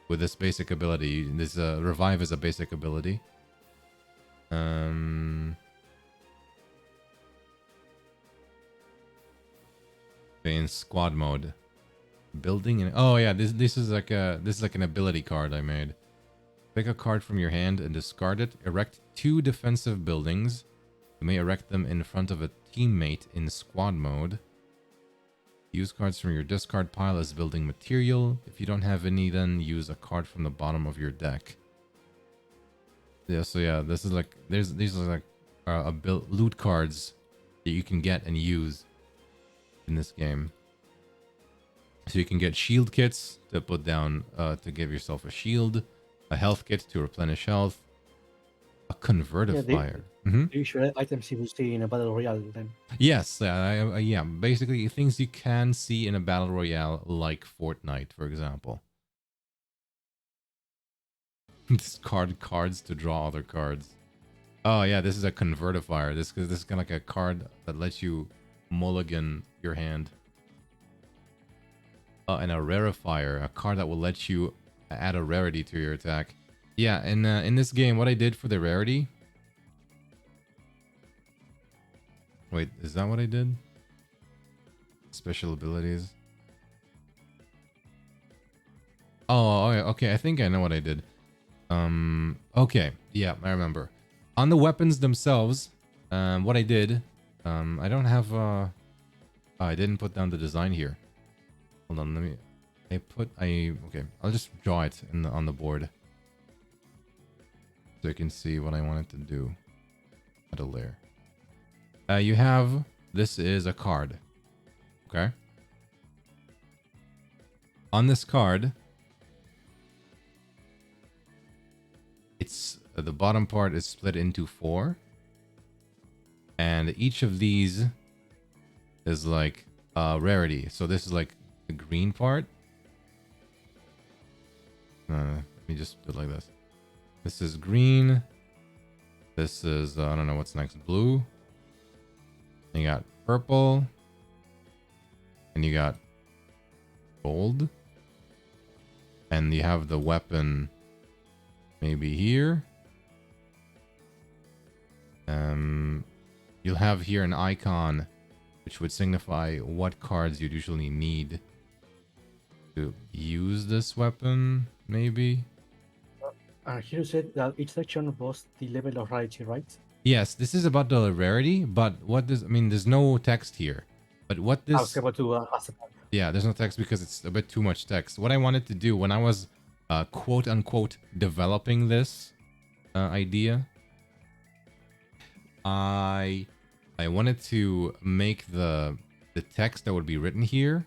with this basic ability. This revive is a basic ability. In squad mode, building and oh yeah, this is like an ability card I made. Pick a card from your hand and discard it. Erect 2 defensive buildings. You may erect them in front of a teammate in squad mode. Use cards from your discard pile as building material. If you don't have any, then use a card from the bottom of your deck. Yeah, so yeah, this is like these are like loot cards that you can get and use in this game. So you can get shield kits to put down to give yourself a shield, a health kit to replenish health, a convertifier. The usual items you will see in a battle royale. Then. Yes, yeah, basically things you can see in a battle royale like Fortnite, for example. Discard cards to draw other cards. Oh yeah, this is a convertifier. This is kind of like a card that lets you mulligan your hand. And a rarifier, a card that will let you add a rarity to your attack. Yeah, and in this game, what I did for the rarity. Wait, is that what I did? Special abilities. Oh, okay. I think I know what I did. Okay. Yeah, I remember. On the weapons themselves, what I did, I don't have, I didn't put down the design here. Hold on, let me, okay, I'll just draw it on the board. So you can see what I wanted to do. Add a layer. You have, this is a card. Okay. On this card, it's the bottom part is split into 4, and each of these is like a rarity. So this is like the green part. Let me just do it like this. This is green. This is I don't know what's next. Blue. You got purple, and you got gold, and you have the weapon maybe here. You'll have here an icon which would signify what cards you'd usually need to use this weapon, maybe. Here you said that each section was the level of rarity, right? Yes, this is about the rarity, but what does, I mean, there's no text here. But what I was this, able to ask that. yeah, there's no text because it's a bit too much text. What I wanted to do when I was quote unquote developing this idea, I wanted to make the text that would be written here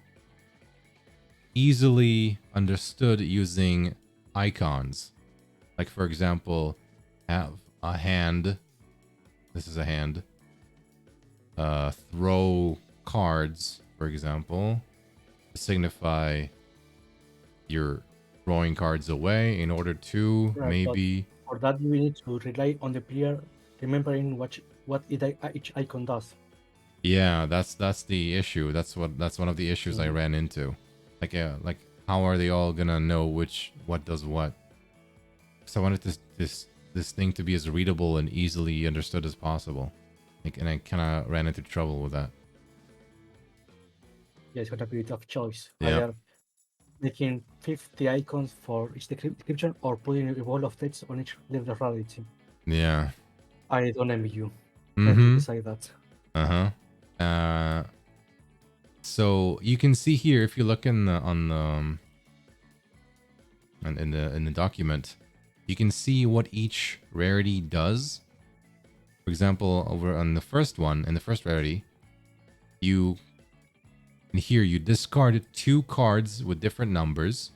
easily understood using icons. Like, for example, have a hand. This is a hand. Throw cards, for example, to signify you're throwing cards away in order to Right, maybe. for that, you need to rely on the player remembering what each icon does. Yeah, that's the issue. That's one of the issues I ran into. Like how are they all gonna know what does what? So I wanted this thing to be as readable and easily understood as possible. And I kind of ran into trouble with that. Yeah, it's got a bit of choice. Yeah. Either making 50 icons for each description or putting a wall of text on each level of rarity. Yeah. I don't envy you. Trying to decide that. So you can see here, if you look in the in the document, you can see what each rarity does. For example, over on the first one, in the first rarity, you discard 2 cards with different numbers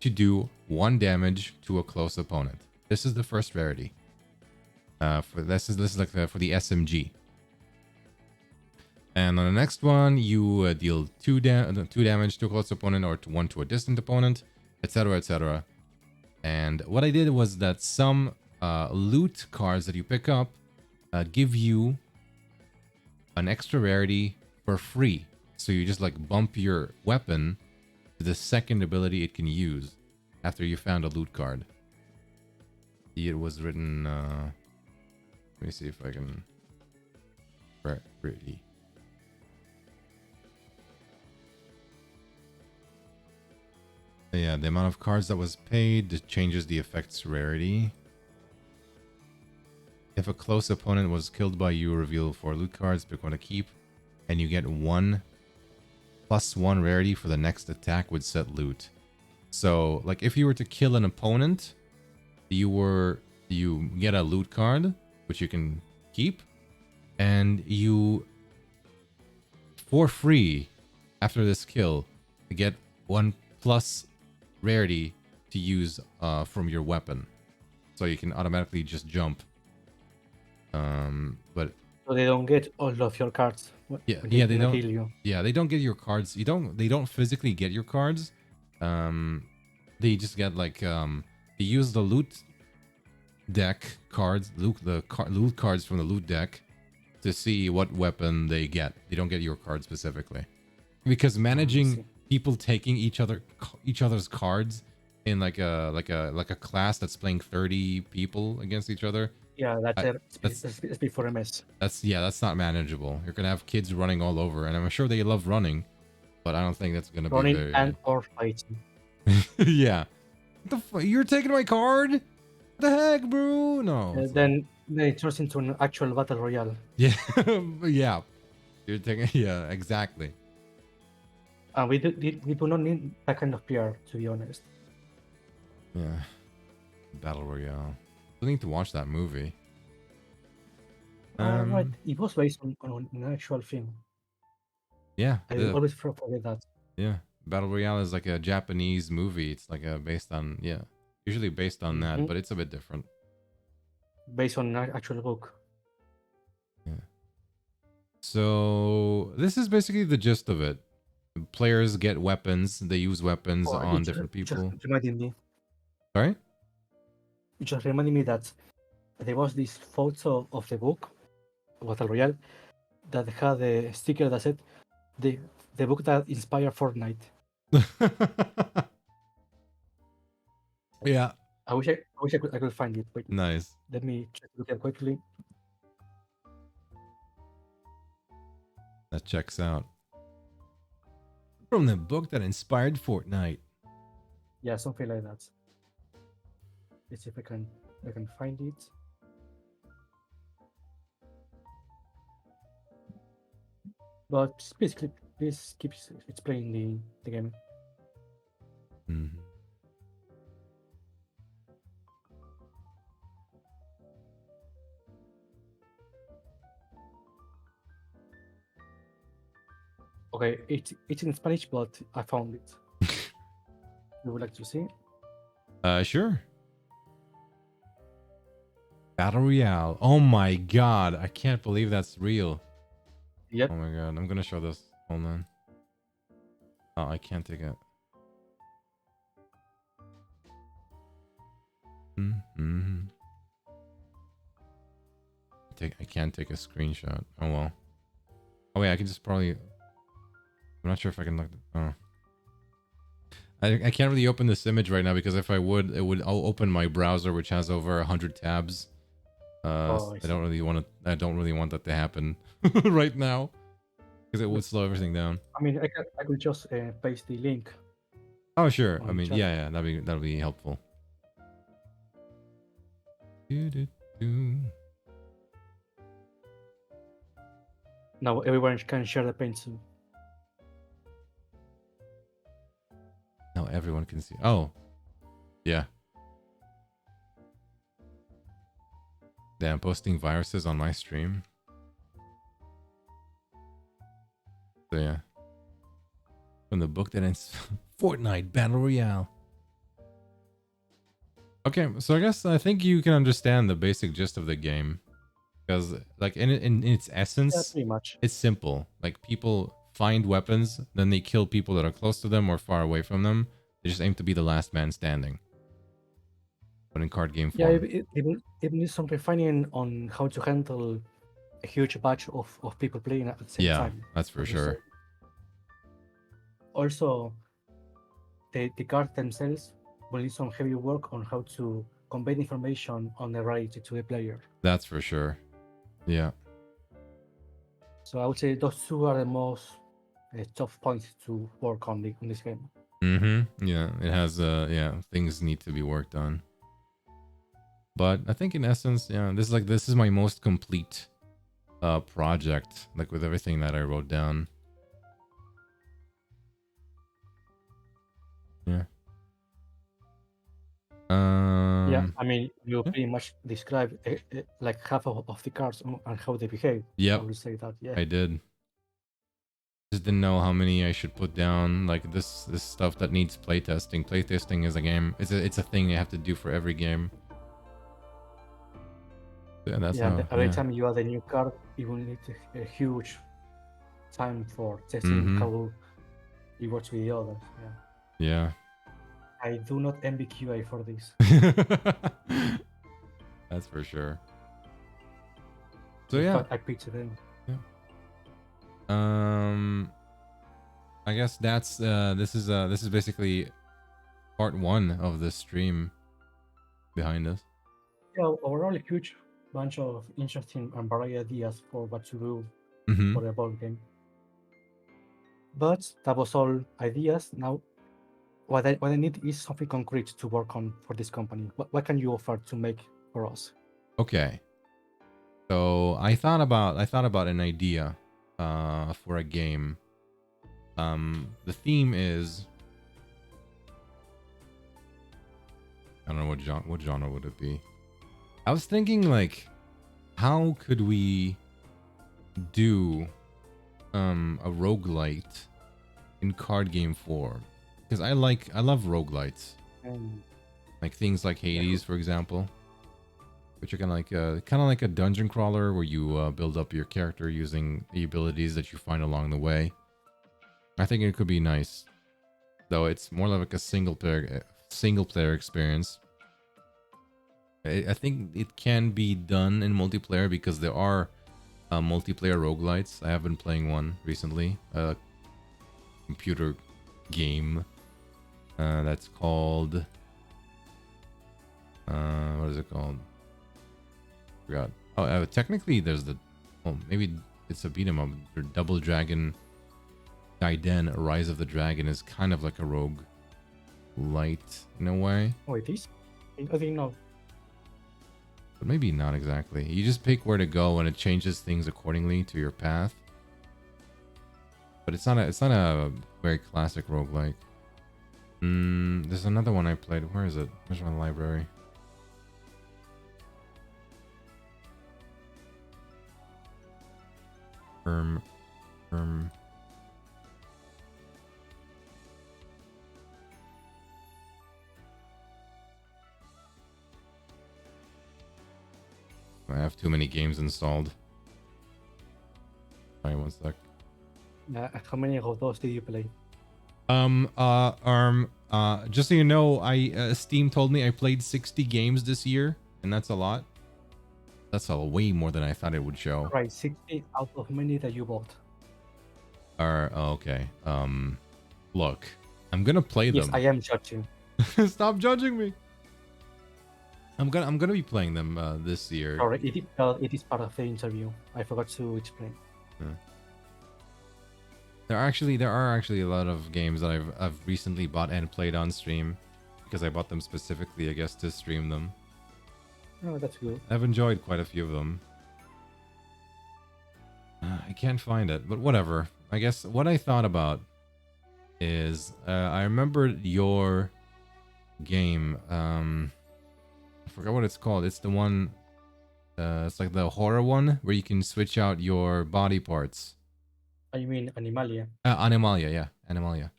to do 1 damage to a close opponent. This is the first rarity. This is like for the SMG. And on the next one, you deal 2 damage to a close opponent or 1 to a distant opponent, etc., etc. And what I did was that some loot cards that you pick up give you an extra rarity for free. So you just like bump your weapon to the second ability it can use after you found a loot card. It was written. Let me see if I can. Pretty. Yeah, the amount of cards that was paid changes the effect's rarity. If a close opponent was killed by you, reveal 4 loot cards, pick one to keep, and you get 1 +1 rarity for the next attack with set loot. So, like, if you were to kill an opponent, you get a loot card, which you can keep, and you, for free, after this kill, get 1 plus rarity to use from your weapon. So you can automatically just jump. But So they don't get all of your cards. they don't. Kill you. Yeah, they don't get your cards. They don't physically get your cards. They just get like they use the loot deck cards, loot cards from the loot deck to see what weapon they get. They don't get your card specifically, because managing people taking each other's cards in like a class that's playing 30 people against each other. Yeah, that's before a mess. That's not manageable. You're gonna have kids running all over, and I'm sure they love running, but I don't think that's gonna running be very. And or fighting. Yeah. You're taking my card? What the heck, bro? No. Then it turns into an actual battle royale. Yeah. Yeah. You're taking. Yeah. Exactly. And we do not need that kind of PR, to be honest. Yeah. Battle Royale. I need to watch that movie. Right, it was based on an actual film. Yeah. I always forget that. Yeah. Battle Royale is like a Japanese movie. It's like based on, usually based on that, but it's a bit different. Based on an actual book. Yeah. So this is basically the gist of it. Players get weapons. They use weapons on different people. Just reminded me. Sorry? It just reminded me that there was this photo of the book, Battle Royale, that had a sticker that said the book that inspired Fortnite. Yeah. I wish I could find it. Wait, nice. let me check it out quickly. That checks out. From the book that inspired Fortnite. Yeah, something like that. Let's see if I can find it. But please keep explaining the game. Mm-hmm. Okay, it's in Spanish, but I found it. You would like to see? Sure. Battle Royale. Oh my god, I can't believe that's real. Yep. Oh my god, I'm gonna show this. Hold on. Oh, I can't take it. Mm-hmm. I can't take a screenshot. Oh well. Oh wait, I can just probably. I'm not sure if I can look. Oh. I can't really open this image right now because if I would, I'll open my browser, which has over 100 tabs. Oh, I don't really want to. I don't really want that to happen right now because it would slow everything down. I mean, I could just paste the link Oh sure. I on the mean, chat. yeah, that'd be helpful. Do. Now everyone can share the paint too. Now everyone can see. Oh, yeah. Damn, posting viruses on my stream. So yeah. From the book that ends Fortnite Battle Royale. Okay, so I think you can understand the basic gist of the game. Because like in its Yeah, essence, pretty much. it's simple. Like people find weapons, then they kill people that are close to them or far away from them. They just aim to be the last man standing. But in card game Yeah, form. it needs some refining on how to handle a huge batch of people playing at the same Yeah, time. that's for as you say. sure. Also, the cards themselves will need some heavy work on how to convey the information on the reality to the player. That's for sure. Yeah. So I would say those two are the most tough points to work on this game. Mm-hmm. Yeah, it has yeah, things need to be worked on. But I think in essence, yeah, this is my most complete project, like with everything that I wrote down. Yeah. Yeah, I mean, you Yeah. pretty much described like half of the cards and how they behave. Yep, I would say that, yeah. I did. Just didn't know how many I should put down. Like this stuff that needs playtesting. Playtesting is a game. It's a thing you have to do for every game. Yeah, that's Yeah, how. every Yeah. time you add a new card, you will need a huge time for testing Mm-hmm. how it works with the others. Yeah. Yeah. I do not envy QA for this. That's for sure. So In yeah. fact, I pity them. Yeah. I guess that's this is basically part 1 of the stream behind us. Yeah, overall, a huge bunch of interesting and varied ideas for what to do Mm-hmm. for a board game. But that was all ideas. Now, what I need is something concrete to work on for this company. What can you offer to make for us? Okay. So I thought about an idea for a game. The theme is, I don't know what genre would it be? I was thinking like, how could we do a roguelite in card game form? Because I love roguelites. Like things like Hades, for example, which are kind of like a dungeon crawler where you build up your character using the abilities that you find along the way. I think it could be nice, though it's more like a single player experience. I think it can be done in multiplayer because there are multiplayer roguelites. I have been playing one recently, a computer game that's called what is it called? Forgot. Oh, technically there's maybe it's a beat 'em up. Double Dragon Gaiden Rise of the Dragon is kind of like a rogue light in a way, Oh, it is? I didn't know. but maybe not exactly. You just pick where to go and it changes things accordingly to your path. But it's not a very classic roguelike. There's another one I played. Where is it? Where's my library? have too many games installed. Sorry, one sec. How many of those did you play? Just so you know, Steam told me I played 60 games this year, and that's a lot. That's way more than I thought it would show. Right, 60 out of many that you bought. Okay. Look, I'm gonna play Yes, them. I am judging. Stop judging me. I'm gonna be playing them this year. Sorry, it is part of the interview. I forgot to explain. There are actually a lot of games that I've recently bought and played on stream because I bought them specifically, I guess, to stream them. Oh, that's good. I've enjoyed quite a few of them. I can't find it, but whatever. I guess what I thought about is I remembered your game. I forgot what it's called. It's the one. It's like the horror one where you can switch out your body parts. I mean, Animalia. Animalia, yeah, Animalia.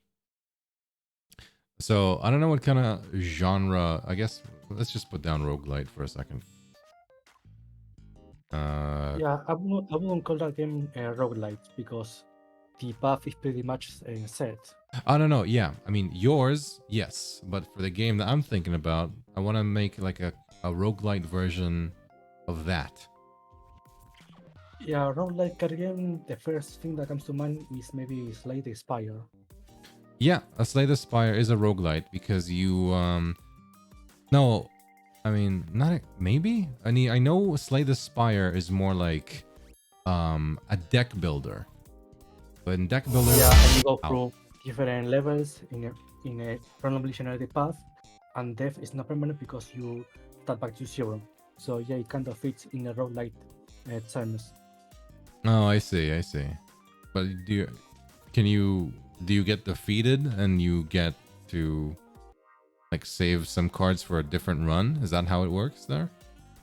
So I don't know what kind of genre. I guess let's just put down roguelite for a second. Yeah, I wouldn't call that game a roguelite because the path is pretty much set. I don't know. Yeah, I mean yours, yes, but for the game that I'm thinking about, I want to make like a roguelite version of that. Yeah, roguelike game, the first thing that comes to mind is maybe Slay the Spire. Yeah, a Slay the Spire is a roguelite because you no, I mean not maybe. I mean I know Slay the Spire is more like a deck builder. But in deck builder, yeah, and you go through different levels in a randomly generated path, and death is not permanent because you start back to zero. So yeah, it kind of fits in a roguelite terms. Oh, I see. But do you get defeated and you get to like save some cards for a different run? Is that how it works there?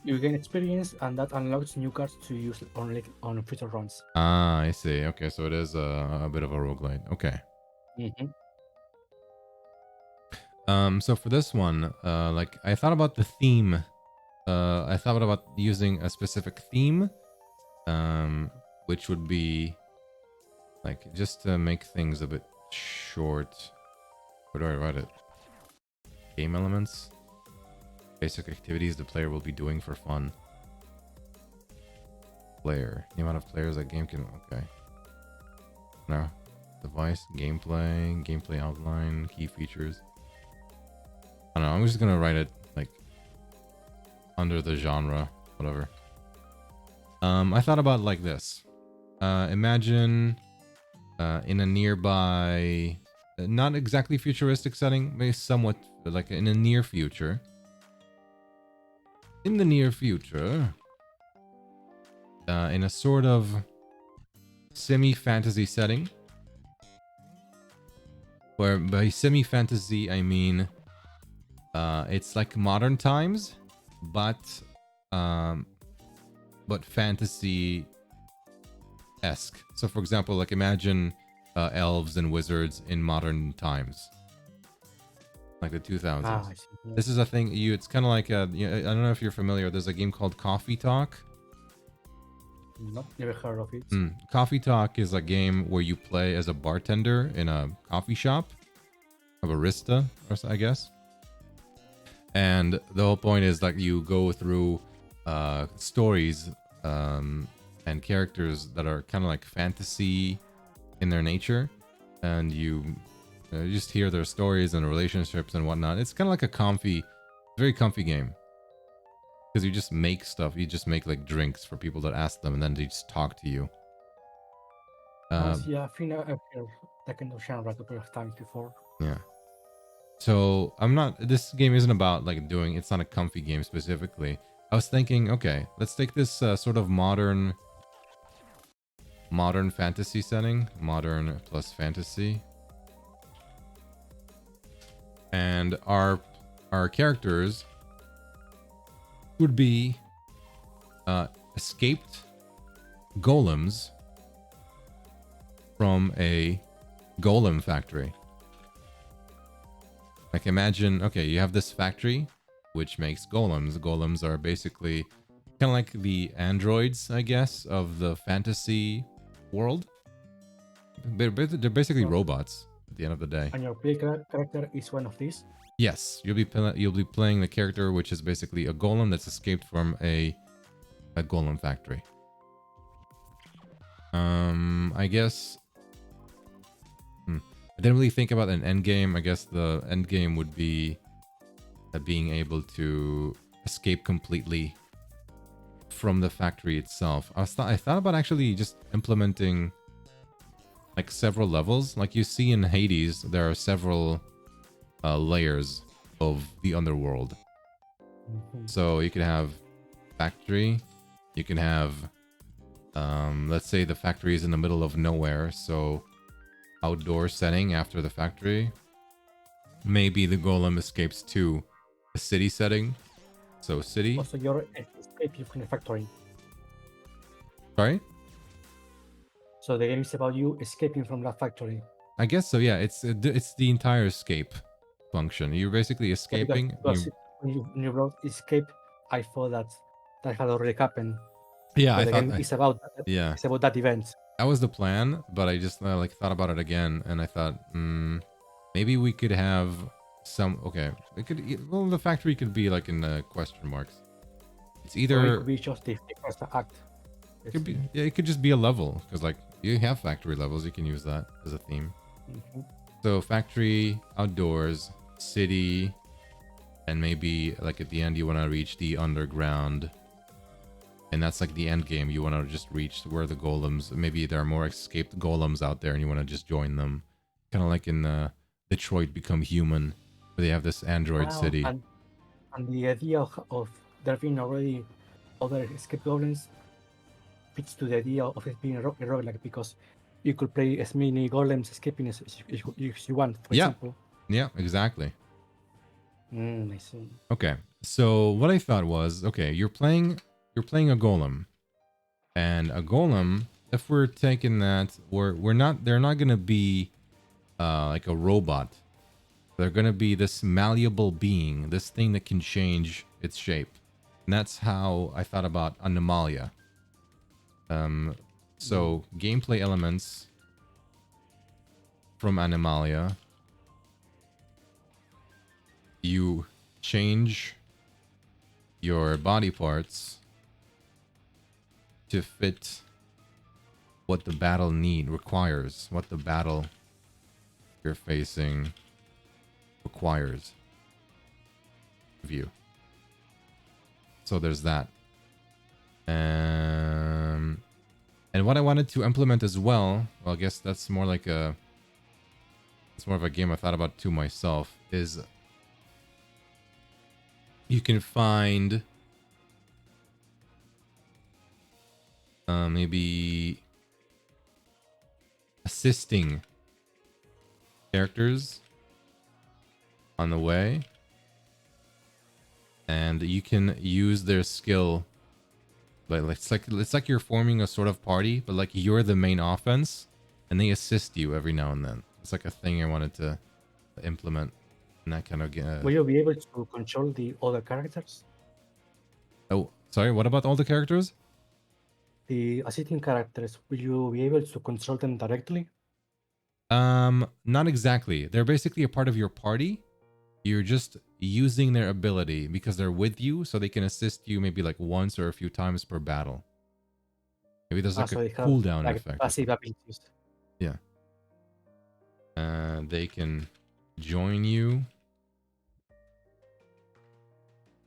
You gain experience, and that unlocks new cards to use on future runs. Ah, I see. Okay, so it is a bit of a roguelite. Okay. So for this one, like I thought about the theme. I thought about using a specific theme, which would be like just to make things a bit short. Where do I write it? Game elements. Basic activities the player will be doing for fun. Player. The amount of players that game can... Okay. No. Device. Gameplay. Gameplay outline. Key features. I don't know. I'm just gonna write it like under the genre. Whatever. I thought about it like this. Imagine in a nearby... not exactly futuristic setting. Maybe somewhat like in a near future. In the near future, in a sort of semi-fantasy setting, where by semi-fantasy I mean it's like modern times, but fantasy-esque. So, for example, like imagine elves and wizards in modern times. Like the 2000s. I see. This is a thing it's kind of like I don't know if you're familiar. There's a game called Coffee Talk. No, never heard of it. Coffee Talk is a game where you play as a bartender in a coffee shop, a barista, or so, I guess. And the whole point is like you go through stories and characters that are kind of like fantasy in their nature, and you just hear their stories and relationships and whatnot. It's kind of like a very comfy game. Because you just make stuff. You just make like drinks for people that ask them, and then they just talk to you. Yeah, I think I've heard that kind of genre a couple of times before. Yeah. So this game isn't about like it's not a comfy game specifically. I was thinking, okay, let's take this sort of modern fantasy setting. Modern plus fantasy. And our characters would be escaped golems from a golem factory. Like imagine, okay, you have this factory which makes golems. Golems are basically kind of like the androids, I guess, of the fantasy world. They're basically So, robots at the end of the day. and your play character is one of these. Yes, you'll be playing the character, which is basically a golem that's escaped from a golem factory. I guess. I didn't really think about an end game. I guess the end game would be being able to escape completely from the factory itself. I thought about actually just implementing like several levels. Like you see in Hades, there are several layers of the underworld. So you can have factory, you can have let's say the factory is in the middle of nowhere, so outdoor setting after the factory. Maybe the golem escapes to a city setting. So city. Also, you're escaping from the factory. Sorry? So the game is about you escaping from that factory. I guess so, yeah. It's the entire escape function. You're basically escaping. Because when you wrote escape, I thought that had already happened. Yeah, So I the thought. game is about Yeah, it's about that event. that was the plan, but I just like thought about it again, and I thought, maybe we could have some. Okay, it could. Well, the factory could be like in question marks. It's Or either. it could be just the first act. It could be. Yeah, it could just be a level because like you have factory levels. You can use that as a theme. So factory, outdoors, city, and maybe like at the end you want to reach the underground. And that's like the end game. You want to just reach where the golems, maybe there are more escaped golems out there and you want to just join them. Kind of like in Detroit Become Human, where they have this android city. And the idea of there being already other escape goblins fits to the idea of it being a roguelike, because you could play as many golems escaping as you want, for example. Yeah, exactly. I see. Okay, so what I thought was, okay, you're playing a golem, and a golem, if we're taking that, they're not gonna be like a robot. They're gonna be this malleable being, this thing that can change its shape. And that's how I thought about Anomalia. So gameplay elements from Anomalia. You change your body parts to fit what the battle requires, what the battle you're facing requires of you. So there's that. And what I wanted to implement as well, I guess that's more like it's more of a game I thought about to myself, is you can find maybe assisting characters on the way, and you can use their skill. But it's like you're forming a sort of party, but like you're the main offense, and they assist you every now and then. It's like a thing I wanted to implement, and that kind of Will you be able to control the other characters? Oh, sorry. What about all the characters? The assisting characters, will you be able to control them directly? Not exactly. They're basically a part of your party. You're just using their ability because they're with you, so they can assist you maybe like once or a few times per battle. Maybe there's like so a they have cooldown like effect. passive abilities. Yeah. They can join you,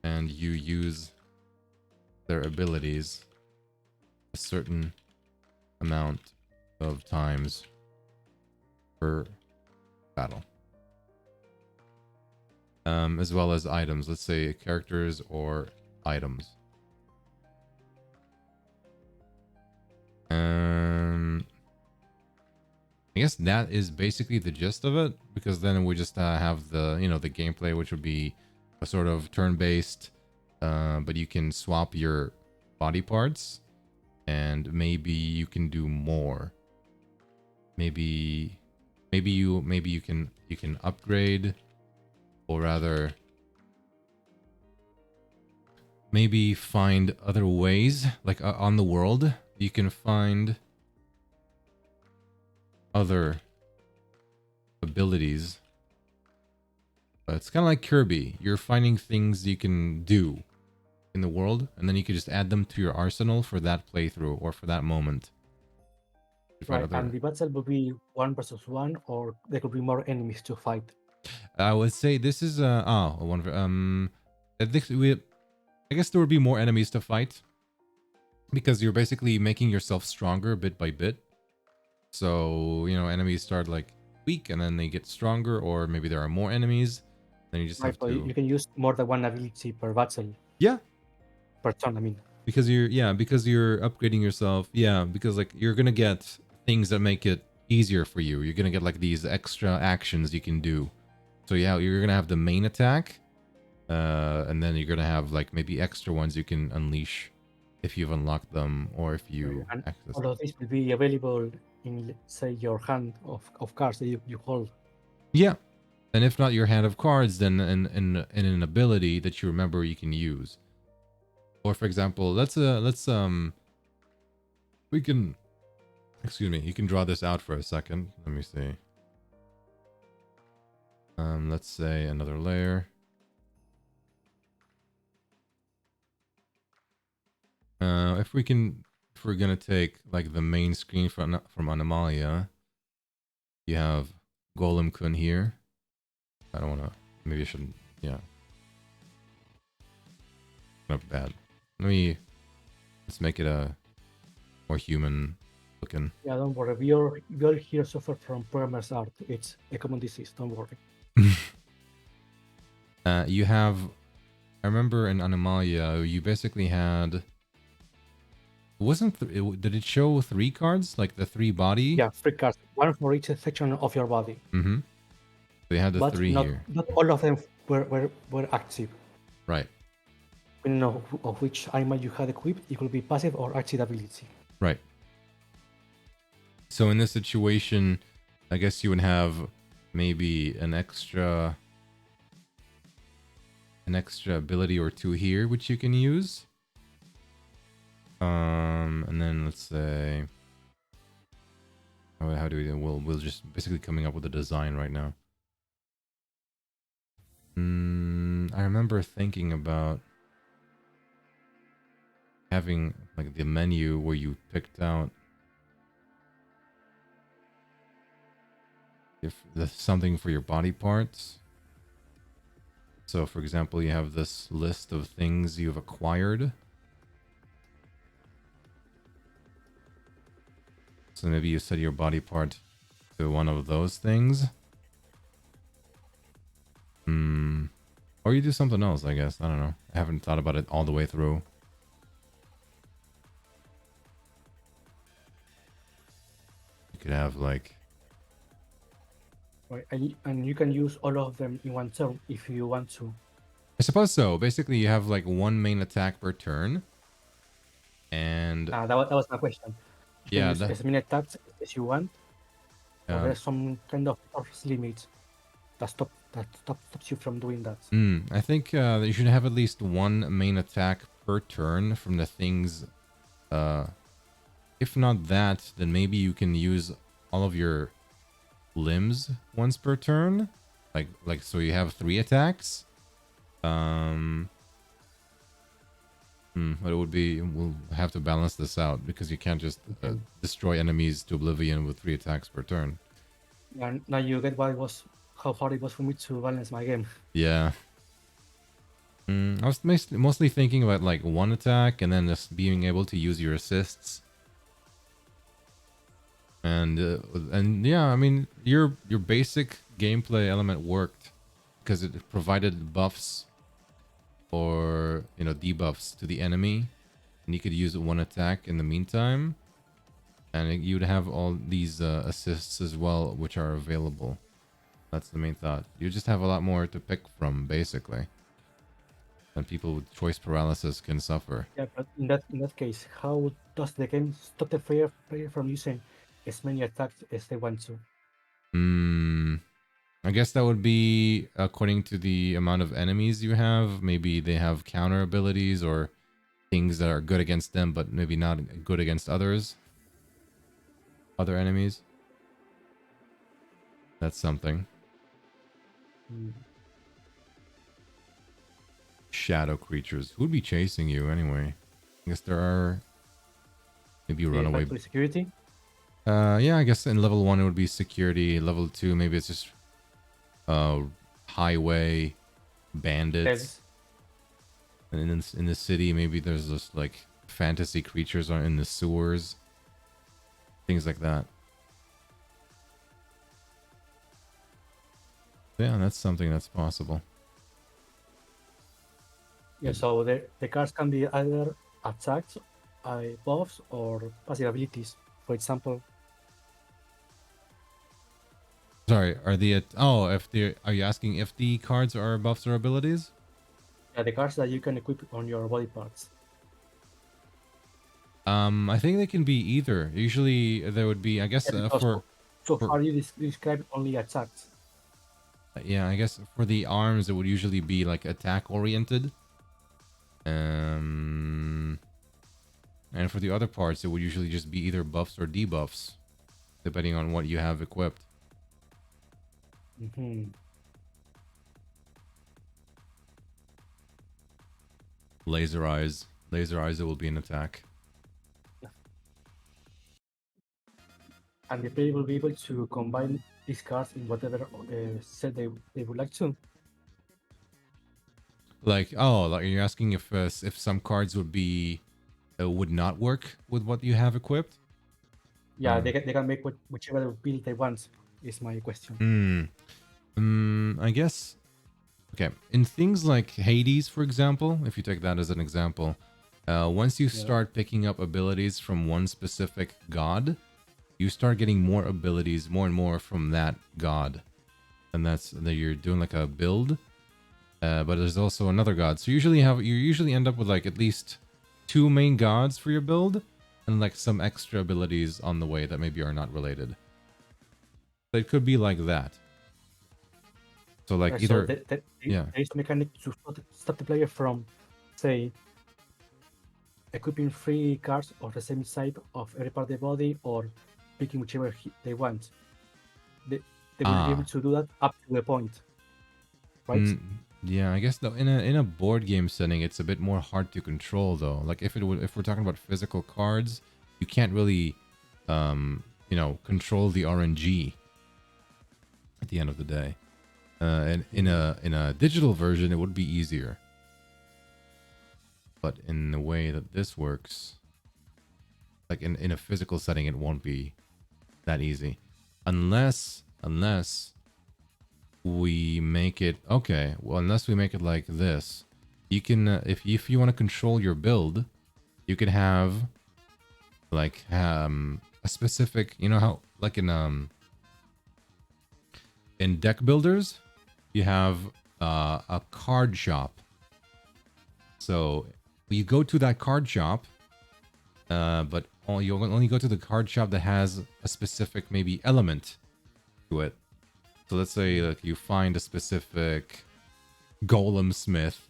and you use their abilities a certain amount of times per battle. As well as items. Let's say characters or items. I guess that is basically the gist of it, because then we just have the the gameplay, which would be a sort of turn-based, but you can swap your body parts, and maybe you can do more. Maybe you can upgrade, or rather maybe find other ways, like on the world, you can find other abilities. It's kind of like Kirby. You're finding things you can do in the world, and then you can just add them to your arsenal for that playthrough or for that moment. You find Right, and other. the battle will be 1 versus 1, or there could be more enemies to fight. I would say this is one I think I guess there would be more enemies to fight because you're basically making yourself stronger bit by bit. So, you know, enemies start like weak and then they get stronger, or maybe there are more enemies. Then you just Right, have but to. you can use more than one ability per battle, Yeah, per turn, I mean. because you're upgrading yourself. Yeah, because like you're gonna get things that make it easier for you. You're gonna get like these extra actions you can do. So yeah, you're gonna have the main attack, and then you're gonna have like maybe extra ones you can unleash if you've unlocked them or if you And access all them. of this will be available in, say, your hand of cards that you hold. Yeah, and if not your hand of cards, then in an ability that you remember you can use. Or for example, let's we can, excuse me, you can draw this out for a second. Let me see. Let's say another layer. If we're gonna take like the main screen from Anomalia, you have Golem Kun here. I don't wanna. Maybe I shouldn't. Yeah, not bad. Let's make it a more human looking. Yeah, don't worry. We all here suffer from programmer's art. It's a common disease. Don't worry. You have. I remember in Anomalia, you basically had. Did it show 3 cards, like the 3 body? Yeah, 3 cards, one for each section of your body. Mm-hmm. They had the But 3 not here. not all of them were active. Right. Depending on of which animal you had equipped, it could be passive or active ability. Right. So in this situation, I guess you would have maybe an extra ability or 2 here, which you can use. And then let's say, how do we do? We'll just basically coming up with a design right now. I remember thinking about having like the menu where you picked out if there's something for your body parts. So for example, you have this list of things you've acquired. So maybe you set your body part to one of those things. Or you do something else, I guess. I don't know. I haven't thought about it all the way through. You could have like... Right, and you can use all of them in one turn if you want to. I suppose so. Basically, you have like one main attack per turn. And... That was my question. You yeah, can use as many attacks as you want, or there's some kind of force limit that stops you from doing that. I think you should have at least one main attack per turn from the things. If not that, then maybe you can use all of your limbs once per turn. Like so you have 3 attacks. But it would be, we'll have to balance this out because you can't just destroy enemies to oblivion with 3 attacks per turn. And now you get how hard it was for me to balance my game. Yeah. I was mostly thinking about like 1 attack and then just being able to use your assists. And yeah, I mean your basic gameplay element worked because it provided buffs or debuffs to the enemy, and you could use 1 attack in the meantime, and you'd have all these assists as well, which are available. That's the main thought. You just have a lot more to pick from, basically, and people with choice paralysis can suffer. Yeah, but in that case, how does the game stop the player from using as many attacks as they want to? I guess that would be according to the amount of enemies you have. Maybe they have counter abilities or things that are good against them, but maybe not good against other enemies. That's something. Mm. Shadow creatures. Who would be chasing you anyway? I guess there are. Maybe you run away. Back to security. Yeah, I guess in level 1 it would be security. Level 2, maybe it's just highway bandits. Yes. And in the city, maybe there's just like fantasy creatures are in the sewers. Things like that. Yeah, that's something that's possible. Yeah, so the cards can be either attacks, buffs, or passive abilities. For example, Sorry, are the are you asking if the cards are buffs or abilities? yeah, the cards that you can equip on your body parts. I think they can be either. Usually there would be, I guess, Yeah, because so for- far you described only attacks. yeah, I guess for the arms it would usually be like attack oriented. And for the other parts it would usually just be either buffs or debuffs, depending on what you have equipped. Mm-hmm. Laser eyes, it will be an attack. And the player will be able to combine these cards in whatever set they would like to. Like, oh, like you're asking if some cards would not work with what you have equipped? Yeah, they can make whichever build they want. Is my question. I guess. Okay, in things like Hades, for example, if you take that as an example, once you start picking up abilities from one specific god, you start getting more abilities, more and more from that god, and that's that you're doing like a build. But there's also another god, so you usually end up with like at least 2 main gods for your build, and like some extra abilities on the way that maybe are not related. So it could be like that. So like either there yeah. is a mechanic to stop the player from, say, equipping 3 cards of the same type of every part of the body, or picking whichever they want. They will be able to do that up to a point, right? Yeah, I guess though in a board game setting, it's a bit more hard to control though. Like if we're talking about physical cards, you can't really, control the RNG. At the end of the day, and in a digital version, it would be easier. But in the way that this works, like in a physical setting, it won't be that easy, unless we make it okay. Well, unless we make it like this, you can if you want to control your build, you can have like a specific, you know how like in deck builders, you have a card shop. So you go to that card shop, but you'll only go to the card shop that has a specific maybe element to it. So let's say like you find a specific golem smith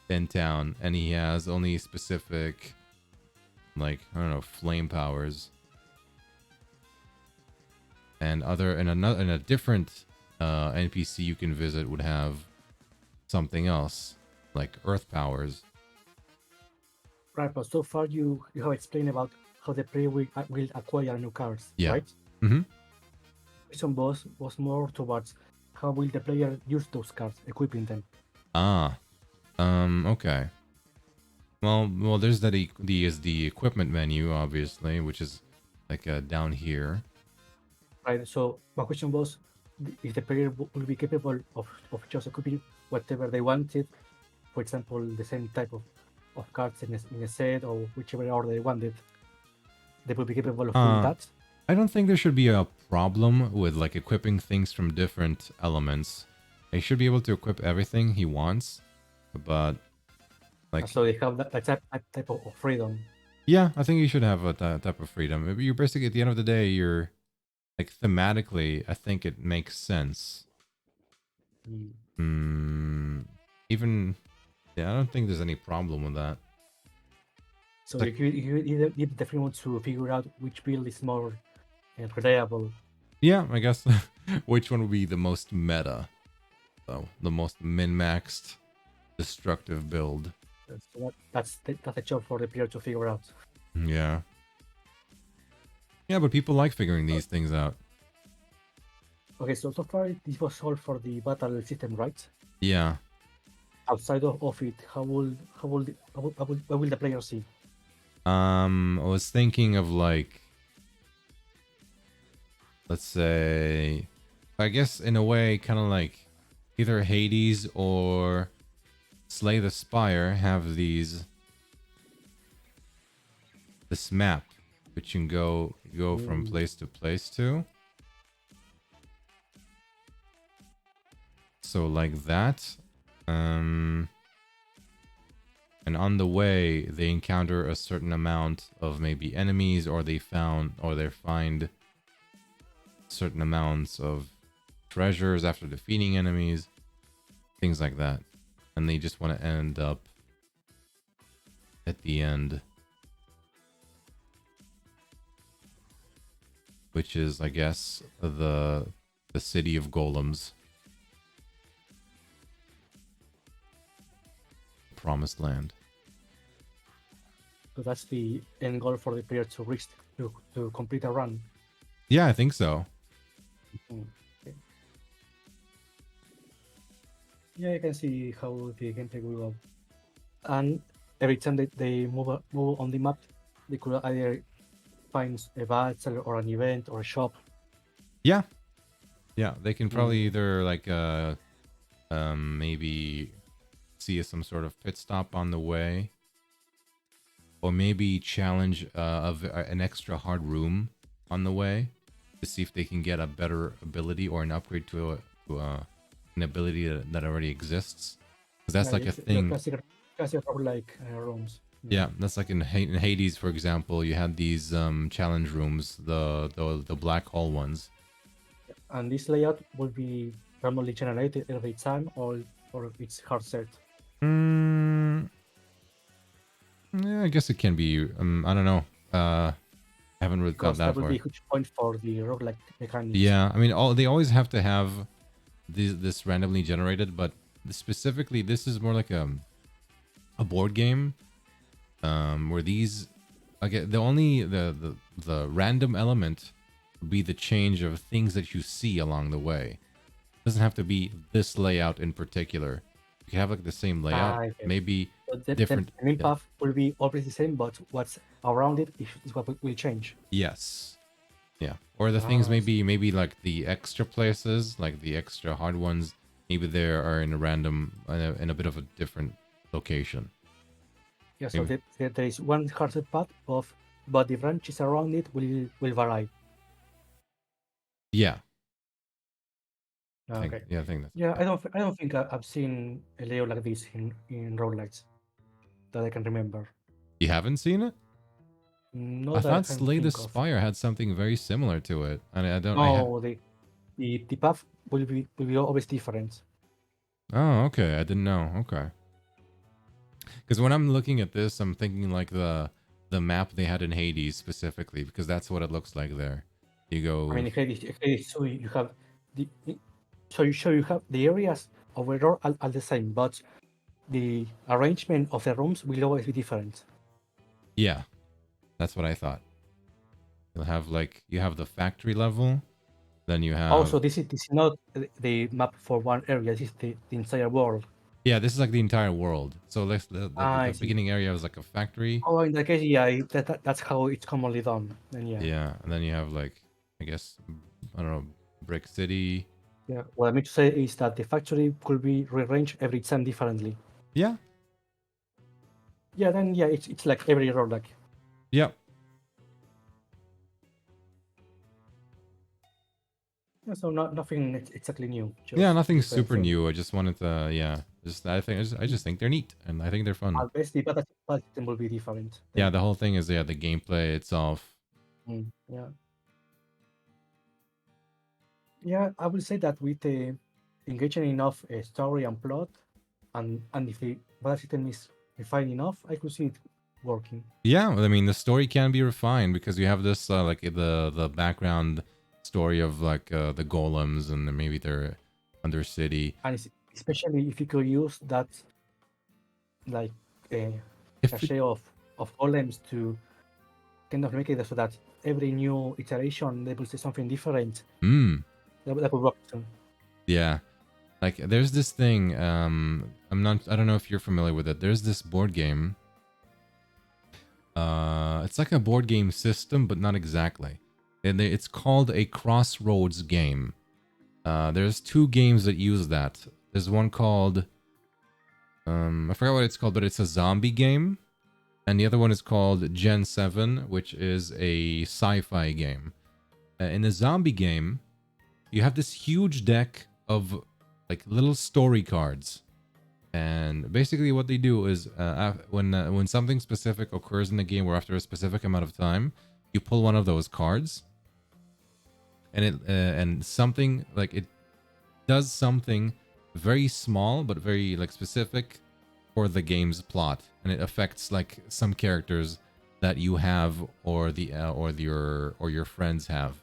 in town, and he has only specific, like, I don't know, flame powers. And a different NPC you can visit would have something else, like earth powers. Right, but so far you have explained about how the player will acquire new cards, right? Mm-hmm. Question was more towards how will the player use those cards, equipping them. Okay. Well, there's the equipment menu, obviously, which is like down here. Right. So my question was, if the player will be capable of just equipping whatever they wanted, for example, the same type of cards in a set or whichever order they wanted, they will be capable of doing that. I don't think there should be a problem with like equipping things from different elements. He should be able to equip everything he wants, but like, so they have that type of freedom. Yeah, I think you should have that type of freedom. Maybe you're basically, at the end of the day, you're like thematically, I think it makes sense Even yeah, I don't think there's any problem with that. So Like- you definitely want to figure out which build is more reliable. Yeah, I guess which one would be the most meta, though, the most min-maxed destructive build. So that's a job for the player to figure out. Yeah. Yeah, but people like figuring these things out. Okay, so far this was all for the battle system, right? Yeah. Outside of it, what will the player see? I was thinking of like, let's say, I guess in a way, kind of like either Hades or Slay the Spire have this map, which you can go from place to place to. So like that. And on the way they encounter a certain amount of maybe enemies, or they find certain amounts of treasures after defeating enemies, things like that, and they just want to end up at the end, which is, I guess, the city of golems, promised land. So that's the end goal for the player to reach to complete a run. Yeah, I think so. Okay. Yeah, you can see how the gameplay will go. And every time they move on the map, they could either find a battle or an event or a shop. Yeah, they can probably either like maybe see some sort of pit stop on the way, or maybe challenge an extra hard room on the way to see if they can get a better ability or an upgrade to an ability that already exists, because that's like a thing. Classic like rooms. Yeah, that's like in Hades, for example. You had these challenge rooms, the black hole ones. And this layout will be randomly generated every time, or it's hard set. Yeah, I guess it can be. I don't know. I haven't really got that will far. be a huge point for the roguelike mechanics. Yeah, I mean, they always have to have this randomly generated, but specifically, this is more like a board game, where these, again, the random element would be the change of things that you see along the way. It doesn't have to be this layout in particular. You can have like the same layout, maybe different. The main path will be always the same, but what's around it is what will change. Yes. Yeah. Or the things maybe like the extra places, like the extra hard ones, maybe they are in a random, in a bit of a different location. Yeah, so there is one hard path but the branches around it will vary. Yeah. Okay. I think that's. Yeah, I don't think I've seen a layout like this in roguelites that I can remember. You haven't seen it? No, I thought Slay the Spire had something very similar to it, and I don't. No, the path will be always different. Oh, okay. I didn't know. Okay. Because when I'm looking at this, I'm thinking like the map they had in Hades specifically, because that's what it looks like there. You go. I mean, Hades, so you have you have the areas overall are the same, but the arrangement of the rooms will always be different. Yeah, that's what I thought. You'll have you have the factory level, then you have. Also, this is not the map for one area. This is the entire world. Yeah, this is like the entire world. So the beginning area is like a factory. Oh, in that case, yeah, that's how it's commonly done. And yeah. Yeah, and then you have I guess, I don't know, Brick City. Yeah, what I mean to say is that the factory could be rearranged every time differently. Yeah. Yeah, then yeah, it's like every roguelike. Yep. Yeah, so nothing exactly new. Yeah, nothing super new. I just wanted to, I just think they're neat, and I think they're fun. At best, the battle system will be different. Yeah, the whole thing is the gameplay itself. Yeah. Yeah, I will say that with the engaging enough story and plot, and if the battle system is refined enough, I could see it working. Yeah, I mean the story can be refined because you have this like the background story of like the golems and maybe their undercity. And especially if you could use that like If it, cachet of golems to kind of make it so that every new iteration they will say something different. mm, That would work too. yeah, like there's this thing. I don't know if you're familiar with it. There's this board game. It's like a board game system, but not exactly. And it's called a crossroads game. There's two games that use that. There's one called I forgot what it's called, but it's a zombie game. And the other one is called Gen 7, which is a sci-fi game. In the zombie game, you have this huge deck of like little story cards. And basically what they do is when something specific occurs in the game or after a specific amount of time, you pull one of those cards. And something like it does something very small but very like specific for the game's plot, and it affects like some characters that you have or your friends have.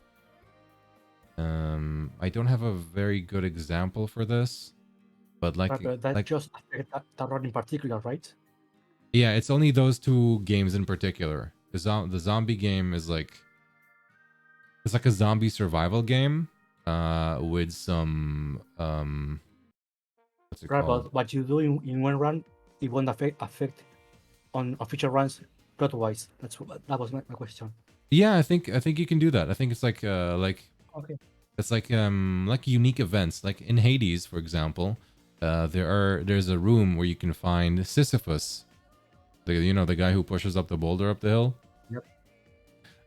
I don't have a very good example for this, but But that just affect that run in particular, right? yeah, it's only those two games in particular. The zombie game is like it's like a zombie survival game with some what's it Right, called? but what you do in one run, it won't affect on future runs plot wise. That was my question. Yeah, I think you can do that. I think it's like Okay. it's like unique events. Like in Hades, for example, there's a room where you can find Sisyphus, the guy who pushes up the boulder up the hill. Yep.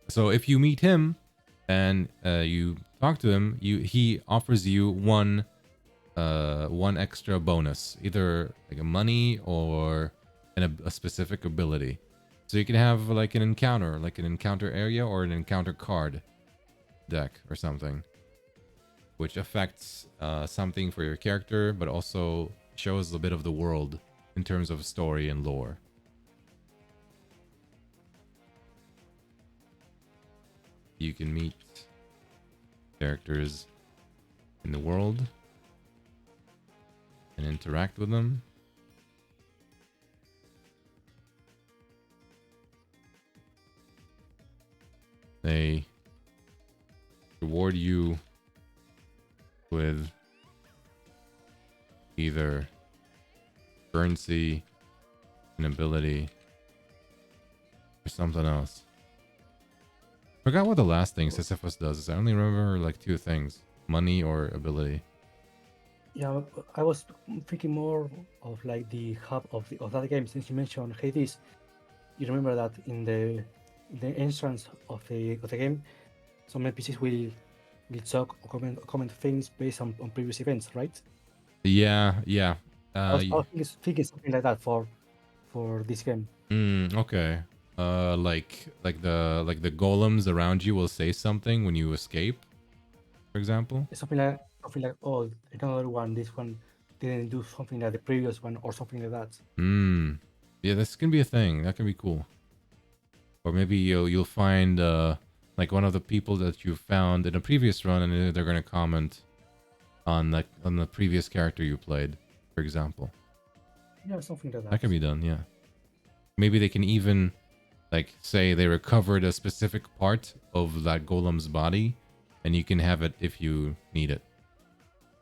So if you meet him and you talk to him, he offers you one extra bonus, either like a money or a specific ability. So you can have like an encounter area or an encounter card deck or something, which affects something for your character, but also shows a bit of the world in terms of story and lore. You can meet characters in the world and interact with them. They reward you with either currency, an ability, or something else. Forgot what the last thing Sisyphus does. I only remember like two things: money or ability. Yeah, I was thinking more of like the hub of that game. Since you mentioned Hades, you remember that in the entrance of the game, some NPCs will talk or comment things based on previous events, right? Yeah. I was thinking something like that for this game. Okay. Like the golems around you will say something when you escape, for example. Something like oh, another one. This one didn't do something like the previous one or something like that. Yeah, this can be a thing. That can be cool. Or maybe you'll find like one of the people that you found in a previous run, and they're gonna comment on the previous character you played, for example. Yeah, something like that. That can be done, yeah. Maybe they can even like say they recovered a specific part of that golem's body, and you can have it if you need it.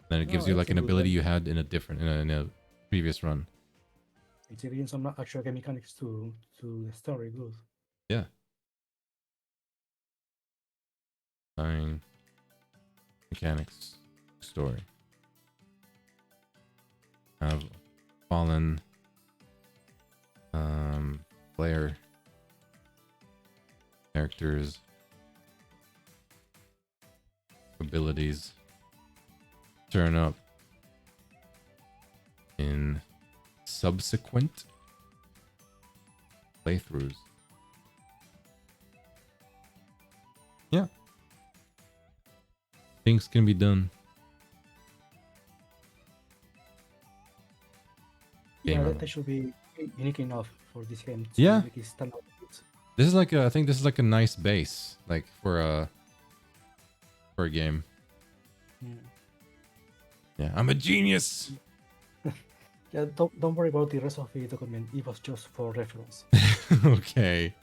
Then it gives you like an ability you had in a previous run. It's giving some actual game mechanics to the story. Good. Yeah. Fine. Mechanics. Story. Have fallen player characters abilities turn up in subsequent playthroughs. Yeah. Things can be done. game. Yeah, that should be unique enough for this game to Yeah. make it stand out. This is like I think this is like a nice base, like for a game. Mm. Yeah, I'm a genius. Yeah, don't worry about the rest of the document. It was just for reference. Okay.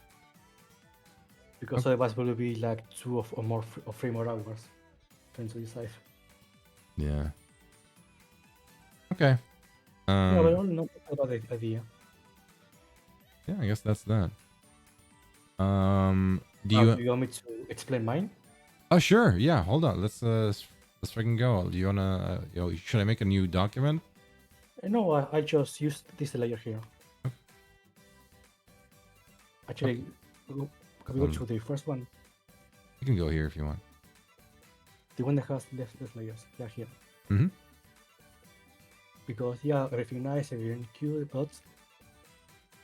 Because otherwise will be like 2 or more or 3 more hours trying to decide. Yeah. Okay. Yeah, but all not about the idea. Yeah, I guess that's that. Do you want me to explain mine? Oh, sure. Yeah, hold on. Let's freaking go. Do you wanna should I make a new document? No, I just used this layer here. Actually, can we go to the first one? You can go here if you want. The one that has less layers. Yeah, here. Mm-hmm. Because yeah, everything nice, everything cute, but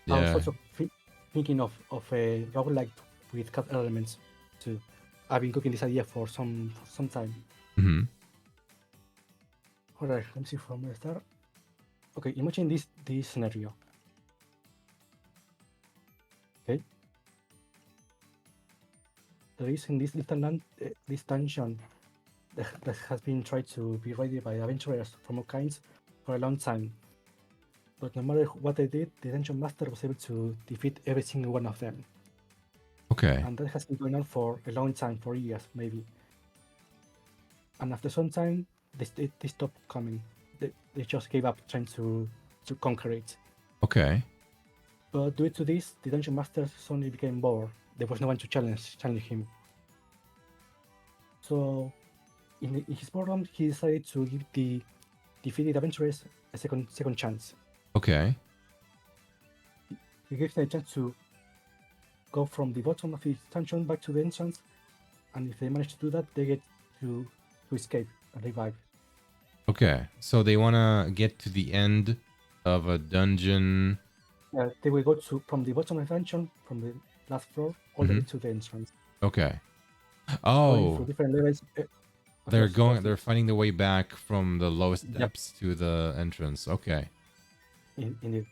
Yeah. I was also thinking of a roguelike with cut elements too. I've been cooking this idea for some time. Mm-hmm. Alright, let me see from where to start. Okay, imagine this scenario. Okay. There is in this little land, this dungeon that has been tried to be raided by adventurers from all kinds for a long time. But no matter what they did, the dungeon master was able to defeat every single one of them. Okay. And that has been going on for a long time, for years maybe. And after some time, they stopped coming. They just gave up trying to conquer it. Okay. But due to this, the dungeon master suddenly became bored. There was no one to challenge him. So, in his boredom, he decided to give the defeated adventurers a second chance. Okay. He gives them a chance to go from the bottom of the dungeon back to the entrance, and if they manage to do that, they get to escape and revive. Okay. So they wanna get to the end of a dungeon. They will go from the bottom of the dungeon, from the last floor, all the way to the entrance. Okay. Going through Oh, different levels. they're finding the way back from the lowest depths to the entrance. Okay. Indeed.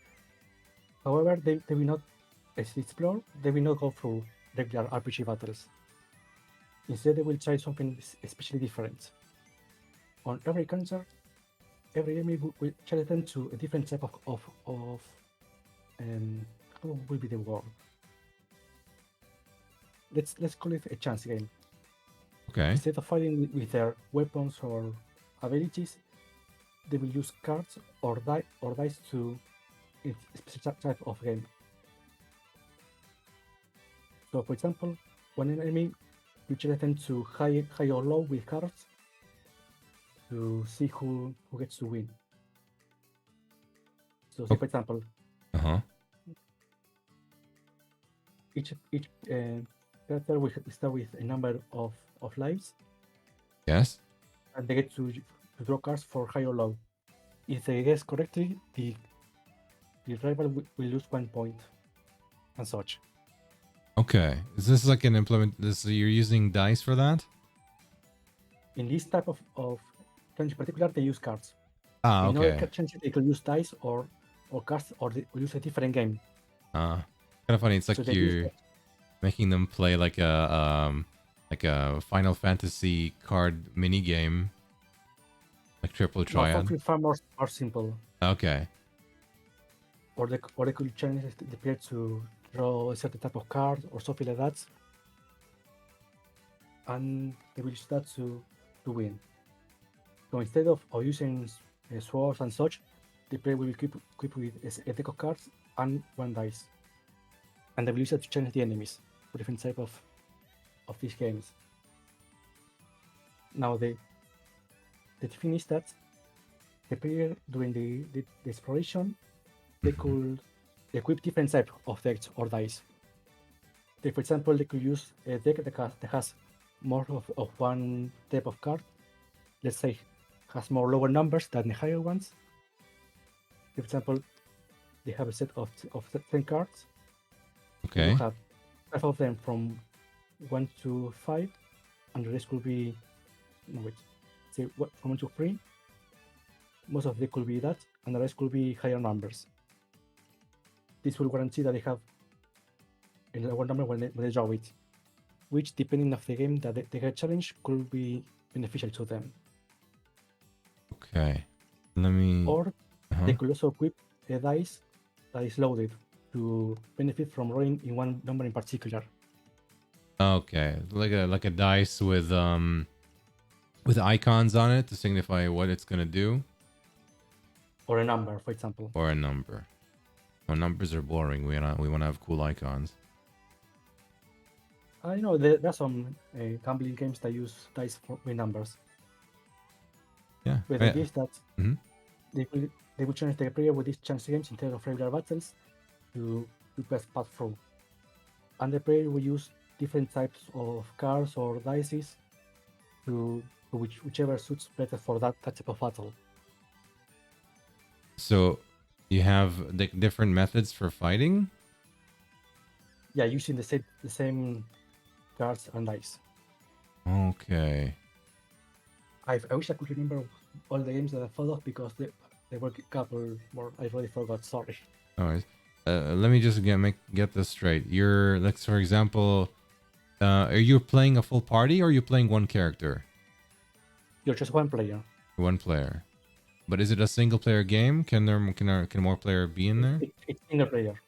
However, they will not explore. They will not go through regular RPG battles. Instead, they will try something especially different. On every encounter, every enemy will challenge them to a different type of how will be the word? Let's call it a chance game. Okay. Instead of fighting with their weapons or abilities, they will use cards or dice to a specific type of game. So, for example, one enemy will challenge them to high or low with cards to see who gets to win. So, say for example, each character will start with a number of lives. Yes. And they get to draw cards for high or low. If they guess correctly, the rival will lose 1 point, and such. Okay. Is this like an you're using dice for that? In this type of challenge in particular, they use cards. Okay. In other challenges, they could use dice or cards, or they will use a different game. Kind of funny. It's like So you're making them play like a Final Fantasy card mini game, like Triple Triad. Something far more simple. Okay. Or they could challenge the player to draw a certain type of card or something like that, and they will use that to win. So instead of using swords and such, the player will be equipped with a deck of cards and 1 dice, and they will use that to challenge the enemies for different type of these games. Now the thing is that the player during the exploration, they could equip different type of decks or dice. For example, they could use a deck that has more of one type of card. Let's say has more lower numbers than the higher ones. For example, they have a set of 10 cards. Okay. You have 5 of them from 1 to 5, and the rest could be from 1 to 3. Most of them could be that, and the rest could be higher numbers. this will guarantee that they have a lower number when they draw it, which, depending of the game that they get challenged, could be beneficial to them. Okay. Let me... Or they could also equip a dice that is loaded to benefit from rolling in one number in particular. Okay. Like a dice with icons on it to signify what it's gonna do. Or a number, for example. Or a number. Well, numbers are boring. We wanna have cool icons. I know there are some gambling games that use dice with numbers. Yeah. But the idea is that Mhm. they will challenge the player with these chance games instead of regular battles to best path through. And the player will use different types of cards or dices to whichever suits better for that type of battle. So you have different methods for fighting? Yeah, using the same cards and dice. Okay. I wish I could remember all the games that I thought of because there were a couple more I already forgot. Sorry. All right. Let me just get this straight. You're, like, for example, are you playing a full party or are you playing one character? You're just one player. One player. But is it a single player game? Can more player be in there? It's single player.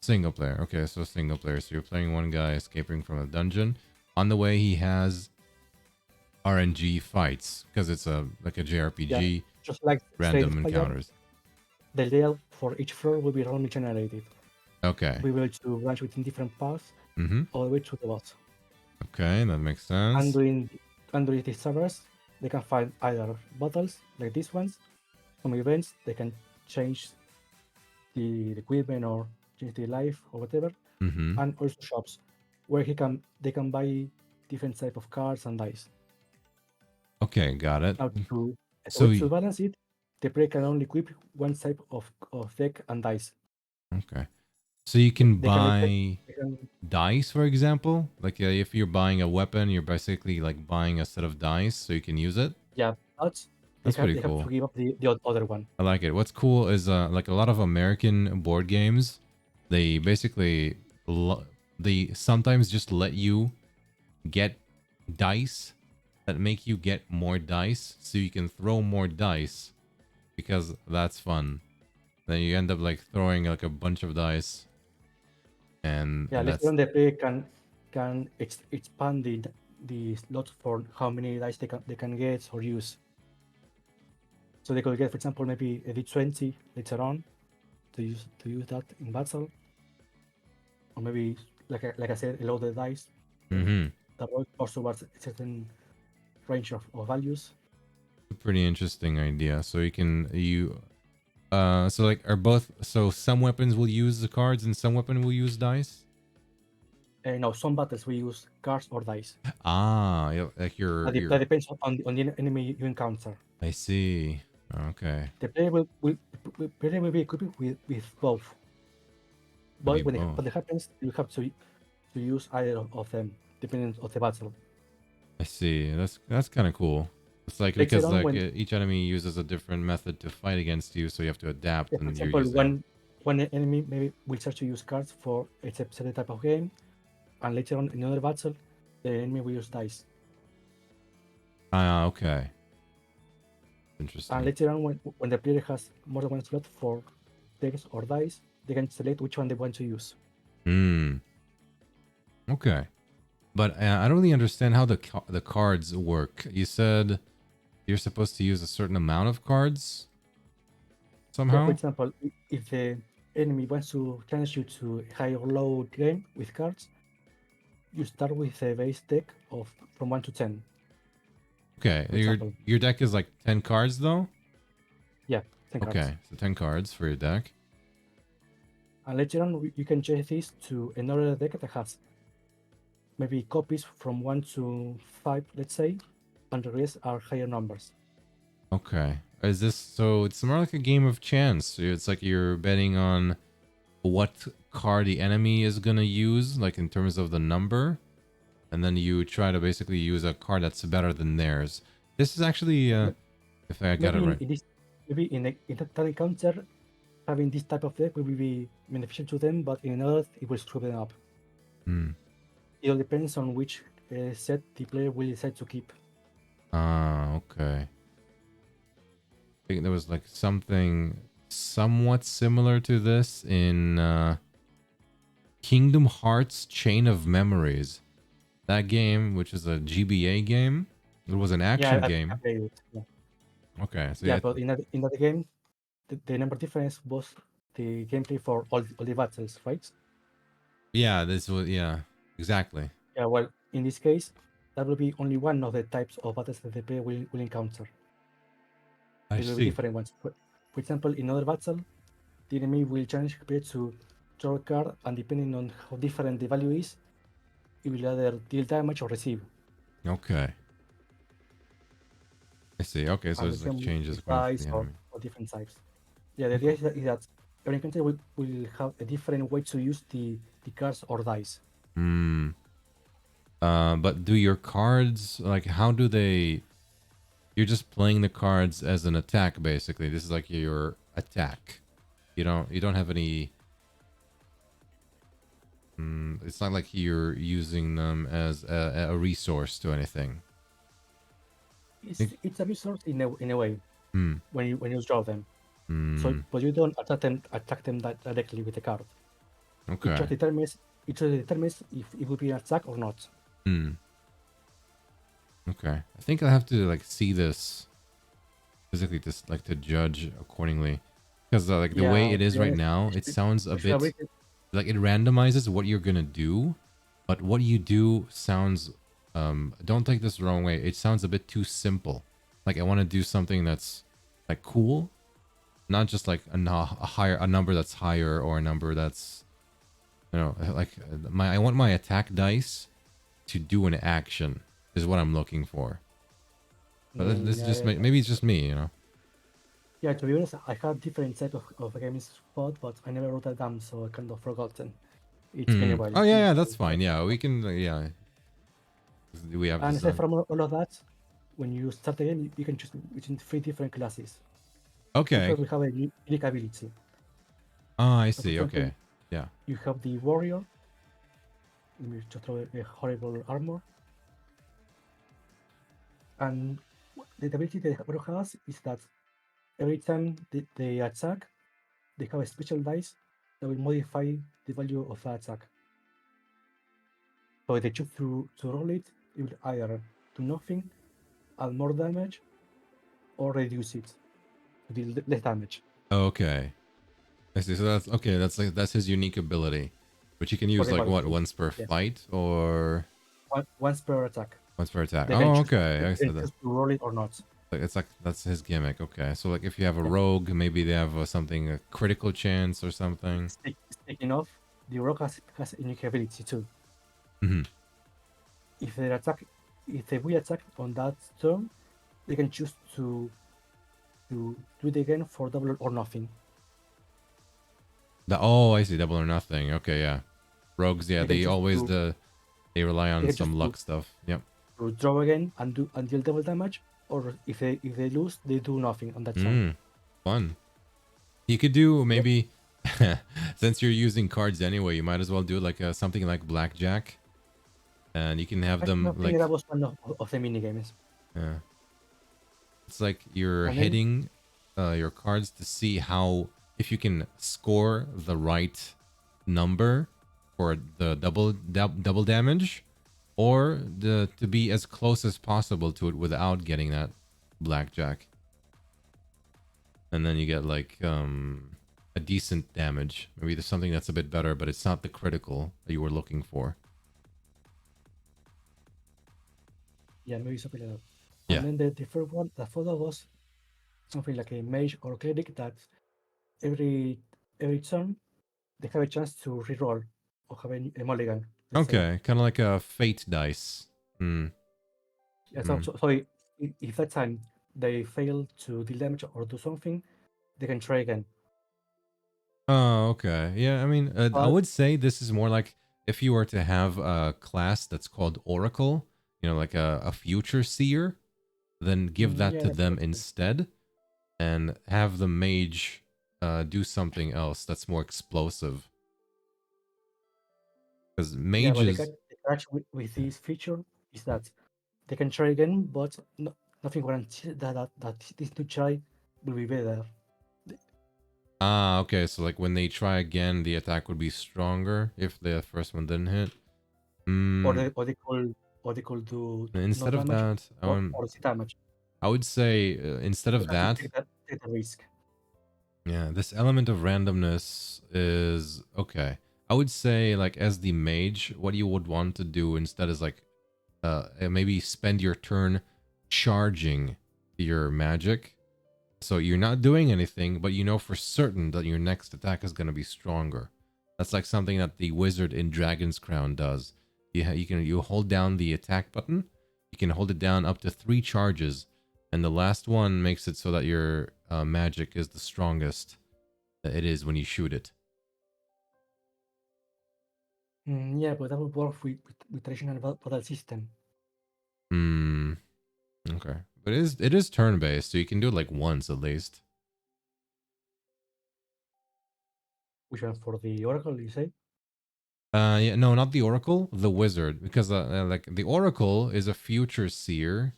Single player. Okay, so single player. So you're playing one guy escaping from a dungeon. On the way, he has RNG fights because it's like a JRPG. Yeah, just like random encounters. The layout for each floor will be randomly generated. Okay. We will to branch within different paths all the way to the boss. Okay, that makes sense. And during these servers, they can find either battles like these ones, some events. They can change the equipment or change the life or whatever, and also shops where they can buy different type of cards and dice. Okay, got it. Now to balance it, the player can only equip one type of deck and dice. Okay. So you can buy dice, for example? Like if you're buying a weapon, you're basically like buying a set of dice so you can use it? Yeah, that's pretty cool. Have to give up the other one. I like it. What's cool is like a lot of American board games, they basically they sometimes just let you get dice that make you get more dice so you can throw more dice because that's fun. Then you end up like throwing like a bunch of dice, and later on the player can expand the slot for how many dice they can get or use. So they could get, for example, maybe a D20 later on to use that in battle, or maybe like I said, a loaded dice that works towards a certain range of values. A pretty interesting idea. So so like so some weapons will use the cards and some weapon will use dice? No, some battles we use cards or dice. Ah, like that depends on the enemy you encounter. I see. Okay. The player will be equipped with both. But when it happens, you have to use either of them, depending on the battle. I see. That's kind of cool. It's like because like each enemy uses a different method to fight against you, so you have to adapt. Yeah, for example, one enemy maybe will start to use cards for a certain type of game, and later on in another battle, the enemy will use dice. Ah, okay. Interesting. And later on, when the player has more than one slot for decks or dice, they can select which one they want to use. Okay. But I don't really understand how the cards work. You said you're supposed to use a certain amount of cards somehow? Yeah, for example, if the enemy wants to challenge you to a high or low game with cards, you start with a base deck from 1 to 10. Okay, your deck is like 10 cards though? Yeah, 10 cards. Okay, so 10 cards for your deck. And later on, you can change this to another deck that has maybe copies from 1 to 5, let's say, and the rest are higher numbers. Okay. So it's more like a game of chance. It's like you're betting on what card the enemy is gonna use, like in terms of the number, and then you try to basically use a card that's better than theirs. This is actually, if I got it right. Maybe in that encounter, having this type of deck will be beneficial to them, but in others it will screw them up. Hmm. It all depends on which set the player will decide to keep. Ah, okay. I think there was like something somewhat similar to this in Kingdom Hearts Chain of Memories. That game, which is a GBA game, it was an action I game. played it. Yeah, Okay, so yeah, but in that game, the number difference was the gameplay for all the battles, right? yeah, this was exactly. Yeah, well, in this case, that will be only one of the types of battles that the player will encounter. I It will be see. different ones. For example, in other battle, the enemy will challenge the player to draw a card, and depending on how different the value is, it will either deal damage or receive. Okay, I see. Okay, so And the it's like same changes with according to dice the or enemy. different types. Yeah, the idea is that every encounter will have a different way to use the cards or dice. Hmm. But do your cards like how do they? You're just playing the cards as an attack, basically. This is like your attack. You don't have any. It's not like you're using them as a resource to anything. It's a resource in a way Hmm. when you draw them. So, Hmm. but you don't attack them directly with the card. It just Okay. determines if it will be an attack or not. Hmm. Okay. I think I have to like see this physically, just like to judge accordingly, because like the way Yeah, it to is be right honest, now, it sounds a you should have bit read it. like it randomizes what you're gonna do, but what you do sounds. Don't take this the wrong way. It sounds a bit too simple. Like I want to do something that's like cool, not just like a number that's higher or a number that's like I want my attack dice to do an action is what I'm looking for. But this is just Yeah, maybe it's just me. yeah, to be honest, I had different set of games spot, but I never wrote that down, so I kind of forgotten. It's been a while. Oh yeah, that's fine. Yeah, we can. Yeah, we have And this. aside from all of that, when you start the game, you can choose between 3 different classes. Each Okay. one will have a unique ability. Oh, I So, for see. example, Okay. Yeah. you have the warrior. Let me just throw a horrible armor. And the ability the warrior has is that every time they attack, they have a special dice that will modify the value of the attack. So if they choose to roll it, it will either do nothing, add more damage, or reduce it to deal less damage. Okay. I see. So that's okay. That's his unique ability, which he can For use like what example, once per yeah, fight or once per attack. once per attack. They can Oh, choose, okay. I they see can that. choose to roll it or not. Like it's like that's his gimmick. Okay. So like if you have a Yeah. rogue, maybe they have something a critical chance or something. Speaking of, the rogue has a unique ability too. Hmm. If they will attack on that turn, they can choose to do it again for double or nothing. I see. Double or nothing. Okay. Yeah. Rogues. Yeah. They can They choose always to they rely they on can choose some luck stuff. Yep. to draw again and deal double damage, or if they lose, they do nothing on that turn. Fun. You could do Yep. maybe since you're using cards anyway, you might as well do like something like blackjack, and you can have I them don't think like that was one of the mini games. it's like you're And then hitting your cards to see how if you can score the right number for the double damage, or to be as close as possible to it without getting that blackjack, and then you get like a decent damage. Maybe there's something that's a bit better, but it's not the critical that you were looking for. yeah, maybe something like that. Yeah. And then the third one, the photo was something like a mage or cleric that every turn they have a chance to reroll or have a mulligan. Let's say. Okay, kind of like a fate dice. Yeah, so if that time they fail to deal damage or do something, they can try again. Oh, okay. Yeah, I mean, I But would say this is more like if you were to have a class that's called Oracle, like a future seer, then give that yeah, to that's them true. instead and have the mage do something else that's more explosive. Because Yeah, but mages, the catch with this feature is that they can try again, but nothing guarantees that this new try will be better. okay, so like when they try again, the attack would be stronger if the first one didn't hit. Or Mm, they could do no instead of damage that, or the damage. I would say instead You of have to that, take the risk. yeah, this element of randomness is okay. I would say like as the mage, what you would want to do instead is like maybe spend your turn charging your magic. So you're not doing anything, but you know for certain that your next attack is going to be stronger. That's like something that the wizard in Dragon's Crown does. You hold down the attack button. You can hold it down up to 3 charges, and the last one makes it so that your magic is the strongest that it is when you shoot it. Yeah, but that would work with traditional battle system. Hmm. Okay, but it is turn based, so you can do it like once at least. Which one for the Oracle, you say? Yeah, no, not the Oracle, the Wizard, because like the Oracle is a future seer.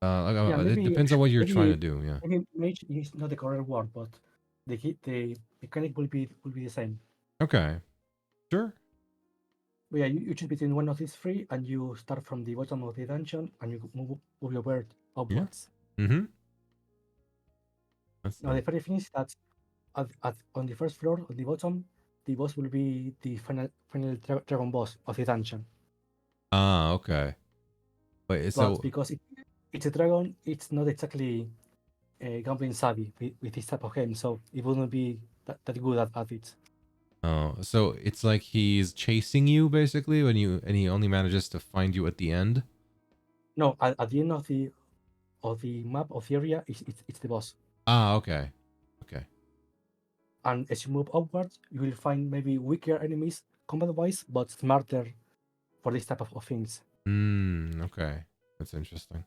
Yeah, It maybe depends on what you're trying maybe to do. Yeah. maybe mage is not the correct word, but the mechanic will be the same. Okay. Sure. But yeah, you choose between one of these three, and you start from the bottom of the dungeon, and you move your bird Yeah. upwards. Mm-hmm. That's Now the nice. funny thing is that on the first floor, on the bottom, the boss will be the final dragon boss of the dungeon. Ah, okay. Wait, But so because it's a dragon, it's not exactly gambling savvy with this type of game, so it wouldn't be that good at it. so it's like he's chasing you basically when you and he only manages to find you at the end. No, at the end of the map of the area, it's the boss. Ah, okay. Okay. And as you move upwards, you will find maybe weaker enemies combat-wise, but smarter for this type of things. Okay. That's interesting.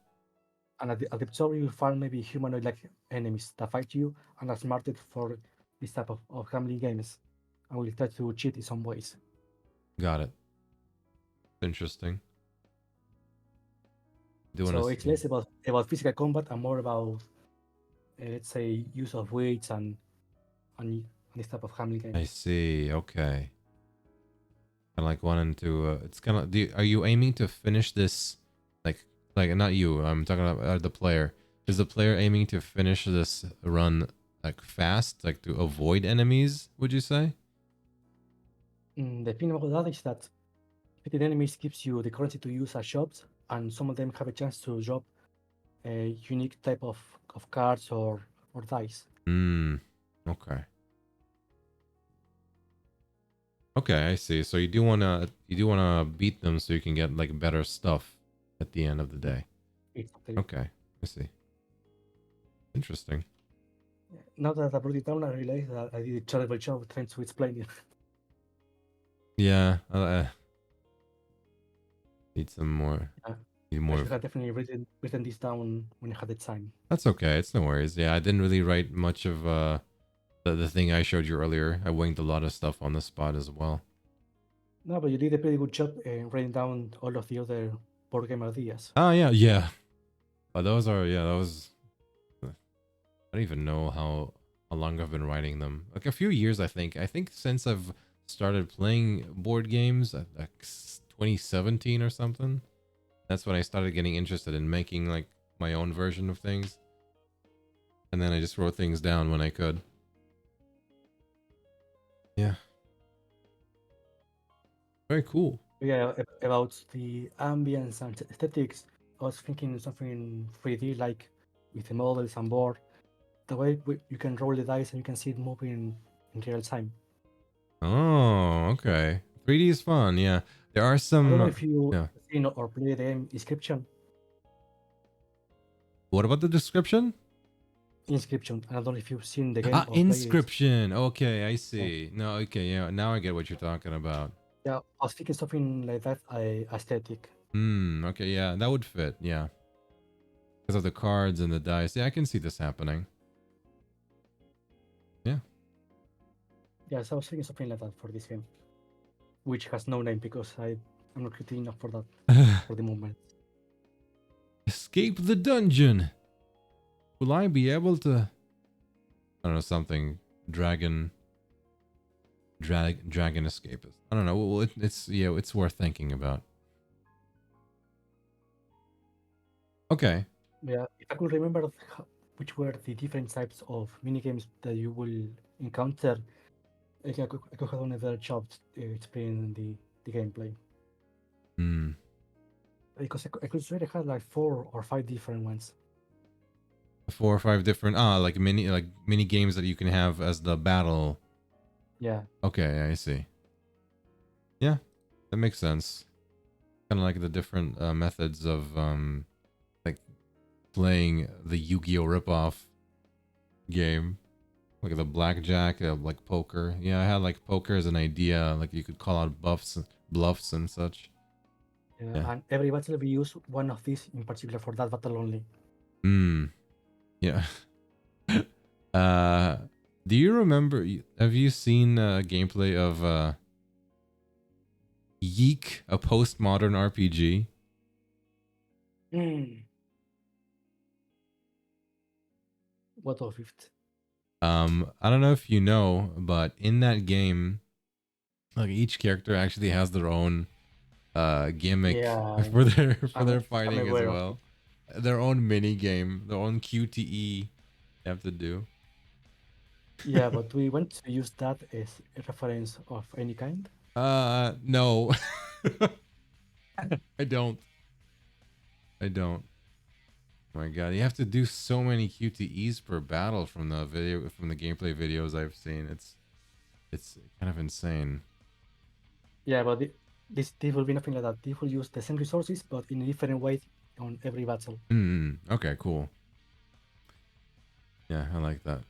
And at the top, you will find maybe humanoid-like enemies that fight you and are smarter for this type of gambling games, and will try to cheat in some ways. Got it. Interesting. Do want to So it's see. less about physical combat and more about, let's say, use of weights and this type of gambling I games. see. Okay. Kind of like wanting to. It's kind of. Are you aiming to finish this? Like not you. I'm talking about the player. Is the player aiming to finish this run like fast, like to avoid enemies? Would you say? The thing about that is that defeating enemies gives you the currency to use as shops, and some of them have a chance to drop a unique type of cards or dice. Hmm. Okay. Okay, I see. So you do wanna beat them so you can get like better stuff at the end of the day. Exactly. Okay, I see. Interesting. Now that I brought it down, I realized that I did a terrible job trying to explain it. Yeah. Need some more. Yeah, Need I more should of. have definitely written this down when I had the time. That's okay. It's no worries. Yeah, I didn't really write much of the thing I showed you earlier. I winged a lot of stuff on the spot as well. No, but you did a pretty good job writing down all of the other board game ideas. Oh yeah, yeah. But those are yeah. Those I don't even know how long I've been writing them. Like a few years, I think. I think since I've started playing board games, like 2017 or something. That's when I started getting interested in making like my own version of things. And then I just wrote things down when I could. Yeah. Very cool. Yeah, about the ambience and aesthetics, I was thinking something 3D like with the models and board. The way you can roll the dice and you can see it moving in real time. Oh, okay. 3D is fun. Yeah. There are I don't know some. if you Yeah. seen or played the game Inscription. What about the description? Inscription. I don't know if you've seen the game Ah, or played it. inscription. Okay, I Yeah, see. No, okay, yeah. Now I get what you're talking about. yeah. I was thinking something like that aesthetic. Okay, yeah, that would fit. Yeah. Because of the cards and the dice. Yeah, I can see this happening. Yeah. Yes, I was thinking something like that for this game, which has no name because I'm not creative enough for that for the moment. Escape the dungeon. Will I be able to? I don't know, something dragon escapist. I don't know. Well, it's yeah, it's worth thinking about. Okay. Yeah, if I could remember which were the different types of minigames that you will encounter, I could have done a better job explaining the gameplay. Hmm. Because I could swear I had like 4 or 5 different ones. 4 or 5 different like mini games that you can have as the battle. Yeah, Okay, I see. Yeah, that makes sense. Kind of like the different methods of like playing the Yu-Gi-Oh ripoff game, like the blackjack, like poker. Yeah, I had like poker as an idea, like you could call out bluffs and such. yeah, Yeah. and every battle we use one of these in particular for that battle only. Hmm. Yeah. uh, do you remember? Have you seen gameplay of Yeek, a postmodern RPG? Mm. What of it? I don't know if you know, but in that game, like each character actually has their own gimmick Yeah, for their I'm I'm fighting as aware of it. well. Their own mini game, their own QTE they have to do. Yeah, but we want to use that as a reference of any kind. No. I don't. I don't. Oh my god, you have to do so many QTEs per battle from the gameplay videos I've seen. It's kind of insane. Yeah, but this will be nothing like that. This will use the same resources, but in a different way on every battle. Okay, cool. Yeah, I like that.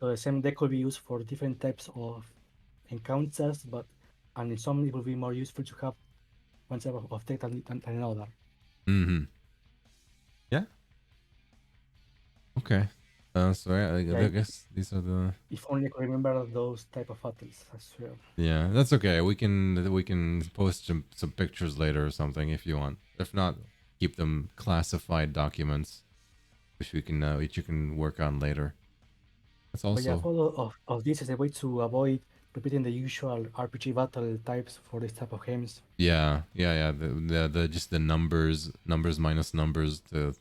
So the same deck will be used for different types of encounters, but and in some it will be more useful to have one type of deck than another. Mm-hmm. Yeah. Okay. So Yeah, I guess these are the. if only I could remember those type of battles, I swear. Yeah, that's okay. We can post some pictures later or something if you want. If not, keep them classified documents, which you can work on later. That's But yeah, also. follow of this is a way to avoid repeating the usual RPG battle types for this type of games. Yeah. The just the numbers minus numbers to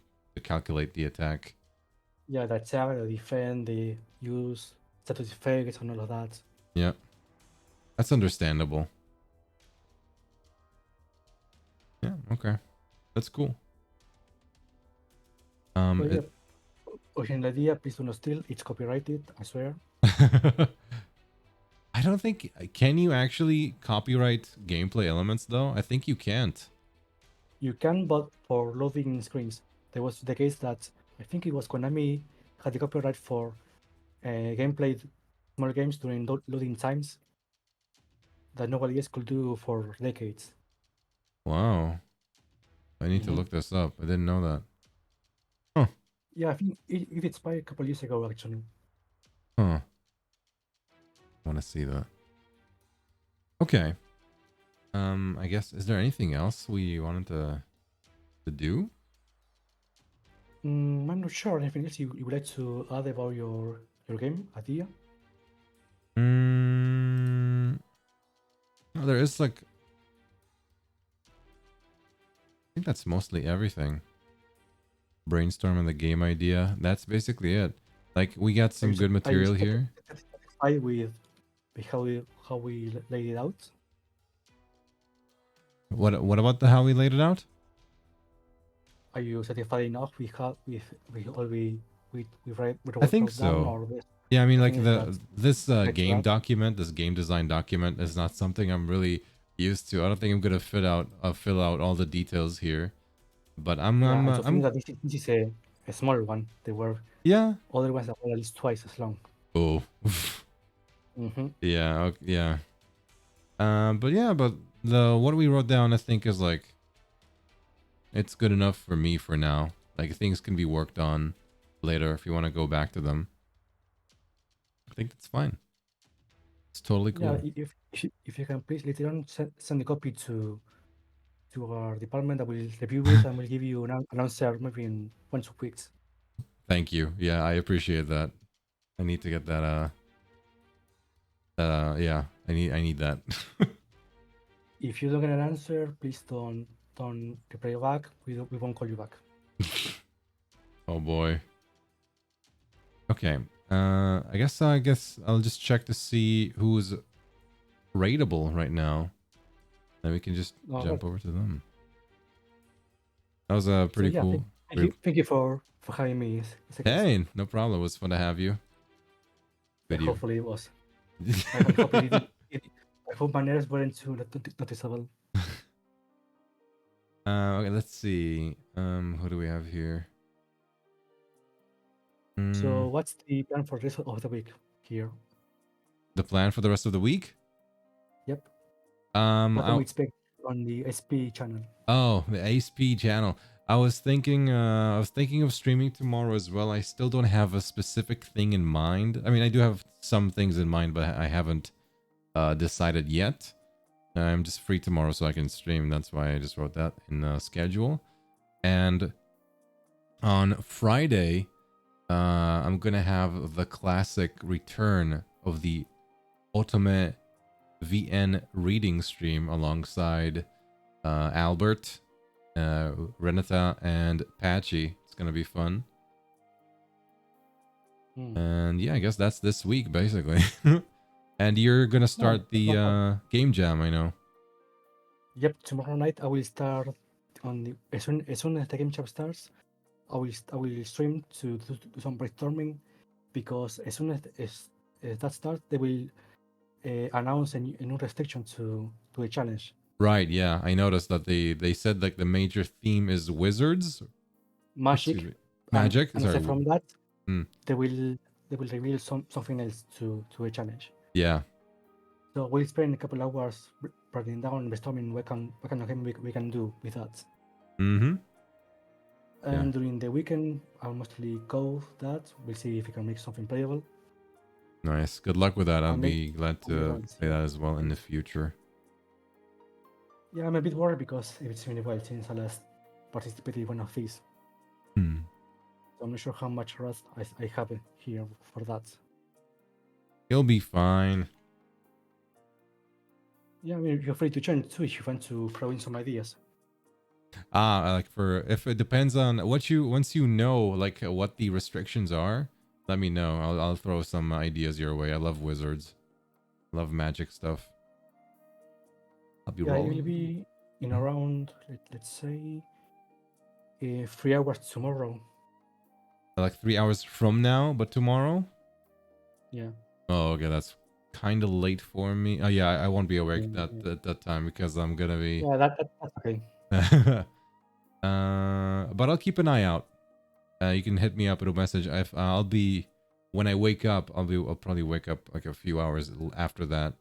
calculate the attack. Yeah, the attack, the defend, the use, status effects, and all of that. Yeah, that's understandable. Yeah, okay, that's cool. But yeah, It, original idea, please do not steal. It's copyrighted, I swear. I don't think can you actually copyright gameplay elements though? I think you can't. You can, but for loading screens. There was the case that I think it was Konami had the copyright for gameplay small games during loading times that nobody else could do for decades. Wow, I need to Hmm. look this up. I didn't know that. Huh. Yeah, I think it expired a couple years ago actually. Huh. I want to see that. Okay. I guess is there anything else we wanted to do? I'm not sure. Anything else you would like to add about your game idea? No, there is like I think that's mostly everything. Brainstorming the game idea. That's basically it. Like we got some good Are you material here. satisfied with how we laid it out? What about the how we laid it out? Are you satisfied enough with all we I think wrote down, so. or there's Yeah, I mean like something that this like to game add? document, this game design document is not something I'm really used to. I don't think I'm gonna fill out all the details here. But Yeah, and to think I'm that this is a small one. There were yeah. other ones that were at least twice as long. Oh. Hmm. Yeah, yeah. But yeah, but the what we wrote down I think is like it's good enough for me for now. Like things can be worked on later if you want to go back to them. I think that's fine. It's totally Yeah, cool. if you can please later on send a copy to our department that will review it and will give you an answer maybe in 1 2 weeks. Thank you. Yeah, I appreciate that. I need to get that. Yeah, I need that. If you don't get an answer, please don't reply back. We won't call you back. Oh boy. Okay. I guess I'll just check to see who's rateable right now. Then we can just All right. jump over to them. That was a So pretty yeah, cool. thank you for having me as a guest. Hey, no problem. It was fun to have you. Yeah, Video. hopefully it was. I hope it didn't. I hope my nerves weren't too noticeable. Okay, let's see. Who do we have here? So what's the plan for the rest of the week here? The plan for the rest of the week? Yep. Um, What can we I, expect on the SP channel? oh, the ASP channel. I was thinking of streaming tomorrow as well. I still don't have a specific thing in mind. I mean, I do have some things in mind, but I haven't decided yet. I'm just free tomorrow, so I can stream. That's why I just wrote that in the schedule. And on Friday, I'm gonna have the classic return of the Otome VN reading stream alongside Albert, Renata, and Patchy. It's gonna be fun. And yeah, I guess that's this week basically. And you're gonna start the game jam, I know. Yep, tomorrow night I will start on the as soon as the game jam starts, I will stream to do some brainstorming, because as soon as that starts, they will announce a new restriction to a challenge. Right, yeah. I noticed that they said like the major theme is wizards. Magic. Excuse me. Magic? And Sorry. aside from that, Hmm. they will reveal something else to a challenge. Yeah. So we'll spend a couple hours breaking down, brainstorming what kind of game we can do with that. Mm-hmm. And during the weekend, I'll mostly go that. We'll see if we can make something playable. Nice. Good luck with that. I'll And be glad to play that as well in the future. Yeah, I'm a bit worried because it's been a while since I last participated in one of these. So I'm not sure how much rust I have here for that. He'll be fine. Yeah, I mean, you're free to join too if you want to throw in some ideas. Like if it depends on what once you know like what the restrictions are, let me know. I'll throw some ideas your way. I love wizards. Love magic stuff. I'll be rolling. It will be in around, let's say, 3 hours tomorrow. Like 3 hours from now, but tomorrow? Yeah. Oh, okay, that's kind of late for me. Oh yeah, I won't be awake at that time because I'm gonna be. Yeah, that's okay. But I'll keep an eye out. You can hit me up with a message. I'll be when I wake up. I'll probably wake up like a few hours after that,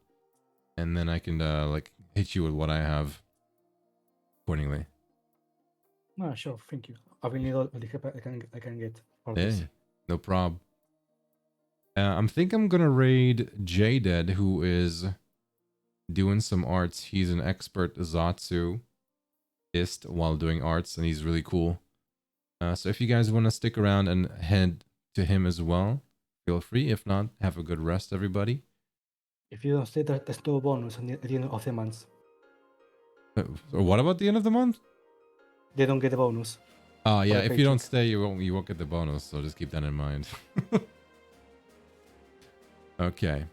and then I can like hit you with what I have accordingly. No, sure, thank you. I will need all the help I can get for this. No prob. I'm gonna raid J-Dead, who is doing some arts. He's an expert Zatsu-ist while doing arts, and he's really cool. So if you guys want to stick around and head to him as well, feel free. If not, have a good rest, everybody. If you don't stay, there's no bonus at the end of the month. Or what about the end of the month? They don't get a bonus. Oh yeah, if you don't stay, you won't get the bonus. So just keep that in mind. Okay,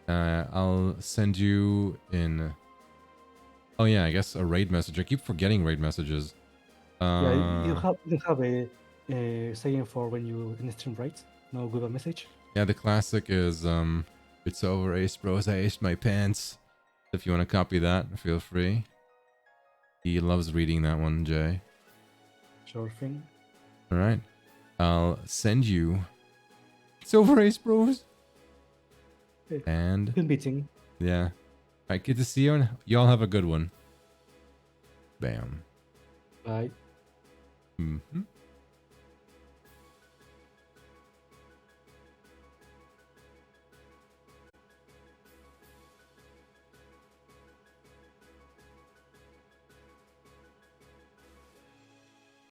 I'll send you in. Oh yeah, I guess a raid message. I keep forgetting raid messages. Yeah, you have a saying for when you in stream, right? No Google message. Yeah, the classic is it's over, Ace Bros. I aced my pants. If you want to copy that, feel free. He loves reading that one, Jay. Sure thing. All right, I'll send you. It's over, Ace Bros. And good meeting. Yeah. All right, good to see you, and y'all have a good one. Bam. Bye. Mm-hmm.